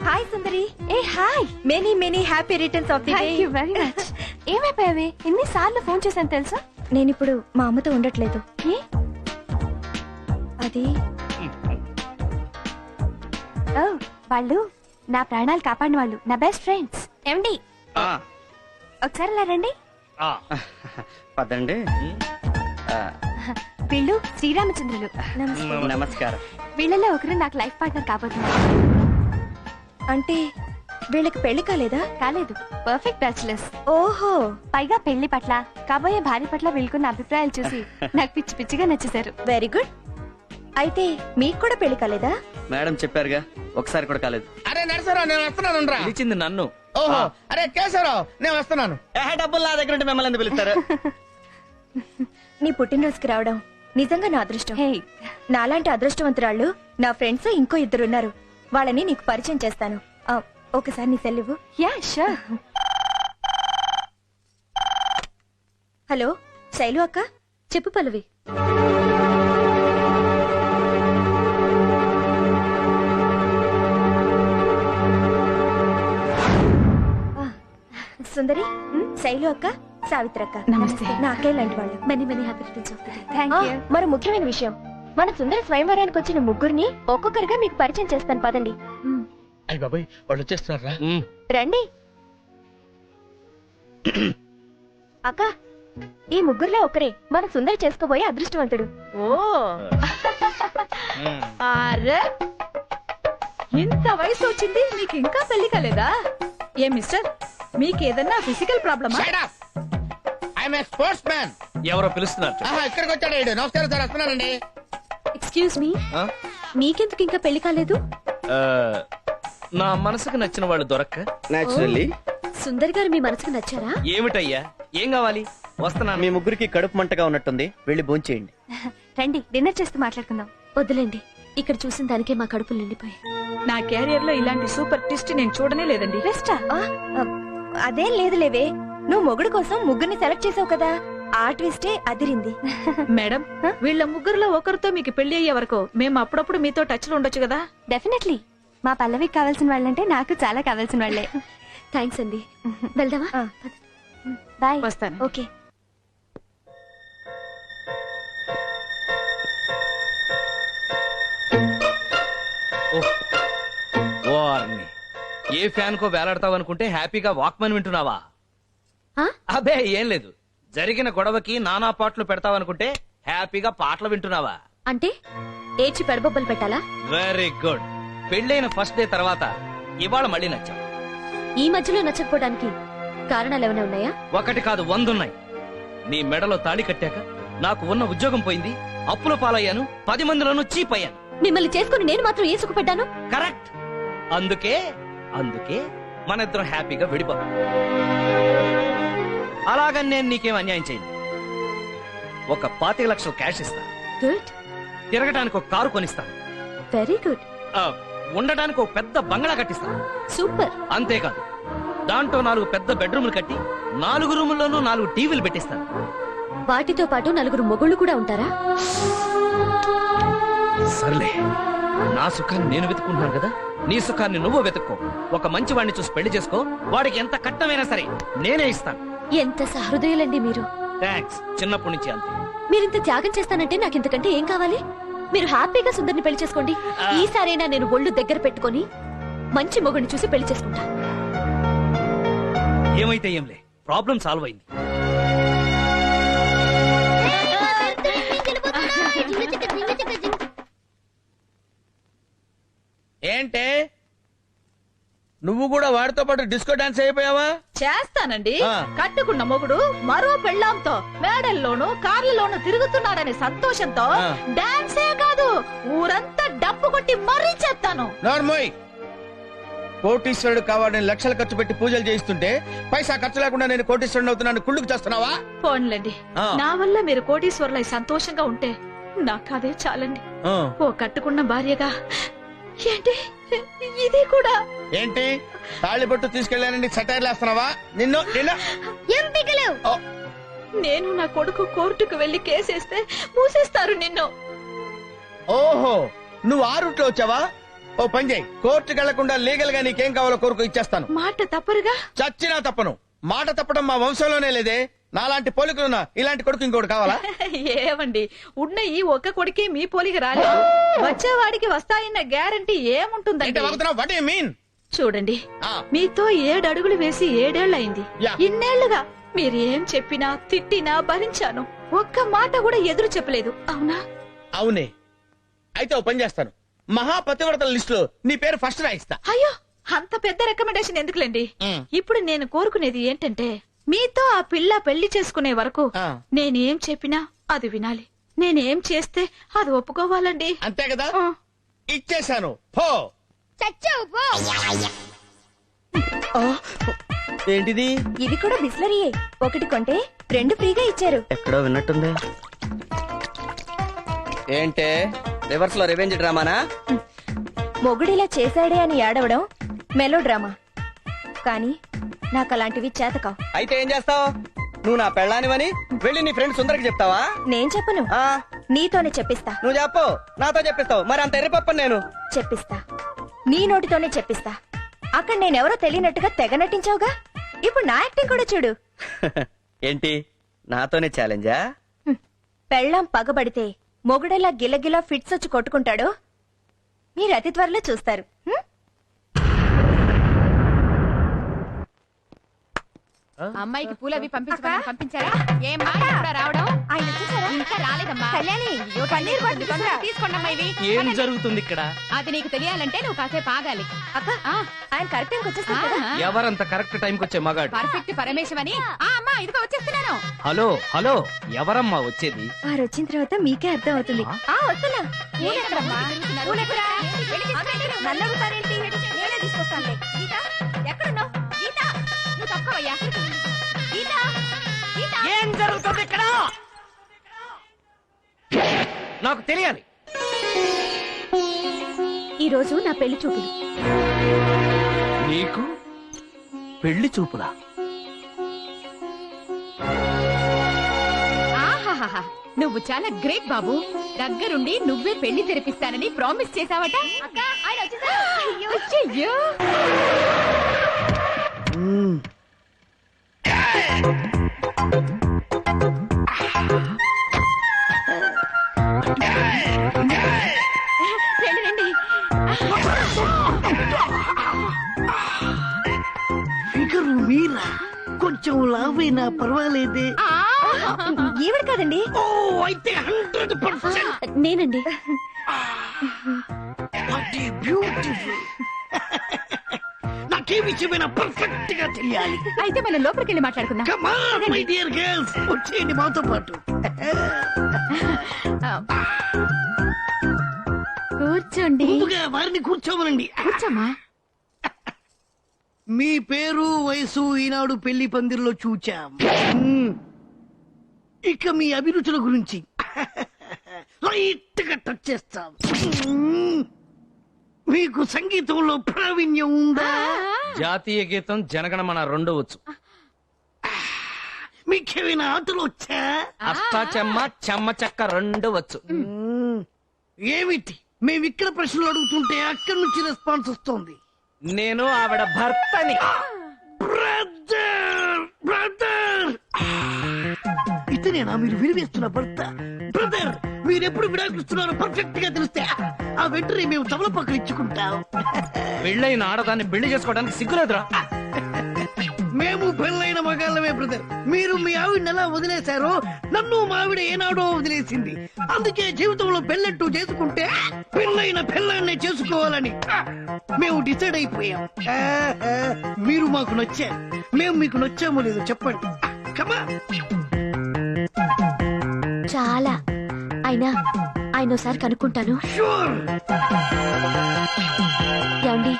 హాయ్ సుందరి. ఏ hi. Many happy returns of the day. Thank you very much. ఏమైపోయావే? ఎన్నిసార్లు ఫోన్ చేశాను తెలుసా? నేను ఇప్పుడు మా అమ్మతో ఉండట్లేదు. ఏ? అది ఓ, వాళ్ళు నా ప్రాణాలు కాపాడిన వాళ్ళు, నా బెస్ట్ ఫ్రెండ్స్. ఏమండి, ఒకసారి అలా రండి. పదండి. వీళ్ళు శ్రీరామచంద్రులు. నమస్కారం. వీళ్ళలో ఒకరు నాకు లైఫ్ పార్ట్నర్ కాబోతున్నారు. అంటే వీళ్ళకి పెళ్లి కాలేదా? కాలేదు, పర్ఫెక్ట్ బ్యాచులర్స్. ఓహో, పైగా పెళ్లి పట్ల, కాబోయే భార్య పట్ల వీళ్ళకున్న అభిప్రాయాలు చూసి నాకు పిచ్చి పిచ్చిగా నచ్చేశారు. Very good. అయితే మీకు కూడా పెళ్లి కాలేదా? మేడం చెప్పారుగా, ఒకసారి కూడా కాలేదు. అరే నరసరావు, నేను వస్తున్నాను రా. పిలిచింది నన్ను. ఓహో, అరే కేశవరావు, నేను వస్తున్నాను. డబ్బులు నా దగ్గర ఉంటే మిమ్మల్ని ఎందుకు పిలుస్తారు? నీ పుట్టినరోజుకి రావడం నిజంగా నా అదృష్టం. నాలాంటి అదృష్టవంతురాళ్ళు నా ఫ్రెండ్స్ ఇంకో 2 ఉన్నారు. వాళ్ళని నీకు పరిచయం చేస్తాను. ఒకసారి నీ సెల్ ఇవ్వు. Yeah sure. హలో శైలు అక్క. చెప్పు పల్లవి. సుందరి, శైలు అక్క, సావిత్రి అక్క. నమస్తే. నా అక్కయ్య లాంటి వాళ్ళు. Many happy returns of the day. Thank you. మరి ముఖ్యమైన విషయం, మన సుందరి స్వయంవరానికి వచ్చిన ముగ్గురిని ఒక్కొక్కరిగా మీకు పరిచయం చేస్తాను, పదండి. అయ్య బాబాయ్, వాళ్ళు వచ్చేస్తున్నారా? రండి. అక్క, ఈ ముగ్గురులో ఒకరే మన సుందరి చేసుకోబోయే అదృష్టవంతుడు. ఓ, అరే ఇంత వయసు వచ్చింది, మీకు ఇంకా పెళ్లి కాలేదా? ఏ మిస్టర్, మీకు ఏదన్నా ఫిజికల్ ప్రాబ్లమా? I'm a sports man. ఎవరో పిలుస్తున్నారు. ఇక్కడికి వచ్చాడు ఈడు. నమస్కారం సార్, వస్తున్నానండి. ఎక్స్క్యూజ్ మీ, మీకెందుకు ఇంకా పెళ్లి కాలేదు? నా మనసుకు నచ్చిన వాళ్ళు దొరక్క. నేచురల్లీ. సుందర్ గారు మీ మనసుకు నచ్చారా? ఏమిటయ్యా, ఏం కావాలి? వస్తున్నాను. మీ ముగ్గురికి కడుపు మంటగా ఉన్నట్టుంది, వెళ్ళి భోంచేయండి. రండి, డిన్నర్ చేస్తూ మాట్లాడుకుందాం. వద్దులేండి, ఇక్కడ చూసిన దానికే మా కడుపులు నిండిపోయాయి. నా క్యారియర్ లో ఇలాంటి సూపర్ ట్విస్ట్ నేను చూడనే లేదండి. రెస్టా? అదేం లేదు లేవే, నువ్వు మొగుడు కోసం ముగ్గురిని సెలెక్ట్ చేసావు కదా, ఆ ట్విస్టే అదిరింది. మేడం, వీళ్ళ ముగ్గురులో ఒకరితో మీకు పెళ్లి అయ్యే వరకు మేము అప్పుడప్పుడు మీతో టచ్ లో ఉండొచ్చు కదా? డెఫినెట్లీ. మా పల్లవికి కావాల్సిన వాళ్ళంటే నాకు చాలా కావాల్సిన వాళ్ళే. థ్యాంక్స్ అండి వెళ్దామా బాయ్ వస్తాను. ఓకే వారిని ఏ ఫ్యాన్ కో వేలాడతావు అనుకుంటే హ్యాపీగా వాక్మన్ వింటున్నావా? అబే ఏం లేదు. జరిగిన గొడవకి నానా పాటలు పెడతావనుకుంటే హ్యాపీగా పాటలు వింటున్నావా? అంటే ఏడ్చి పెడబొబ్బలు పెట్టాలా? Very good. పెళ్ళైన ఫస్ట్ డే తర్వాత ఇవాళ మళ్ళీ నచ్చావు. ఈ మధ్యలో నచ్చకపోవడానికి కారణాలు ఏమైనా ఉన్నాయా? ఒకటి కాదు 100 ఉన్నాయి. నీ మెడలో తాళి కట్టాక నాకు ఉన్న ఉద్యోగం పోయింది, అప్పుల పాలయ్యాను, 10 మందిలోనూ చీప్ అయ్యాను. మిమ్మల్ని చేసుకుని నేను మాత్రం ఏ సుఖపడ్డాను? కరెక్ట్. అందుకే మన ఇద్దరం హ్యాపీగా విడిపోతాం. అలాగని నేను నీకేం అన్యాయం చేయను. ఒక 25 లక్షలు క్యాష్ ఇస్తాను. గుడ్. తిరగడానికి ఒక కారు కొనిస్తాను. Very good. ఉండడానికి ఒక పెద్ద బంగ్లా కట్టిస్తాను. సూపర్. అంతేకాదు, దాంట్లో 4 పెద్ద బెడ్రూమ్లు కట్టి 4 రూముల్లోనూ 4 టీవీలు పెట్టిస్తాను. వాటితో పాటు 4 మొగుళ్ళు కూడా ఉంటారా? సర్లే, నా సుఖాన్ని నేను వెతుకుంటున్నాను కదా, నీ సుఖాన్ని నువ్వు వెతుక్కో. ఒక మంచి వాడిని చూసి పెళ్లి చేసుకో, వాడికి ఎంత కట్టమైనా సరే నేనే ఇస్తాను. ఎంత సహృదయులండి మీరు. థ్యాంక్స్. చిన్నప్పటి నుంచి అంతే. మీరింత త్యాగం చేస్తానంటే నాకు ఇంతకంటే ఏం కావాలి? మీరు హ్యాపీగా సుందర్ని పెళ్లి చేసుకోండి. ఈసారైనా నేను ఒళ్ళు దగ్గర పెట్టుకొని మంచి మొగుడిని చూసి పెళ్లి చేసుకుంటా. ఏమైతే ఏంలే, ప్రాబ్లం సాల్వ్ అయింది. ఏంటే నువ్వు కూడా వాడితో పాటు డిస్కో డాన్స్ అయిపోయావా? చేస్తానండి. కట్టుకున్న మొగుడు మరో పెళ్ళాంతో మేడల్లోనూ కార్లలోనూ తిరుగుతున్నాడనే సంతోషంతో డాన్సే కాదు ఊరంతా డప్పు కొట్టి మరీ చేస్తాను. నార్మోయ్, కోటీశ్వరుడు కావాలని లక్షలు ఖర్చు పెట్టి పూజలు చేయిస్తుంటే పైసా ఖర్చు లేకుండా నేను కోటీశ్వరుడు అవుతున్నాను కుళ్ళుకు చేస్తున్నావా? పోన్లండి, నా వల్ల మీరు కోటీశ్వరులై సంతోషంగా ఉంటే నాకు అదే చాలండి. ఓ కట్టుకున్న భార్యగా ఏంటి ఇది కూడా ఏంటి తాళిబొట్టు తీసుకెళ్ళానని సెటైర్లు వేస్తున్నావా? నిన్ను నేను నా కొడుకు కోర్టుకు వెళ్లి కేసేస్తే మూసేస్తారు నిన్ను. ఓహో, నువ్వు ఆ రూట్లో వచ్చావా? ఓ పని చేయి, కోర్టుకు వెళ్లకుండా లీగల్ గా నీకేం కావాలో కోరుకు ఇచ్చేస్తాను. మాట తప్పరుగా? చచ్చినా తప్పను. మాట తప్పడం మా వంశంలోనే లేదే. నాలాంటి పోలికలున్నా ఇలాంటి కొడుకు ఇంకోటి కావాలా? ఏమండి, ఉన్న ఈ ఒక్క కొడుకే మీ పోలిక రాలేదు. వచ్చేవాడికి వస్తాయన్న గ్యారంటీ ఏముంటుందండి? చూడండి, మీతో 7 అడుగులు వేసి 7 ఏళ్లయింది. ఇన్నేళ్లుగా మీరు ఏం చెప్పినా తిట్టినా భరించాను. ఒక్క మాట కూడా ఎదురు చెప్పలేదు, అవునా? అవునే. అయితే ఓ పని చేస్తాను, మహాపతివ్రతల లిస్ట్ లో నీ పేరు ఫస్ట్ రాయిస్తా. అయ్యో, అంత పెద్ద రికమెండేషన్ ఎందుకులేండి. ఇప్పుడు నేను కోరుకునేది ఏంటంటే, మీతో ఆ పిల్ల పెళ్లి చేసుకునే వరకు నేనేం చెప్పినా అది వినాలి. నేనేం చేస్తే అది ఒప్పుకోవాలండి. అంతే కదా? ఇచ్చేశాను. పో. చచ్చావు పో. ఏంటిది? ఇది కూడా బిస్లరీయే. ఒకటి కొంటే 2 ఫ్రీగా ఇచ్చారు. ఎక్కడో విన్నట్టుంది. ఏంటే రివర్స్ లో రివెంజ్ డ్రామానా? మొగుడిలా చేశాడే అని ఏడవడం మెలో డ్రామా. కానీ నాకు అలాంటివి చేతకావు. అయితే ఏం చేస్తావు? నువ్వు నా పెళ్ళానివని వెళ్ళి నీ ఫ్రెండ్ సుందరికి చెప్తావా? నేను చెప్పను, నీతోనే చెప్పిస్తా. నువ్వు చెప్పు, నాతో చెప్పిస్తావు. మరి అంత ఎర్రిపప్పని నేను చెప్పిస్తా, నీ నోటితోనే చెప్పిస్తా. అక్కడ నేనెవరో తెలియనట్టుగా తెగ నటించావుగా, ఇప్పుడు నా యాక్టింగ్ కూడా చూడు. ఏంటి, నాతోనే ఛాలెంజా? పెళ్ళాం పగబడితే మొగుడెలా గిలగిలా ఫిట్స్ వచ్చి కొట్టుకుంటాడో మీరు అతి త్వరలో చూస్తారు. అమ్మాయికి పూలవి పంపించారా? ఏమ్మా కూడా రావడం? ఆయన వచ్చేసారా? ఇంకా రాలేదమ్మా. కళ్యాణి, పన్నీర్ బటర్ తీసుకురా. తీసుకోండమ్మా ఇవి. ఏం జరుగుతుంది ఇక్కడ? అది నీకు తెలియాలంటే నువ్వు కాసేపు ఆగాలి. అక్క, ఆయన కరెక్ట్ టైంకి వచ్చేస్తారు కదా? ఎవరంత కరెక్ట్ టైంకి వచ్చే మగాడు? పర్ఫెక్ట్ పరమేశ్వని. అమ్మా ఇదిగో వచ్చేస్తున్నాను. హలో హలో, ఎవరమ్మా వచ్చేది? వారు వచ్చిన తర్వాత మీకే అర్థం అవుతుంది. వస్తున్నా. నల్లగుతారేంటి? నేనే తీసుకొస్తానులే. గీత, ఎక్కడున్నావు? గీత, నువ్వు తక్కువయ్యా. గీత, గీత. ఏం జరుగుతుంది ఇక్కడ? నాకు తెలియాలి. ఈ రోజు నా పెళ్లి చూపులు. నీకు పెళ్లి చూపులా? ఆహాహా, నువ్వు చాలా గ్రేట్ బాబు. దగ్గరుండి నువ్వే పెళ్లి తెరిపిస్తానని ప్రామిస్ చేసావట. అయ్యో మీరా కొంచెం లావైనా పర్వాలేదే. ఈవిడ కాదండి. ఓ అయితే 100%. నేనండి. బ్యూటిఫుల్. నాకే విషయమైనా పర్ఫెక్ట్ గా తెలియాలి. అయితే మనం లోపలికి వెళ్ళి మాట్లాడుకుందాం. Come on, my dear girls. వచ్చేయండి మాతో పాటు. కూర్చోండి. ముందుగా వారిని కూర్చోమనండి. కూర్చోమ్మా. మీ పేరు వయసు ఈనాడు పెళ్లి పందిరిలో చూచాం. ఇక మీ అభిరుచుల గురించి లైట్ గా టచ్ చేస్తాం. మీకు సంగీతంలో ప్రావీణ్యం ఉందా? జాతీయ గీతం జనగణమన రెండు వచ్చు. మీకేమైనా ఆటలు వచ్చా? అష్టాచెమ్మ చెమ్మ చెక్క రెండు వచ్చు. ఏమిటి మేమిక్కడ ప్రశ్నలు అడుగుతుంటే అక్కడి నుంచి రెస్పాన్స్ వస్తుంది. నేను ఆవిడ భర్తని. బ్రదర్ బ్రదర్ ఇతనేనా మీరు విరివేస్తున్న భర్త? బ్రదర్ మీరెప్పుడు విడాకులుస్తున్నారో పర్ఫెక్ట్ గా తెలిస్తే ఆ వెంటనే మేము తమల పక్కన ఇచ్చుకుంటాం. పెళ్ళైన ఆడదాన్ని పెళ్లి చేసుకోవడానికి సిగ్గులేదురా. మేము పెళ్ళైన మగాళ్ళమే బ్రదర్. మీరు మీ ఆవిడని ఎలా వదిలేశారో నన్ను మా ఆవిడ ఏనాడో వదిలేసింది. అందుకే జీవితంలో పెళ్ళట్టు చేసుకుంటే పెళ్ళైన పెళ్ళాన్నే చేసుకోవాలని మేము డిసైడ్ అయిపోయాం. మీరు మాకు నచ్చారు, మేము మీకు నచ్చామో లేదో చెప్పండి. కమా. చాలా. ఆయన ఒకసారి కనుక్కుంటాను. ఏమండి,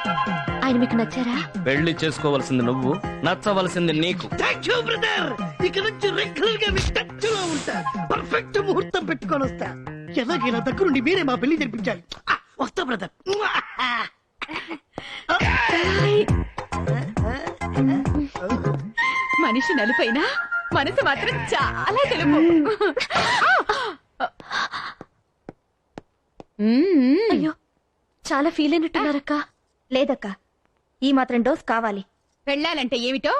ఆయన మీకు నచ్చారా? పెళ్లి చేసుకోవలసింది నువ్వు, నచ్చవలసింది నీకు. Thank you brother. ఇక నుంచి రెగ్యులర్ గా మీ టచ్ లో ఉంటా. పర్ఫెక్ట్ ముహూర్తం పెట్టుకొని వస్తా. ఎలాగైనా దగ్గరుండి మీరే మా పెళ్లి జరిపించాలి. వస్తా బ్రదర్. మనిషి నలుపైనా మనసు మాత్రం చాలా తెలుపు. అయ్యో, చాలా ఫీల్ అయినట్టున్నారక్క. లేదక్క, ఈ మాత్రం డోస్ కావాలి. వెళ్ళాలంటే ఏమిటో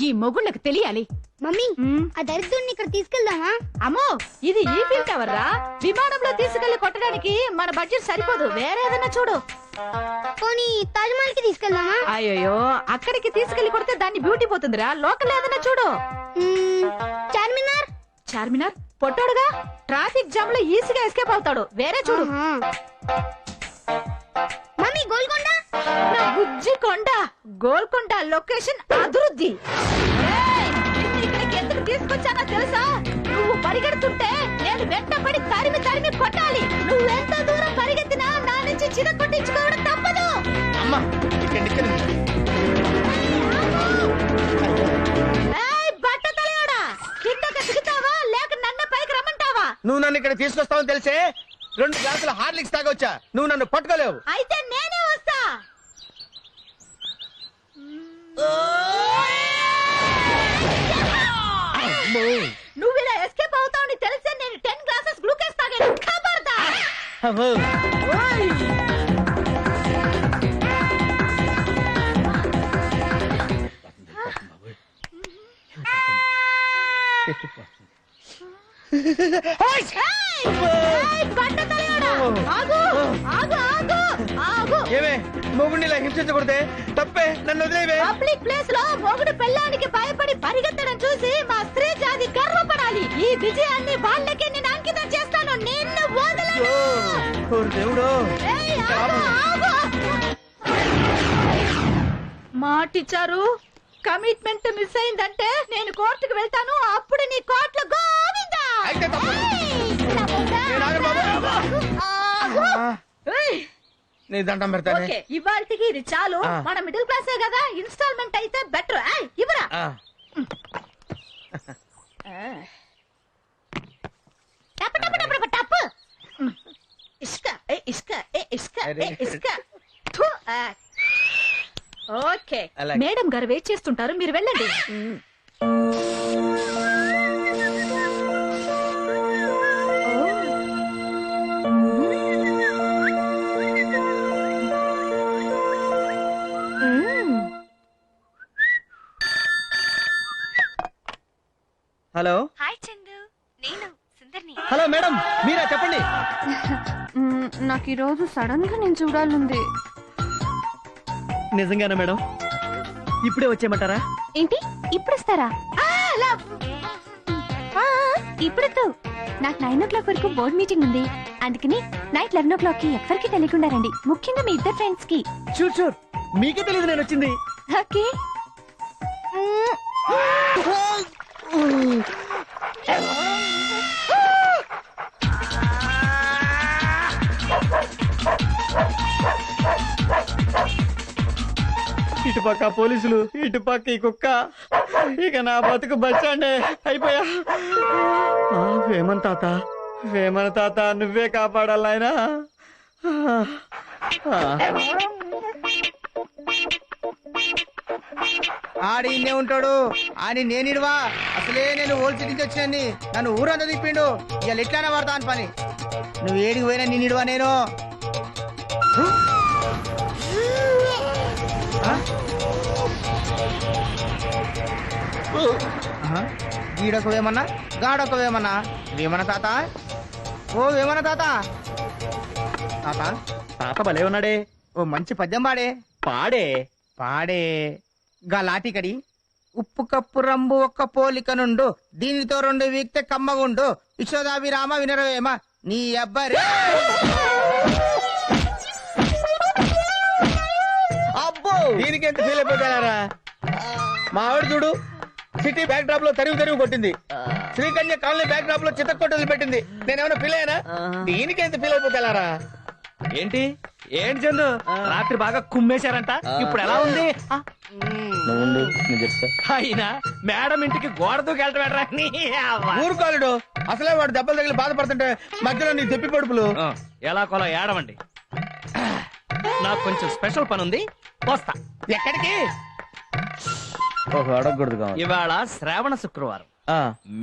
ఈ మొగుళ్ళకి తెలియాలి. మమ్మీ ఆ దరిద్రుడిని ఇక్కడ తీసుకెళ్దామా? అమ్మో, ఇది ఈఫిల్ టవర్ రా. విమానంలో తీసుకెళ్లి కొట్టడానికి మన బడ్జెట్ సరిపోదు. వేరే ఏదైనా చూడు. పోనీ తాజ్ మహల్ కి తీసుకెళ్దామా? అయ్యో, అక్కడికి తీసుకెళ్లి కొడితే దాన్ని బ్యూటీ పోతుందిరా. లోకల్ ఏదైనా చూడు. చార్మినార్. చార్మినార్ పొట్టాడుగా, ట్రాఫిక్ జామ్ లో ఈజీగా ఎస్కేప్ అవుతాడు. వేరే చూడు. మమ్మీ గోల్కొండ. నా బుజ్జి కొండ. గోల్కొండ లొకేషన్ అభివృద్ధి. ఇక్కడికి ఎందుకు తీసుకొచ్చానో తెలుసా? నువ్వు పరిగెడుతుంటే నేను వెంటపడి తరిమి తరిమి కొట్టాలి. నువ్వెంత దూరం పరిగెత్తినా నా నుంచి చిన్న కొట్టించుకోవడం తప్పదు. అమ్మా బట్ట తలయాడా, కిందకి దిగుతావా లేక నన్ను పైకి రమ్మంటావా? నువ్వు నన్ను ఇక్కడ తీసుకొస్తావని తెలిసే 2 గ్లాసుల హార్లిక్స్ తాగొచ్చా. నువ్వు నన్ను పట్టుకోలేవు. అయితే నేనే వస్తా. నువ్వు ఇలా ఎస్కేప్ అవుతావని తెలిసే నేను 10 గ్లాసెస్ గ్లూకోజ్ తాగాను. ఖబర్దార్. ఏమే మొగుడిని ఇలా హింసించకూడదే. తప్పే, నన్ను వదిలేవే. పబ్లిక్ ప్లేస్ లో మొగుడు పెళ్ళానికి భయపడి పరిగెత్తడం చూసి మా స్త్రీ జాతి గర్వపడాలి. ఈ విజయాన్ని వాళ్ళకే నేను అంకితం చేస్తాను. నిన్ను వదలను. దేవుడు, మాటిచ్చారు. కమిట్మెంట్ మిస్ అయిందంటే నేను కోర్టుకు వెళ్తాను. అప్పుడు నీ కోర్టులో గోవిందా. నీ దండం పెడతానే. ఓకే, ఇవాళకి ఇది చాలు. మన మిడిల్ క్లాసే కదా, ఇన్స్టాల్మెంట్ అయితే బెటర్. ఇవరా టప్ ఇసుక ఇసుక ఇసుక ఇసుక. ఓకే, మేడం గారు వెయిట్ చేస్తుంటారు, మీరు వెళ్ళండి. హలో. హాయ్ చందు, నేను సుందర్ని. హలో మేడం, మీరా? చెప్పండి. నాకు ఈ రోజు సడన్ గా నేను చూడాలంది. నిజంగానా మేడం? ఇప్పుడే వచ్చేయమంటారా? ఏంటి ఇప్పుడు ఇస్తారా? ఇప్పుడు నాకు 9 వరకు బోర్డ్ మీటింగ్ ఉంది, అందుకని నైట్ 11 కి ఎవరికి తెలియకుండా రండి, ముఖ్యంగా మీ ఇద్దరు ఫ్రెండ్స్ కి. షూర్ షూర్, మీకే తెలియదు నేను వచ్చింది. ఓకే. ఇటుపక్క పోలీసులు, ఇటుపక్క ఈ కుక్క, ఇక నా బతుకు బస్టాండే అయిపోయా. వేమన తాత, వేమన తాత, నువ్వే కాపాడాలి ఆయన. ఆడి ఇన్నే ఉంటాడు అని నేనిడవా. అసలే నేను ఓల్డ్ సిటీ నుంచి వచ్చాను, నన్ను ఊరంతా తిప్పిండు. ఇవాళ ఎట్లానే పడతా అని పని. నువ్వు ఏడికి పోయినా నేనిడవా నేను. గీడొక వేమన్నా, గాడొక వేమన్నా. వేమన తాత, ఓ వేమన తాత. తాత తాత భలే ఉన్నాడే. ఓ మంచి పద్యం పాడే. పాడే పాడే. గా లాటికడి ఉప్పు కప్పు రంబు ఒక్క పోలిక నుండు, దీనితో 2 వీక్తే కమ్మగుండు, యశోదాభిరామ వినరవేమ నీ అబ్బరే. అబ్బో, దీనికి ఎంత ఫీల్ అయిపోతారా? మా ఆవిడ చూడు, సిటీ బ్యాక్ డ్రాప్ లో తరివి కొట్టింది, శ్రీకన్య కాలనీ బ్యాక్ డ్రాప్ లో చిత్తకొట్టలు పెట్టింది. నేనేమైనా ఫీల్ అయ్యానా? దీనికి ఎంత ఫీల్ అయిపోతారా? ఏంటి ఏంటి చందు, రాత్రి బాగా కుమ్మేశారంట, ఇప్పుడు ఎలా ఉంది? అయినా మేడం ఇంటికి గోడ దూకెళ్ళటం. ఊరుకోలేడు, అసలే వాడు దెబ్బలు తగిలి బాధపడుతుంటే మధ్యలో నీ తెప్పి పడుపులు. ఎలా కొలా ఏడవండి, నాకు కొంచెం స్పెషల్ పని ఉంది, వస్తా. ఎక్కడికి? అడగకూడదు. ఇవాళ శ్రావణ శుక్రవారం,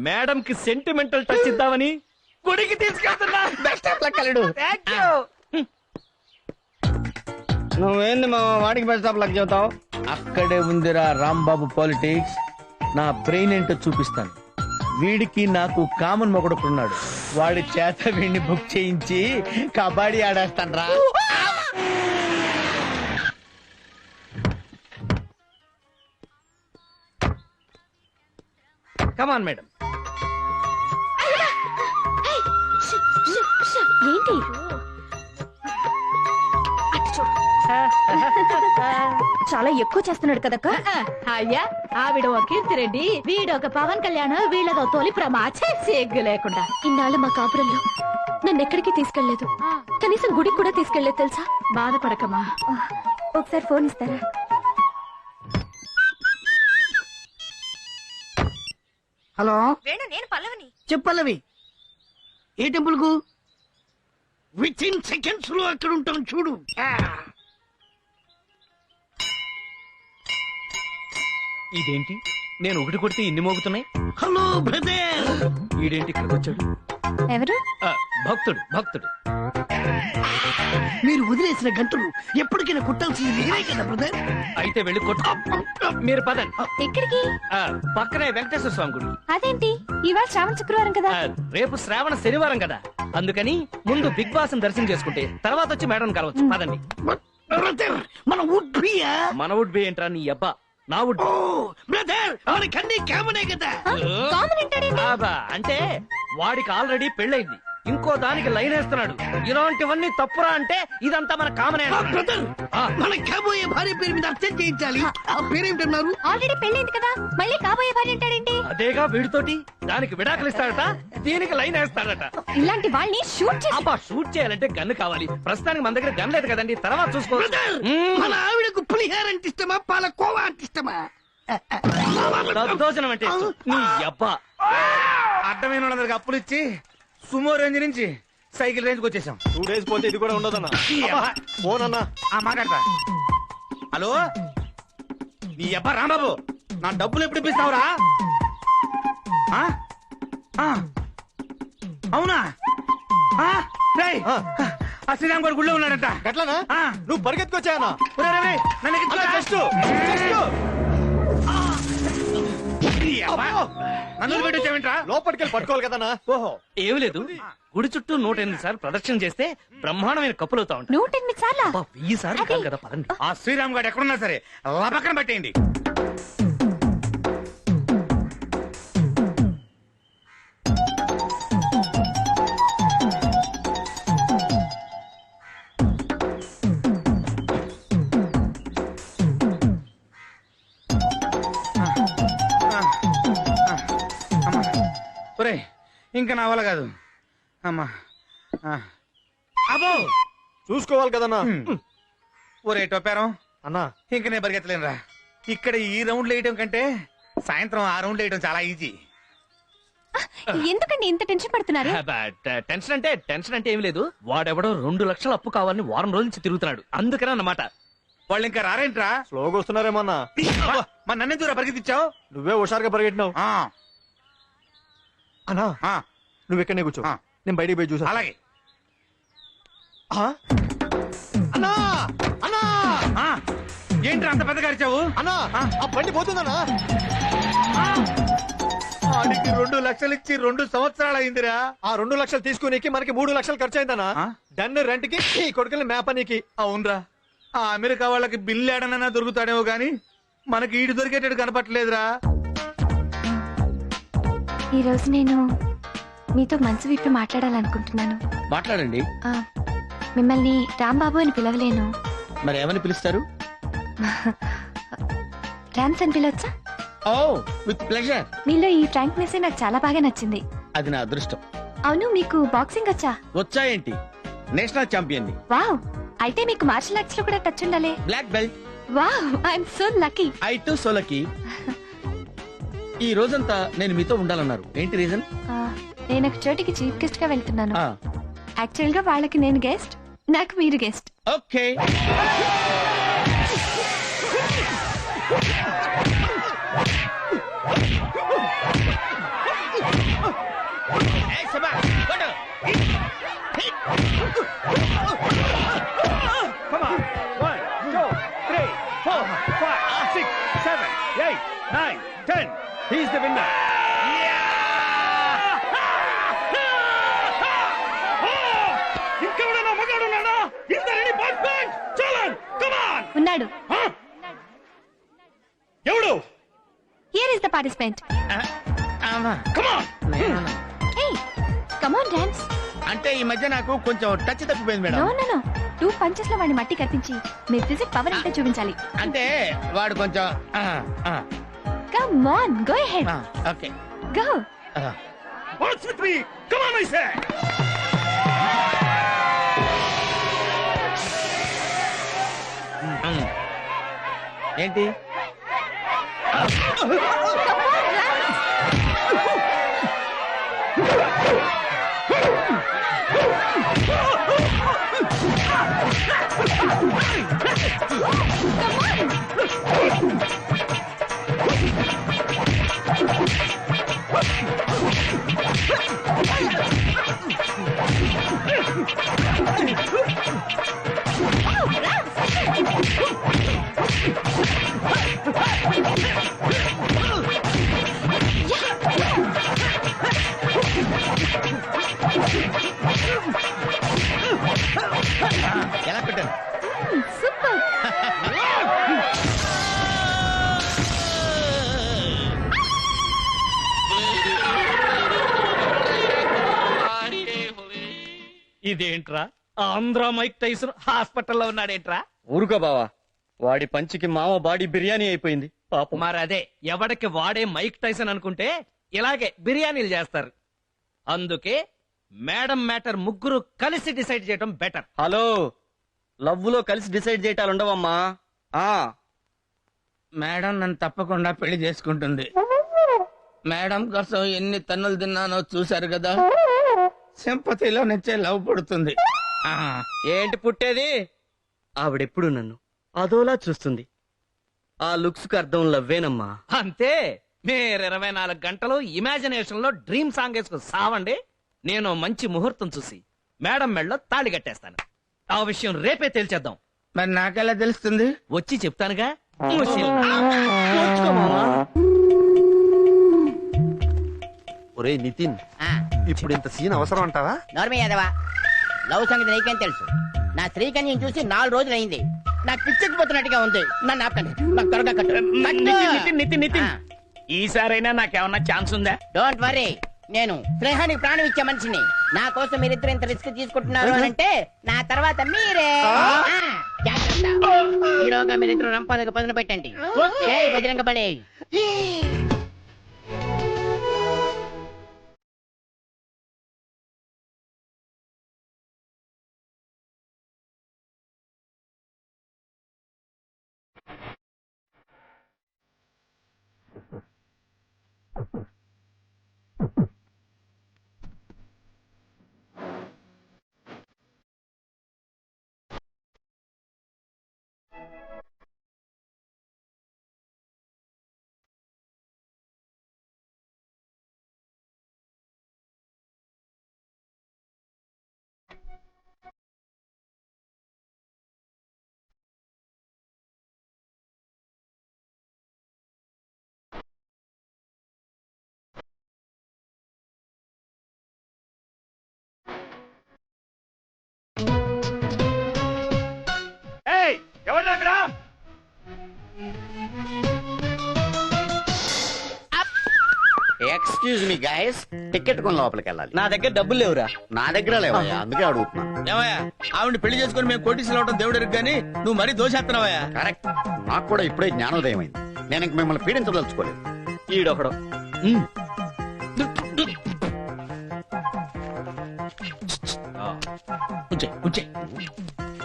మేడం కి సెంటిమెంటల్ టచ్ ఇద్దామని గుడికి తీసుకెళ్తున్నా. బెస్ట్ ఆఫ్ లక్ అల్లుడు. Thank you. నువ్వేంది మా వాడికి బెస్ట్ ఆఫ్ లక్ చెబుతావు? అక్కడే ఉందిరా రాంబాబు పాలిటిక్స్. నా బ్రెయిన్ ఏంటో చూపిస్తాను. వీడికి నాకు కామన్ మొగడుకున్నాడు, వాడి చేత వీడిని బుక్ చేయించి కబడ్డీ ఆడేస్తాను రా. Come on madam. ఏంటి చాలా ఎక్కువ చేస్తున్నాడు కదక్క. అయ్యా, ఆవిడ ఒక కీర్తిరెడ్డి, వీడొక పవన్ కళ్యాణ్, వీళ్ళదో తొలి ప్రమాచే సిగ్గు లేకుండా. ఇన్నాళ్ళ మా కాపురంలో నన్ను ఎక్కడికి తీసుకెళ్లేదు, కనీసం గుడికి కూడా తీసుకెళ్లేదు తెలుసా. బాధపడకమ్మా. ఒకసారి ఫోన్ ఇస్తారా? హలో, నేను పల్లవిని. చెప్పల్లవి. ఏ టెంపుల్ కు? విత్ ఇన్ సెకండ్స్ లో అక్కడ ఉంటాం చూడు. ఇదేంటి, నేను ఒకటి కొడితే ఇన్ని మోగుతున్నాయి. Hello brother. ఈడేంటి ఇక్కడికి వచ్చాడు? ఎవరు? భక్తుడు భక్తుడు. మీరు వదిలేసిన గంటలు ఎప్పటికైనా కొట్టాల్సింది నేనే కదా బ్రదర్. అయితే వెళ్ళి కొట్టు. మీరు పదండి. ఎక్కడికి? పక్కనే వెంకటేశ్వర స్వామి గుడి. అదేంటి ఇవాళ శ్రావణ శుక్రవారం కదా? రేపు శ్రావణ శనివారం కదా, అందుకని ముందు బిగ్ బాస్ దర్శనం చేసుకుంటే తర్వాత వచ్చి మేడం కలవచ్చు. పదండి. మన వుడ్ బియా? మన వుడ్ బి ఏంట్రా నీ అబ్బా, నా వుడ్. బ్రదర్, మనకన్నీ కామనే కదా. అంటే వాడికి ఆల్రెడీ పెళ్ళైంది, ఇంకో దానికి లైన్ వేస్తున్నాడు. ఇలాంటివన్నీ తప్పురా అంటే ఇదంతా మన కామనే. బ్రదర్, మన కాబోయే భార్య పేరు మీద అర్థం చేయించాలి. ఆ పేరేమిటన్నారు? ఆల్రెడీ పెళ్ళైంది కదా, మళ్ళీ కాబోయే భార్య అంటాడేంటి? అదేగా వీడితోటి, దానికి విడాకులు ఇస్తాడట, దీనికి లైన్ వేస్తాడట. ఇలాంటి వాళ్ళని షూట్ చేసి షూట్ చేయాలంటే గన్ను కావాలి. ప్రస్తుతానికి మన దగ్గర గన్ లేదు కదండి, తర్వాత చూసుకో. మన ఆవిడకు పులిహార అంటే ఇష్టమా, పాలకోవా అంటే ఇష్టమా? దద్దోజనం అంటే ఇష్టం. నీ అబ్బా, అడ్డమైన వాళ్ళందరికి అప్పులు ఇచ్చి సుమో రేంజ్ నుంచి సైకిల్ రేంజ్ వచ్చేసాం. 2 days పోతే ఇది కూడా ఉండదన్నా. ఫోన్ అన్నా. మాట్లాడతా. హలో, నీ అబ్బా రాంబాబు, నా డబ్బులు ఎప్పుడు ఇప్పిస్తావురా? అవునా? ఆ శ్రీరామ్ గారు గుళ్ళో ఉన్నాడంట. ఎట్లానా? నువ్వు పరిగెత్తుకొచ్చాయనా? నన్ను పెట్టించావేంట్రా? లోపలికెళ్ళి పట్టుకోవాలి కదన్నా. ఓహో, ఏమి లేదు, గుడి చుట్టూ 108 సార్లు ప్రదక్షిణ చేస్తే బ్రహ్మాండమైన కప్పులు అవుతా ఉంటాయి. 108 సార్లు? 1000 సార్లు కాదు కదా, పదండి. ఆ శ్రీరామ్ గారు ఎక్కడున్నా సరే లపక్కన పెట్టేయండి. ఒరే ఇంకా నా వల్ల కాదు అమ్మా అబ్బో చూసుకోవాలి కదన్నా. ఒరే టొప్పారం అన్నా ఇంక నేను పరిగెత్తలేనురా. ఇక్కడ ఈ రౌండ్లు వేయటం కంటే సాయంత్రం ఆ రౌండ్లు వేయటం చాలా ఈజీ. ఎందుకండి ఇంత టెన్షన్ పడుతున్నారు? టెన్షన్ అంటే ఏమి లేదు. వాడెవడో 2 లక్షల అప్పు కావాలని వారం రోజుల నుంచి తిరుగుతున్నాడు. అందుకనే అన్నమాట. వాళ్ళు ఇంకా రారేంట్రా? స్లోగా వస్తున్నారేమన్నా. మా నన్ను దూరం పరిగెత్తిచ్చావు. నువ్వే హుషారుగా పరిగెట్టినావు. అన్నా నువ్వు ఎక్కడనే కూర్చో, నేను బయటికి పోయి చూసా. అలాగే. అన్నా అన్నా ఏంట్రా అంత పెద్దగా అరిచావు? అన్నా ఆ బండి పోతుందన్నా. వాడికి 2 లక్షలు ఇచ్చి 2 సంవత్సరాలు అయిందిరా. ఆ 2 లక్షలు తీసుకునేకి మనకి 3 లక్షలు ఖర్చు అయిందన్నా. డన్ రెంట్ కి ఈ కొడుకుల్ని మేపనీకి. అవునరా, ఆ అమెరికా వాళ్ళకి బిల్లు ఏడనైనా దొరుకుతాడేమో గాని మనకి ఈడు దొరికేటట్టు కనపట్లేదురా. ఈ రోజు నేను మీతో మనసు విప్పి మాట్లాడాలనుకుంటున్నాను. మాట్లాడండి. మిమ్మల్ని రాంబాబు అని పిలవలేను. మరి ఏమని పిలుస్తారు? రామ్స్ అని పిలవచ్చా? ఓ విత్ ప్లెజర్. మీలో ఈ ఫ్రాంక్నెస్ నాకు చాలా బాగా నచ్చింది. అది నా అదృష్టం. అవును, మీకు బాక్సింగ్ వచ్చా? వచ్చా ఏంటి, నేషనల్ ఛాంపియన్ ని. వావ్, అయితే మీకు మార్షల్ ఆర్ట్స్ లో కూడా టచ్ ఉండాలి. Black belt. Wow, I'm so lucky. I too so lucky. ఈ రోజంతా నేను మీతో ఉండాలన్నారు, ఏంటి రీజన్? నేను ఒక చోటికి చీఫ్ గెస్ట్ గా వెళ్తున్నాను. యాక్చువల్ గా వాళ్ళకి నేను గెస్ట్, నాకు మీరు guest. Okay. Come on. 1, 2, 3, 4, 5, 6, 7, 8, 9, 10. He's the winner. ఇంకెవడన్నా మగాడున్నాడా? Is there any participant? Challenge. Come on. ఉన్నాడు. ఎవడు? Here is the participant. Come on. Hey, come on, dance. అంటే ఈ మధ్య నాకు కొంచెం టచ్ తప్పిపోయింది madam. No, no, no. 2 punches లో వాడిని మట్టి కత్తించి మీ ఫిజిక్ పవర్ అంటే చూపించాలి. అంటే వాడు కొంచెం Come on, go ahead. Okay. Go. What's with me? Come on, I say. ఏంటి? ఎలా పెట్టాను? సూపర్. ఇదేంట్రా, ఆంధ్ర మైక్ టైసన్ హాస్పిటల్లో ఉన్నాడేంట్రా? ఊరుకో బావా, వాడి పంచికి మామ బాడీ బిర్యానీ అయిపోయింది పాపం. మరి అదే, ఎవడికి వాడే మైక్ టైసన్ అనుకుంటే ఇలాగే బిర్యానీలు చేస్తారు. అందుకే మేడం మ్యాటర్ ముగ్గురు కలిసి డిసైడ్ చేయడం బెటర్. హలో, లవ్ లో కలిసి డిసైడ్ చేయటాలు ఉండవమ్మా. మేడం నన్ను తప్పకుండా పెళ్లి చేసుకుంటుంది. మేడం కోసం ఎన్ని తన్నులు తిన్నానో చూశారు కదా. సింపతిలో నుంచే లవ్ పుడుతుంది. ఏంటి పుట్టేది? ఆవిడెప్పుడు నన్ను అదోలా చూస్తుంది. ఆ లుక్స్ కు అర్థం లవ్వేనమ్మా. అంతే, మీరు 24 గంటలు ఇమాజినేషన్ లో డ్రీమ్ సాంగ్ వేసుకుని సావండి. నేను మంచి ముహూర్తం చూసి మేడం మెళ్ళలో తాళి కట్టేస్తాను. ఆ విషయం రేపే తేల్చేద్దాం. మరి నాకెలా తెలుస్తుంది? వచ్చి చెప్తానుగా. ఒరే నితిన్, ఇప్పుడు ఇంత సీన్ అవసరం అంటావా? నోర్మే యాదవా, లవ్ సంగతి నీకేం తెలుసు? నా శ్రీకన్యని చూసి 4 రోజులు అయింది. నాకు పిచ్చెక్కిపోతున్నట్టుగా ఉంది. నన్ను ఆపకండి, నాకు త్వరగా కట్టు. నితిన్, ఈసారైనా నాకేమన్నా ఛాన్స్ ఉందా? డోంట్ వరీ, నేను స్నేహానికి ప్రాణం ఇచ్చే మనిషిని. నా కోసం మీరిద్దరు ఇంత రిస్క్ తీసుకుంటున్నారు అని అంటే నా తర్వాత మీరే. జాగ్రత్త, ఈలోగా మీరిద్దరు రంపాలకు పదును పెట్టండి. బజరంగ బలి. ఎవరు అక్కడ? ఎక్స్క్యూజ్ మీ గైస్ టికెట్ కొని లోపలికి వెళ్ళాలి. నా దగ్గర డబ్బులు లేవురా. నా దగ్గర లేవయ్యా, అందుకే అడుగుతున్నా. ఏమయ్యా ఆవిడ పెళ్లి చేసుకుని మేము కోటీసులు అవడం దేవుడు ఎరుగు కానీ నువ్వు మరీ దోషేస్తున్నావయ్యా. కరెక్ట్, నాకు కూడా ఇప్పుడే జ్ఞానోదయం అయింది. నేను ఇంక మిమ్మల్ని పీడించదలుచుకోలేదు. ఈడొకడు.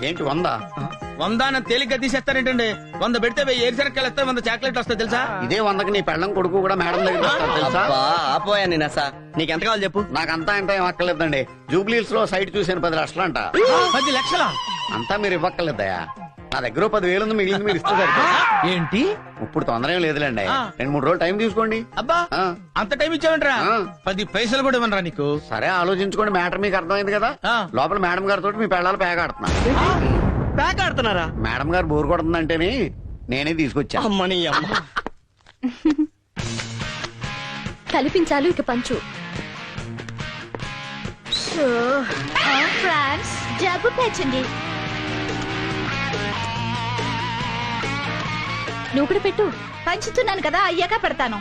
ఏంటి 100? 100 తేలిగ్గా తీసేస్తారేంటండి? 100 పెడితే 1000 ఏరుశనక్కాయలు వస్తాయి, 100 చాక్లెట్ వస్తాయి తెలుసా? ఇదే 100కి నీ పెళ్ళం కొడుకు కూడా మేడం దగ్గర వస్తారు తెలుసా? అబ్బా, ఆపోయా నేను అసా. నీకెంత కావాలి చెప్పు. నాకంతా ఇంత ఏం అక్కర్లేదండి. జూబ్లీస్ లో సైట్ చూసాను 10 లక్షలు అంట. 10 లక్షలా? అంతా మీరు ఇవ్వక్కర్లేదయా. నా దగ్గర 10,000 ఉంది, మిగిలింది మీరు ఇస్తే సరిపోతుంది. ఏంటి ఇప్పుడు తొందర ఏం లేదులేండి, 2-3 రోజులు టైం తీసుకోండి. అబ్బా అంత టైం ఇచ్చావంటరా? 10 పైసలు కూడా ఇవ్వనరా నీకు? సరే ఆలోచించుకోండి, మ్యాటర్ మీకు అర్థమైంది కదా. లోపల మేడం గారితో మీ పెళ్ళాలు పేక ఆడుతున్నా. ప్యాక్ ఆడుతున్నారా? మేడం గారు బోర్ కొడుతుందంటేనే నేనే తీసుకొచ్చా. అమ్మని అమ్మ. కల్పించాలు ఇక పంచు. ఫ్రాన్స్ జబ్బు పెంచండి. నువ్వు కూడా పెట్టు. పంచుతున్నాను కదా, అయ్యాక పెడతాను.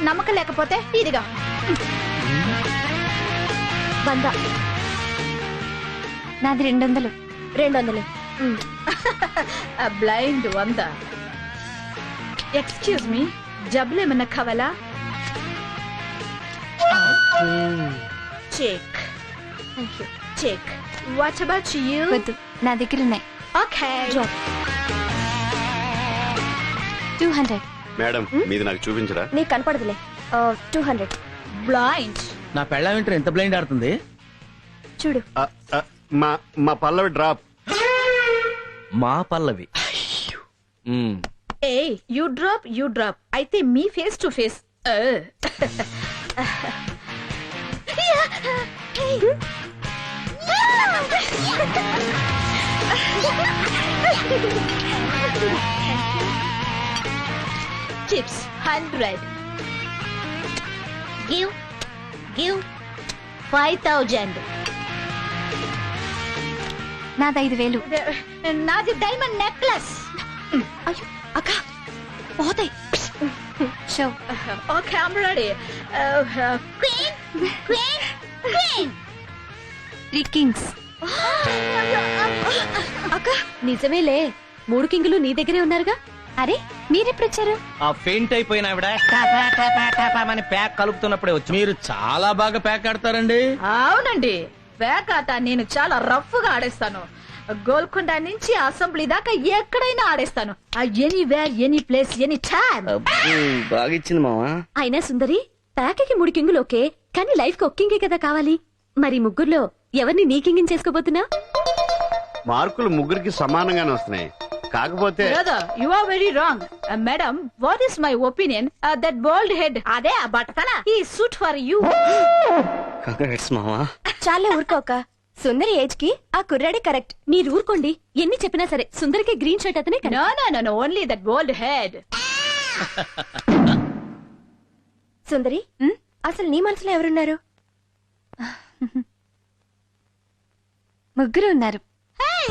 నమ్మకం లేకపోతే ఇదిగా 100. నాది 200. 200. బ్లైండ్ 100. ఎక్స్క్యూజ్ మీ, జబ్బులు ఏమన్నా కావాలా? Check check. What about you? వద్దు, నా దగ్గర ఉన్నాయి. ఓకే. 200. మేడం మీది నాకు చూపించరా? నీకు కనపడదులే. 200. బ్లైండ్. నా పెళ్ళ వింటర్ ఎంత బ్లైండ్ ఆడుతుంది చూడు. మా పల్లవి డ్రాప్. మా పల్లవి. ఏ యూ డ్రాప్ అయితే మీ face to face. Chips 100. Give 5000. నాది 5000. నాది డైమండ్ నెక్లెస్. అయ్యో అక్క పోతాయి. Show. Okay I'm ready. Queen 3 kings. అక్క నిజమేలే, 3 కింగులు నీ దగ్గరే ఉన్నారుగా. అరే మీరెప్పుడు వచ్చారు? ఆ ఫెయింట్ అయిపోయిన ఆవిడ టాపా టాపా టాపా అని ప్యాక్ కలుపుతున్నప్పుడే వచ్చి. మీరు చాలా బాగా ప్యాక్ ఆడతారండి. అవునండి, బ్యాక్ ఆట నేను చాలా రఫ్ గా ఆడేస్తాను. గోల్కొండ నుంచి అసెంబ్లీ దాకా ఎక్కడైనా ఆడేస్తాను. Anywhere, any place, any time. బాగా ఇచ్చింది మావా. అయినా సుందరి, ప్యాక్కి 3 కింగులు ఓకే, కానీ లైఫ్ కి ఒక కింగే కదా కావాలి. మరి ముగ్గురులో ఎవరిని నీ కింగిని చేసుకోబోతున్నా? మార్కులు ముగ్గురికి సమానంగానే వస్తున్నాయి. కాకపోతే Brother, you are very wrong. Madam, what is my opinion? That bald head, అదే ఆ బట్టతల, he suit for you. Congrats మావా. చాలా ఊరుకోక. సుందరి ఏజ్ కి ఆ కుర్రాడే కరెక్ట్. మీరు ఊరుకోండి, ఎన్ని చెప్పినా సరే సుందరికి గ్రీన్ షర్ట్ అతనే No, no, no, no, only that bald head. సుందరి, అసలు నీ మనసులో ఎవరున్నారు? ముగ్గురు ఉన్నారు. Hey,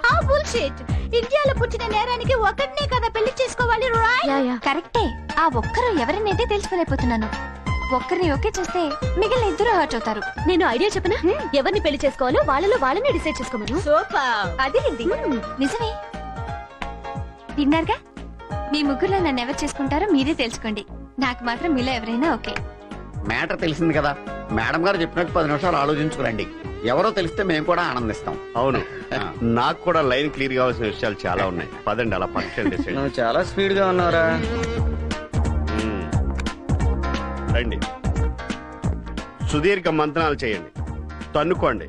how bullshit. ఇండియాలో పుట్టిన నేరానికి ఒకటినే కదా పెళ్లి చేసుకోవాలి, right? కరెక్టే. ఆ ఒక్కరు ఎవరినైతే తెలుసుకోలేకపోతున్నాను. ఒక్కరిని ఓకే చేస్తే మిగిలిన ఇద్దరు హర్ట్ అవుతారు. నేను ఐడియా చెప్పనా? ఎవరిని పెళ్లి చేసుకోవాలో వాళ్ళలో వాళ్ళని డిసైడ్ చేసుకోమను. సూపర్. అది నిజమే. విన్నారుగా, మీ ముగ్గురులో నన్ను ఎవరు చేసుకుంటారో మీరే తెలుసుకోండి. నాకు మాత్రం మీలో ఎవరైనా ఓకే. మ్యాటర్ తెలిసింది కదా, మేడం గారు చెప్పినట్టు 10 నిమిషాలు ఆలోచించుకురండి. ఎవరో తెలిస్తే మేము కూడా ఆనందిస్తాం. అవును, నాకు కూడా లైన్ క్లియర్ కావాల్సిన విషయాలు చాలా ఉన్నాయి. పదండి అలా పక్కన డిసైడ్. నువ్వు చాలా స్పీడ్ గా ఉన్నారా? రండి, సుదీర్ఘ మంత్రాలు చేయండి, తన్నుకోండి,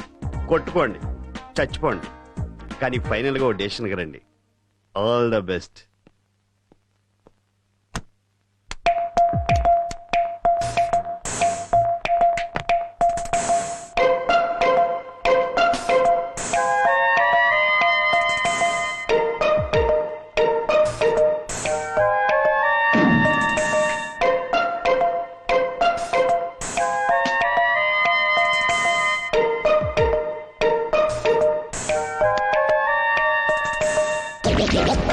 కొట్టుకోండి, చచ్చిపోండి, కానీ ఫైనల్ గా ఓ డెసిషన్కి రండి. All the best. Get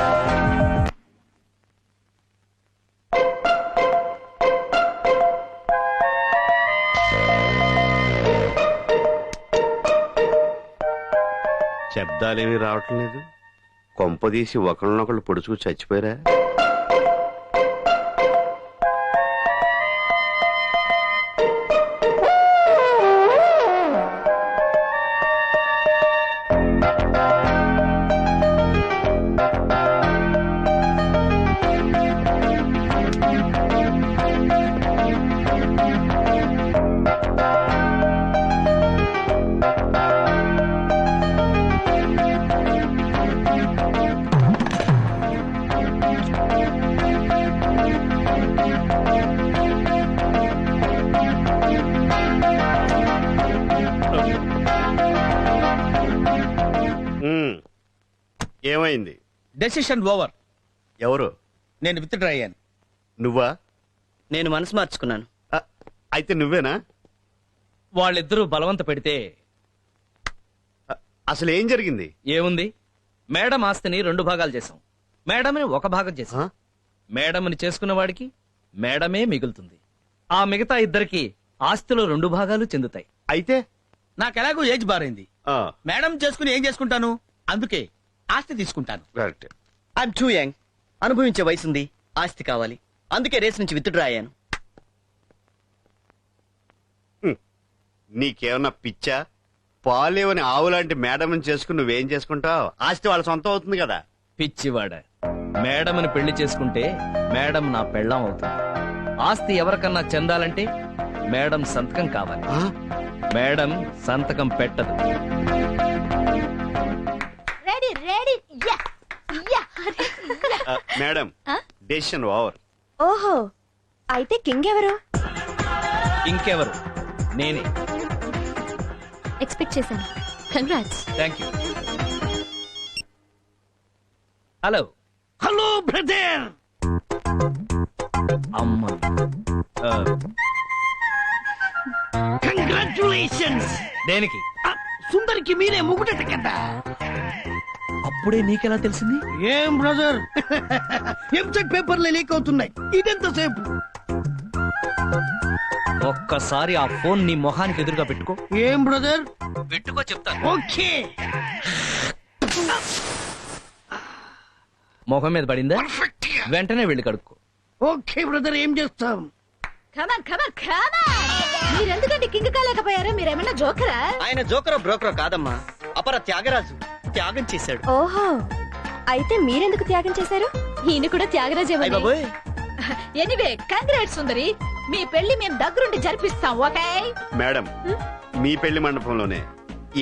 శబ్దాలేమీ రావటం లేదు. కొంపదీసి ఒకళ్ళనొకళ్ళు పొడుచుకు చచ్చిపోయారా? ఏమైంది? Decision over. ఎవరు? నేను విత్డ్రా అయ్యాను. నువ్వా? నేను మనసు మార్చుకున్నాను. అయితే నువ్వేనా? వాళ్ళిద్దరూ బలవంత పెడితే అసలు ఏం జరిగింది? ఏముంది, మేడం ఆస్తిని 2 భాగాలు చేశాం, మేడంని 1 భాగం చేశాం. మేడంని చేసుకున్న వాడికి మేడమే మిగులుతుంది. ఆ మిగతా ఇద్దరికి ఆస్తిలో 2 భాగాలు చెందుతాయి. అయితే నాకు ఎలాగో ఏజ్ బారైంది. మేడం చేసుకుని ఏం చేసుకుంటాను, అందుకే ఆస్తి తీసుకుంటాను. I'm two young. అనుభవించే వయసుంది, ఆస్తి కావాలి, అందుకే రేస్ నుంచి విత్డ్రా అయ్యాను. నీకేమన్నా పిచ్చా? పాలేవని ఆవులాంటి మేడం చేసుకుని నువ్వేం చేసుకుంటావు? ఆస్తి వాళ్ళ సొంతం అవుతుంది కదా. పిచ్చివాడ, మేడంని పెళ్లి చేసుకుంటే మేడం నా పెళ్ళాం అవుతుంది. ఆస్తి ఎవరికన్నా చెందాలంటే మేడం సంతకం కావాలి. మేడం సంతకం పెట్టదు. Ready ready yeah yeah. Madam, decision over. ఓహో, అయితే కింగ్ ఎవరు? ఇంకెవరు, నేనే. ఎక్స్పెక్ట్ చేశాను. Congrats. Thank you. Hello. Hello brother. అమ్మ, కంగ్రాచులేషన్స్. దేనికి? సుందరికి మీరే ముగుటట కదా. అప్పుడే నీకెలా తెలిసింది? ఏం బ్రదర్, ఎంసెట్ పేపర్లే లీక్ అవుతున్నాయి. ఇదెంతసేపు? ఒక్కసారి ఆ ఫోన్ నీ మొహానికి ఎదురుగా పెట్టుకో. ఏం బ్రదర్? పెట్టుకో చెప్తాను. ఓకే. మొహం మీద పడిందా? వెంటనే వెళ్ళి కడుక్కో. ఓకే బ్రదర్, ఏం చేస్తాం? కమాన్ కమాన్ కమాన్. మీరెందుకంటే కింగ్ కాలేకపోయారు? మీరేమన్నా జోకరా? ఆయన జోకరో బ్రోకరో కాదమ్మా, అపర త్యాగరాజు. త్యాగం చేశాడు. ఓహో, అయితే మీరెందుకు త్యాగం చేశారు? ఈయన కూడా త్యాగరాజేమో. ఎనీవే కంగ్రాట్స్ సుందరి, మీ పెళ్లి మేము దగ్గరుండి జరిపిస్తాం. ఓకే మేడం, మీ పెళ్లి మండపంలోనే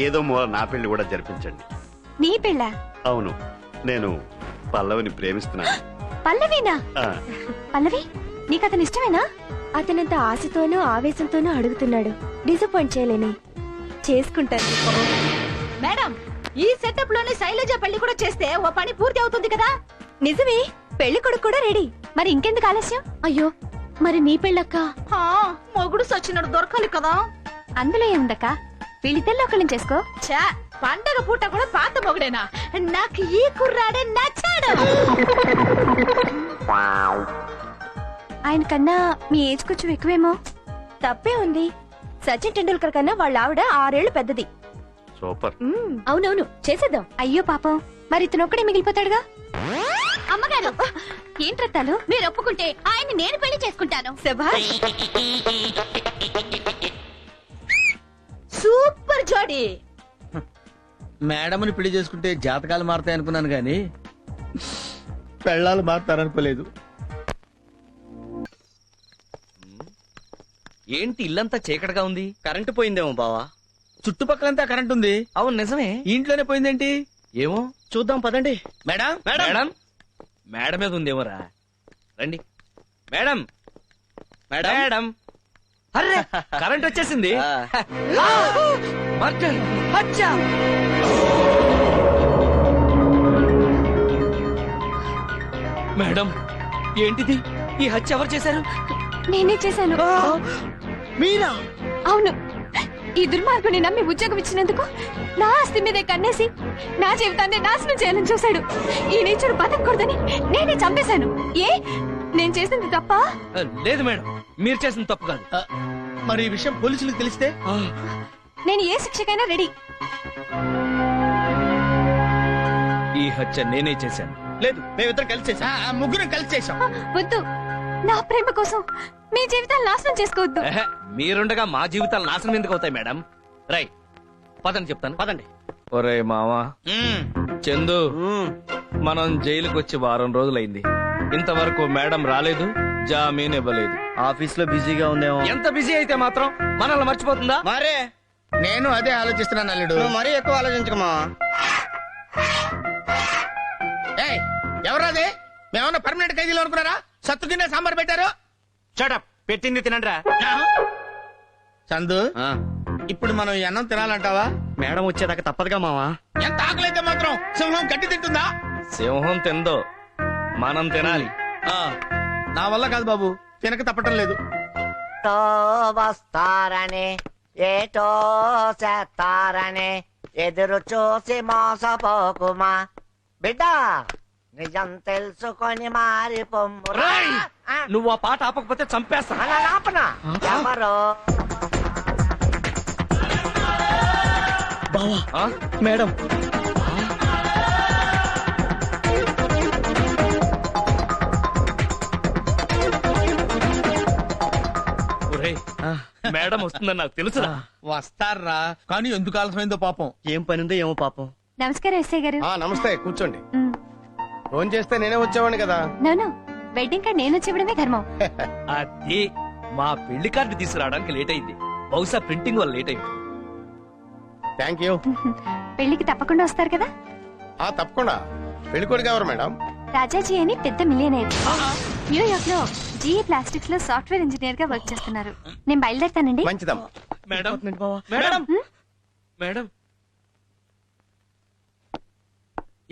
ఏదో మూల నా పెళ్లి కూడా జరిపించండి. నీ పెళ్ళ? అవును, నేను పల్లవిని ప్రేమిస్తున్నాను. పల్లవినా? ఆ, పల్లవి, నీకు అతను ఇష్టమేనా? అతనంత ఆశతోనూ ఆవేశంతోనూ అడుగుతున్నాడు. డిసప్పాయింట్ చేయలేని. చేసుకుంటాను. మేడం, ఈ సెటప్ లోనే శైలజ పెళ్లి కూడా చేస్తే ఓ పని పూర్తి అవుతుంది కదా. నిజమే, పెళ్లి కొడుకు కూడా రెడీ. మరి ఇంకెందుకు ఆలస్యం? అయ్యో, మరి నీ పెళ్ళక్క? మొగుడు సచ్చినడు దొరకాలి కదా. అందులో ఏముందక్క, వీళ్ళిద్దరిలో ఒకళ్ళని చేసుకో. చా, పండగ పూట కూడా పాత మొగుడేనా? నాకు ఈ కుర్రాడే నచ్చాడు. ఆయన కన్నా మీ ఏజ్ కొంచెం ఎక్కువేమో. తప్పే ఉంది. సచిన్ టెండూల్కర్ కన్నా వాళ్ళ ఆవిడ 6 ఏళ్లు పెద్దది. సూపర్. అవునవును, చేసేద్దాం. అయ్యో పాపం, మరి ఇతను ఒక్కడే మిగిలిపోతాడుగా. అమ్మగారు, ఏంట్రత్తాలు? మీరు ఒప్పుకుంటే ఆయన్ని నేను పెళ్లి చేసుకుంటాను. శభాష్, సూపర్ జోడి. మేడంని పెళ్లి చేసుకుంటే జాతకాలు మారుతాయి అనుకున్నాను గాని పెళ్ళాలు మారుతారనుకోలేదు. ఏంటి ఇల్లంతా చీకటిగా ఉంది? కరెంటు పోయిందేమో బావా. చుట్టుపక్కలంతా కరెంట్ ఉంది. అవును నిజమే. ఇంట్లోనే పోయిందేంటి? ఏమో చూద్దాం పదండి. మేడం మేడం, మేడం మీద ఉందేమోరా. రండి మేడం. మేడం, అరే కరెంట్ వచ్చేసింది. మర్డర్, హత్య. మేడం, ఏంటిది? ఈ హత్య ఎవరు చేశారు? నేనే చేశాను. మీరా? అవును, ఈ దుర్మార్గుని నమ్మి ఉద్యోగం ఇచ్చినందుకు నా ఆస్తి మీదే కన్నేసి నా జీవితాన్ని నాశనం చేయాలని చూశాడు. ఈ నేచుడు బతకూడదని నేనే చంపేశాను. ఏ, నేను చేసింది తప్ప? లేదు మేడం, మీరు చేసిన తప్పు కాదు. మరి ఈ విషయం పోలీసులకు తెలిస్తే? నేను ఏ శిక్షకైనా రెడీ. హత్య నేనే చేశాను. లేదు, మేమిద్దరం కలిసి చేసాం. ముగ్గురం కలిసి చేసాం. వద్దు, నా ప్రేమ కోసం మీ జీవితాలు నాశనం చేసుకోవద్దు. ఎహె, మీరుండగా మా జీవితాలు నాశనం ఎందుకు అవుతాయి మేడం? రై పదండి చెప్తాను. పదండి. ఒరే మావా చందు, మనం జైలుకి వచ్చి వారం రోజులైంది. ఇంతవరకు మేడం రాలేదు, జామీన్ ఇవ్వలేదు. ఆఫీస్ లో బిజీగా ఉందేమో. ఎంత బిజీ అయితే మాత్రం మనల్ని మర్చిపోతుందా? మరే నేను అదే ఆలోచిస్తున్నాను అల్లుడు. మరీ ఎక్కువ ఆలోచించకమా. ఎవరాదే? మేమన్నా పర్మనెంట్ ఖైదీలు అనుకున్నారా? సత్తు తినే సాంబార్ పెట్టారు. షటప్, పెట్టింది తినండిరా. చందు, ఇప్పుడు మనం ఈ అన్నం తినాలంటావా? మేడం వచ్చేదాకా తప్పదుగా మావా. ఎంత ఆకలైతే మాత్రం సింహం గట్టి తింటుందా? సింహం తిందో, మనం తినాలి. నా వల్ల కాదు బాబు, తినక తప్పటం లేదు. వస్తారని ఏటో చేస్తారని ఎదురు చూసి మోసపోకుమా బిడ్డ, నిజం తెలుసుకొని మారి పొమ్మురా. నువ్వు ఆ పాట ఆపకపోతే చంపేస్తా. ఆపనా? ఎవరో బావా, మేడం. మేడం వస్తుందని నాకు తెలుసురా. వస్తారా, కానీ ఎందుకు ఆలస్యమైందో పాపం. ఏం పని ఉందో ఏమో పాపం. నమస్కారం ఎస్ఐ గారు. నమస్తే, కూర్చోండి. ఫోన్ చేస్తే నేనే వచ్చేవాడిని కదా. నోను, వెడ్డింగ్ కార్డ్ నేను వచ్చేవడమే ధర్మం. అది మా పెళ్లి కార్డు తీసుకురావడానికి లేట్ అయింది. బహుశా ప్రింటింగ్ వల్ల లేట్ అయింది. Thank you. పెళ్లికి తప్పకుండా వస్తారు కదా? తప్పకుండా. పెళ్ళికొడుకు ఎవరు మేడం? రాజాజీ అని పెద్ద మిలియనర్. న్యూయార్క్ లో జీఈ ప్లాస్టిక్స్ లో సాఫ్ట్వేర్ ఇంజనీర్ గా వర్క్ చేస్తున్నారు. నేను బయలుదేరుతానండి. మంచిదమ్మా. Madam madam madam.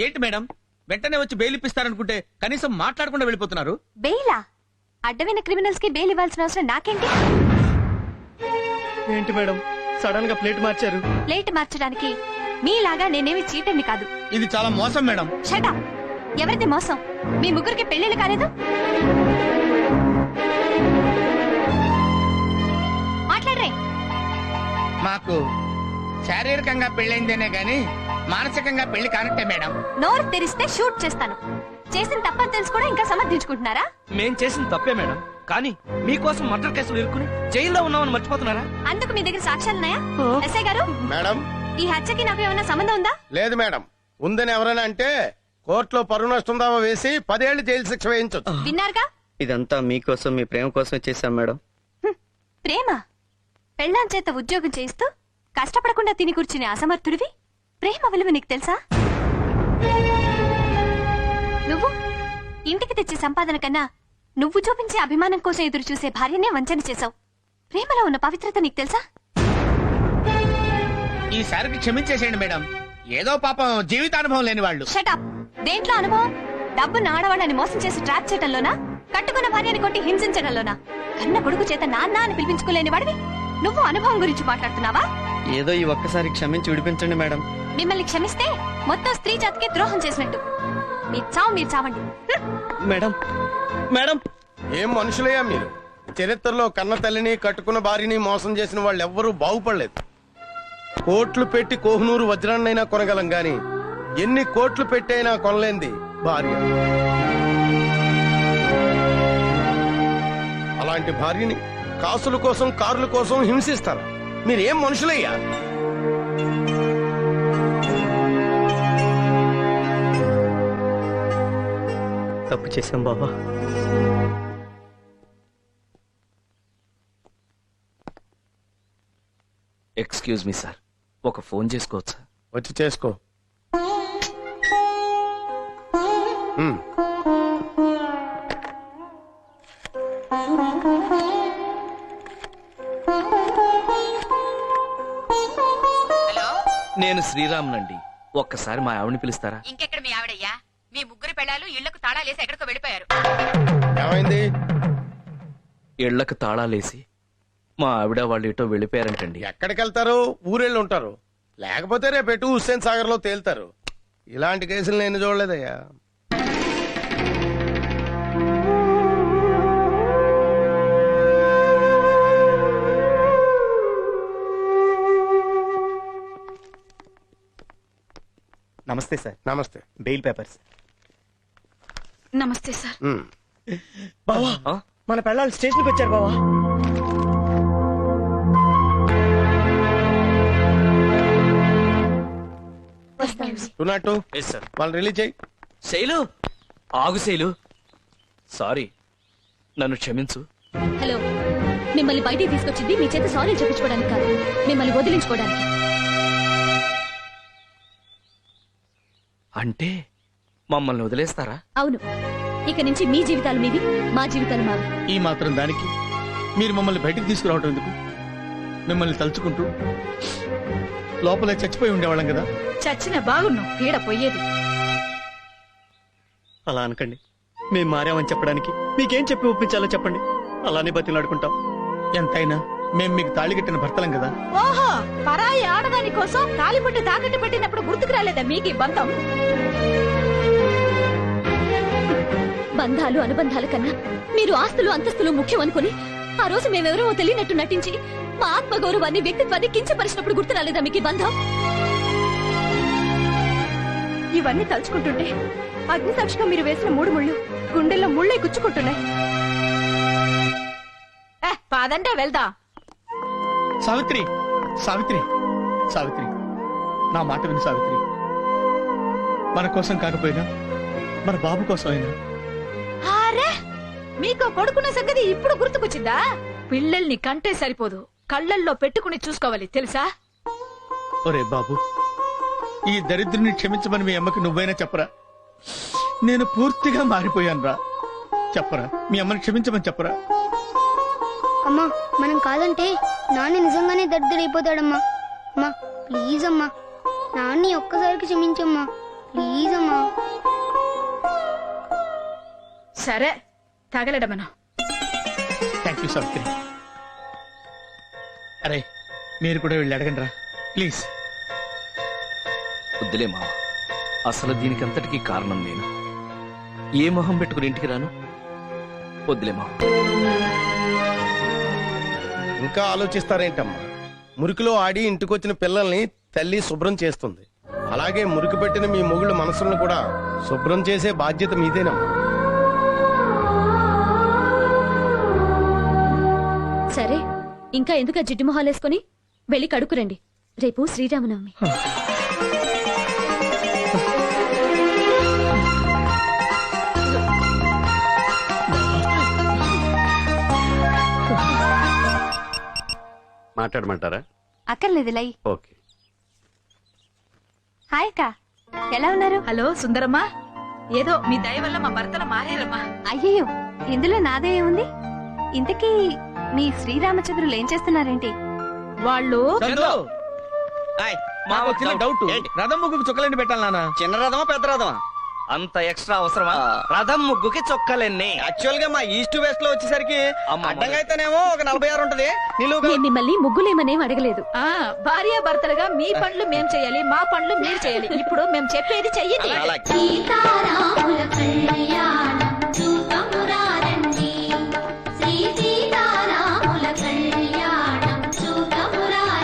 ఏంటి మేడం, వెంటనే వచ్చి బెయిల్ ఇప్పిస్తారనుకుంటే కనీసం మాట్లాడకుండా వెళ్ళిపోతున్నారు. బెయిలా? అడ్డమైన క్రిమినల్స్ కి బెయిల్ ఇవ్వాల్సిన అవసరం నాకేంటి? ఏంటి మేడం సడన్ గా ప్లేట్ మార్చారు? ప్లేట్ మార్చడానికి మీలాగా నేనేమి చీటర్ని కాదు. ఇది చాలా మోసం మేడం. Shut up. ఎవరిది మోసం? మీ ముగ్గురికి పెళ్లిళ్ళు కాలేదు? మాట్లాడరే. మాకు శారీరకంగా పెళ్ళైందేనే గాని మానసికంగా పెళ్లి కానట్టే మేడం. నోరు తెరిస్తే షూట్ చేస్తాను. చేసిన తప్పని తెలుసు కూడా ఇంకా సమర్థించుకుంటున్నారా? మేం చేసిన తప్పే మేడం, కానీ మీకోసం మర్డర్ కేసులు ఇరుక్కుని జైల్లో ఉన్నామని మర్చిపోతున్నారా? అందుకు మీ దగ్గర సాక్ష్యాలున్నాయా? ఎస్ఐ గారు, మేడం, ఈ హత్యకి నాకు ఏమైనా సంబంధం ఉందా? లేదు మేడం. ఉందని ఎవరైనా అంటే కోర్టులో పరువు నష్టం దావా వేసి 10 ఏళ్లు జైలు శిక్ష వేయించొచ్చు. విన్నారుగా? ఇదంతా మీకోసం, మీ ప్రేమ కోసం చేశాం మేడం. ప్రేమ? పెళ్ళాం చేత ఉద్యోగం చేస్తూ కష్టపడకుండా తిని కూర్చునే అసమర్థుడివి ప్రేమ విలువ నీకు తెలుసా? నువ్వు ఇంటికి తెచ్చే సంపాదన కన్నా నువ్వు చూపించే అభిమానం కోసం ఎదురు చూసే భార్యనే వంచన చేశావు. ప్రేమలో ఉన్న పవిత్రత నీకు తెలుసా? ఈసారికి క్షమించేసేయండి మేడం. ఏదో పాపం జీవితానుభవం లేని వాళ్ళు. షటప్. దేంట్లో అనుభవం? డబ్బున్న ఆడవాళ్ళని మోసం చేసి ట్రాప్ చేయడంలోనా? కట్టుకున్న భార్యని కొట్టి హింసించడంలోనా? కన్న కొడుకు చేత నాన్న అని పిలిపించుకోలేని వాడివి నువ్వు అనుభవం గురించి మాట్లాడుతున్నావా? ఏదో ఈ ఒక్కసారి క్షమించి విడిపించండి మేడం. మిమ్మల్ని క్షమిస్తే మొత్తం స్త్రీ జాతికి ద్రోహం చేసినట్టు. మీ చావు మీరు చావండి. మేడం మేడం, ఏం మనుషులయ్యా మీరు? చరిత్రలో కన్న తల్లిని కట్టుకున్న భార్యని మోసం చేసిన వాళ్ళు ఎవ్వరూ బాగుపడలేదు. కోట్లు పెట్టి కోహినూరు వజ్రాన్నైనా కొనగలం గాని ఎన్ని కోట్లు పెట్టైనా కొనలేంది భార్య. అలాంటి భార్యని కాసుల కోసం, కార్ల కోసం హింసిస్తారు. మీరేం మనుషులయ్యా? తప్పు చేశాం బాబా. ఎక్స్క్యూజ్ మీ సార్, ఒక ఫోన్ చేసుకోవచ్చా? వచ్చి చేసుకో. నేను శ్రీరామ్నండి. ఒక్కసారి మా ఆవిడని పిలుస్తారా? ఇంకెక్కడ మీ ఆవిడయ్యా? మీ ముగ్గురు పెళ్ళాలు ఇళ్లకు తాళాలేసి ఎక్కడికో వెళ్ళిపోయారు. ఏమైంది? ఇళ్లకు తాళాలేసి మా ఆవిడ వాళ్ళు ఇటో వెళ్ళిపోయారంటండి. ఎక్కడికి వెళ్తారు? ఊరెళ్ళి ఉంటారు. లేకపోతే రేపు హుస్సేన్ సాగర్ లో తేలుతారు. ఇలాంటి కేసులు నేను చూడలేదయ్యా. నమస్తే సార్. నమస్తే. Bail papers. నమస్తే సార్. బావా మన పెళ్ళాలు స్టేషన్కి వచ్చారు బావా. టూ వాళ్ళు రిలీజ్ చేయి. శైలు ఆగు శైలు, సారీ, నన్ను క్షమించు. హలో, మిమ్మల్ని బయటికి తీసుకొచ్చింది మీ చేత సారీ చెప్పించుకోవడానికి కాదు, మిమ్మల్ని వదిలించుకోవడానికి. అంటే మమ్మల్ని వదిలేస్తారా? అవును, ఇక నుంచి మీ జీవితాలు మీవి, మా జీవితాలు మావి. ఈ మాత్రం దానికి మీరు మమ్మల్ని బయటికి తీసుకురావటం ఎందుకు? మిమ్మల్ని తలుచుకుంటూ లోపలే చచ్చిపోయి ఉండేవాళ్ళం కదా. చచ్చిన బాగున్నాం, పీడ పోయేది. అలా అనకండి, మేము మారామని చెప్పడానికి మీకేం చెప్పి ఒప్పించాలో చెప్పండి, అలానే బతిలాడుకుంటాం. ఎంతైనా మేం మీకు తాళి కట్టిన భర్తలం కదా. ఓహో, పరాయి ఆడదాని కోసం తాలిపట్టు తాకట్టు పెట్టినప్పుడు గుర్తుకు రాలేదా మీకు ఈ బంధం? బంధాలు అనుబంధాల కన్నా మీరు ఆస్తులు అంతస్తులు ముఖ్యం అనుకుని ఆ రోజు మేమెవరో తెలియనట్టు నటించి మా ఆత్మగౌరవాన్ని వ్యక్తిత్వాన్ని కించపరిచినప్పుడు గుర్తు రాలేదా మీకు ఈ బంధం? ఇవన్నీ తలుచుకుంటుంటే అగ్ని సాక్షిగా మీరు వేసిన 3 ముళ్ళు గుండెల్లో ముళ్ళే గుచ్చుకుంటున్నాయి. పాదంటే వెళ్దా. సావిత్రి, సావిత్రి, సావిత్రి, నా మాట విను సావిత్రి. మన కోసం కాకపోయినా మన బాబు కోసం అయినా. అరే, మీకు కొడుకున్న సంగతి ఇప్పుడు గుర్తుకొచ్చిందా? పిల్లల్ని కంటే సరిపోదు, కళ్ళల్లో పెట్టుకుని చూసుకోవాలి తెలుసా? ఒరే బాబు, ఈ దరిద్రుని క్షమించమని మీ అమ్మకి నువ్వైనా చెప్పరా? నేను పూర్తిగా మారిపోయాను రా. చెప్పరా, మీ అమ్మని క్షమించమని చెప్పరా? అమ్మా, మనం కాదంటే నాన్న నిజంగానే దరిద్రుడైపోతాడమ్మా. అమ్మా ప్లీజ్ అమ్మా, నాన్ని ఒక్కసారికి క్షమించమ్మా, ప్లీజ్ అమ్మా. సరే, తగలడమను. Thank you Savitri. అరే, మీరు కూడా వెళ్ళి అడగండి రా ప్లీజ్. వద్దులే మావ, అసలు దీనికంతటికీ కారణం నేను. ఏ మొహం పెట్టుకుని ఇంటికి రాను? వద్దులే మావ. ఇంకా ఆలోచిస్తారేంటమ్మా? మురికిలో ఆడి ఇంటికొచ్చిన పిల్లల్ని తల్లి శుభ్రం చేస్తుంది. అలాగే మురికి పెట్టిన మీ మొగుళ్ళ మనసులను కూడా శుభ్రం చేసే బాధ్యత మీదేనమ్మా. సరే, ఇంకా ఎందుకు జిడ్డు మొహాలేసుకొని వెళ్ళి కడుకురండి, రేపు శ్రీరామనవమి. మాట్లాడమంటారా? అక్కర్లేదు లై. ఓకే. హాయ్ అక్క, ఎలా ఉన్నారు? హలో సుందరమ్మా, ఏదో మీ దయ వల్ల మా భర్తలు మారారమ్మా. అయ్యయ్యో, ఇందులో నాదే ఉంది. ఇంతకీ మీ శ్రీరామచంద్రులు ఏం చేస్తున్నారేంటి? వాళ్ళు మాకు చిన్న డౌట్, రథం ముగ్గుకు చుక్కలండి పెట్టాలి నాన్న. చిన్న రథమా పెద్ద రథమా? అంత ఎక్స్ట్రా అవసరమా? రథం ముగ్గుకి చొక్కలెన్ని? యాక్చువల్ గా మా ఈస్ట్ వెస్ట్ లో వచ్చేసరికి అడ్డంగా అయితేనేమో ఒక 46 ఉంటది. నేను మిమ్మల్ని ముగ్గులేమనేం అడగలేదు. భార్య భర్తలుగా మీ పనులు మేం చేయాలి, మా పనులు మీరు చేయాలి. ఇప్పుడు మేము చెప్పేది చెయ్యండి. సీతారాముల కళ్యాణం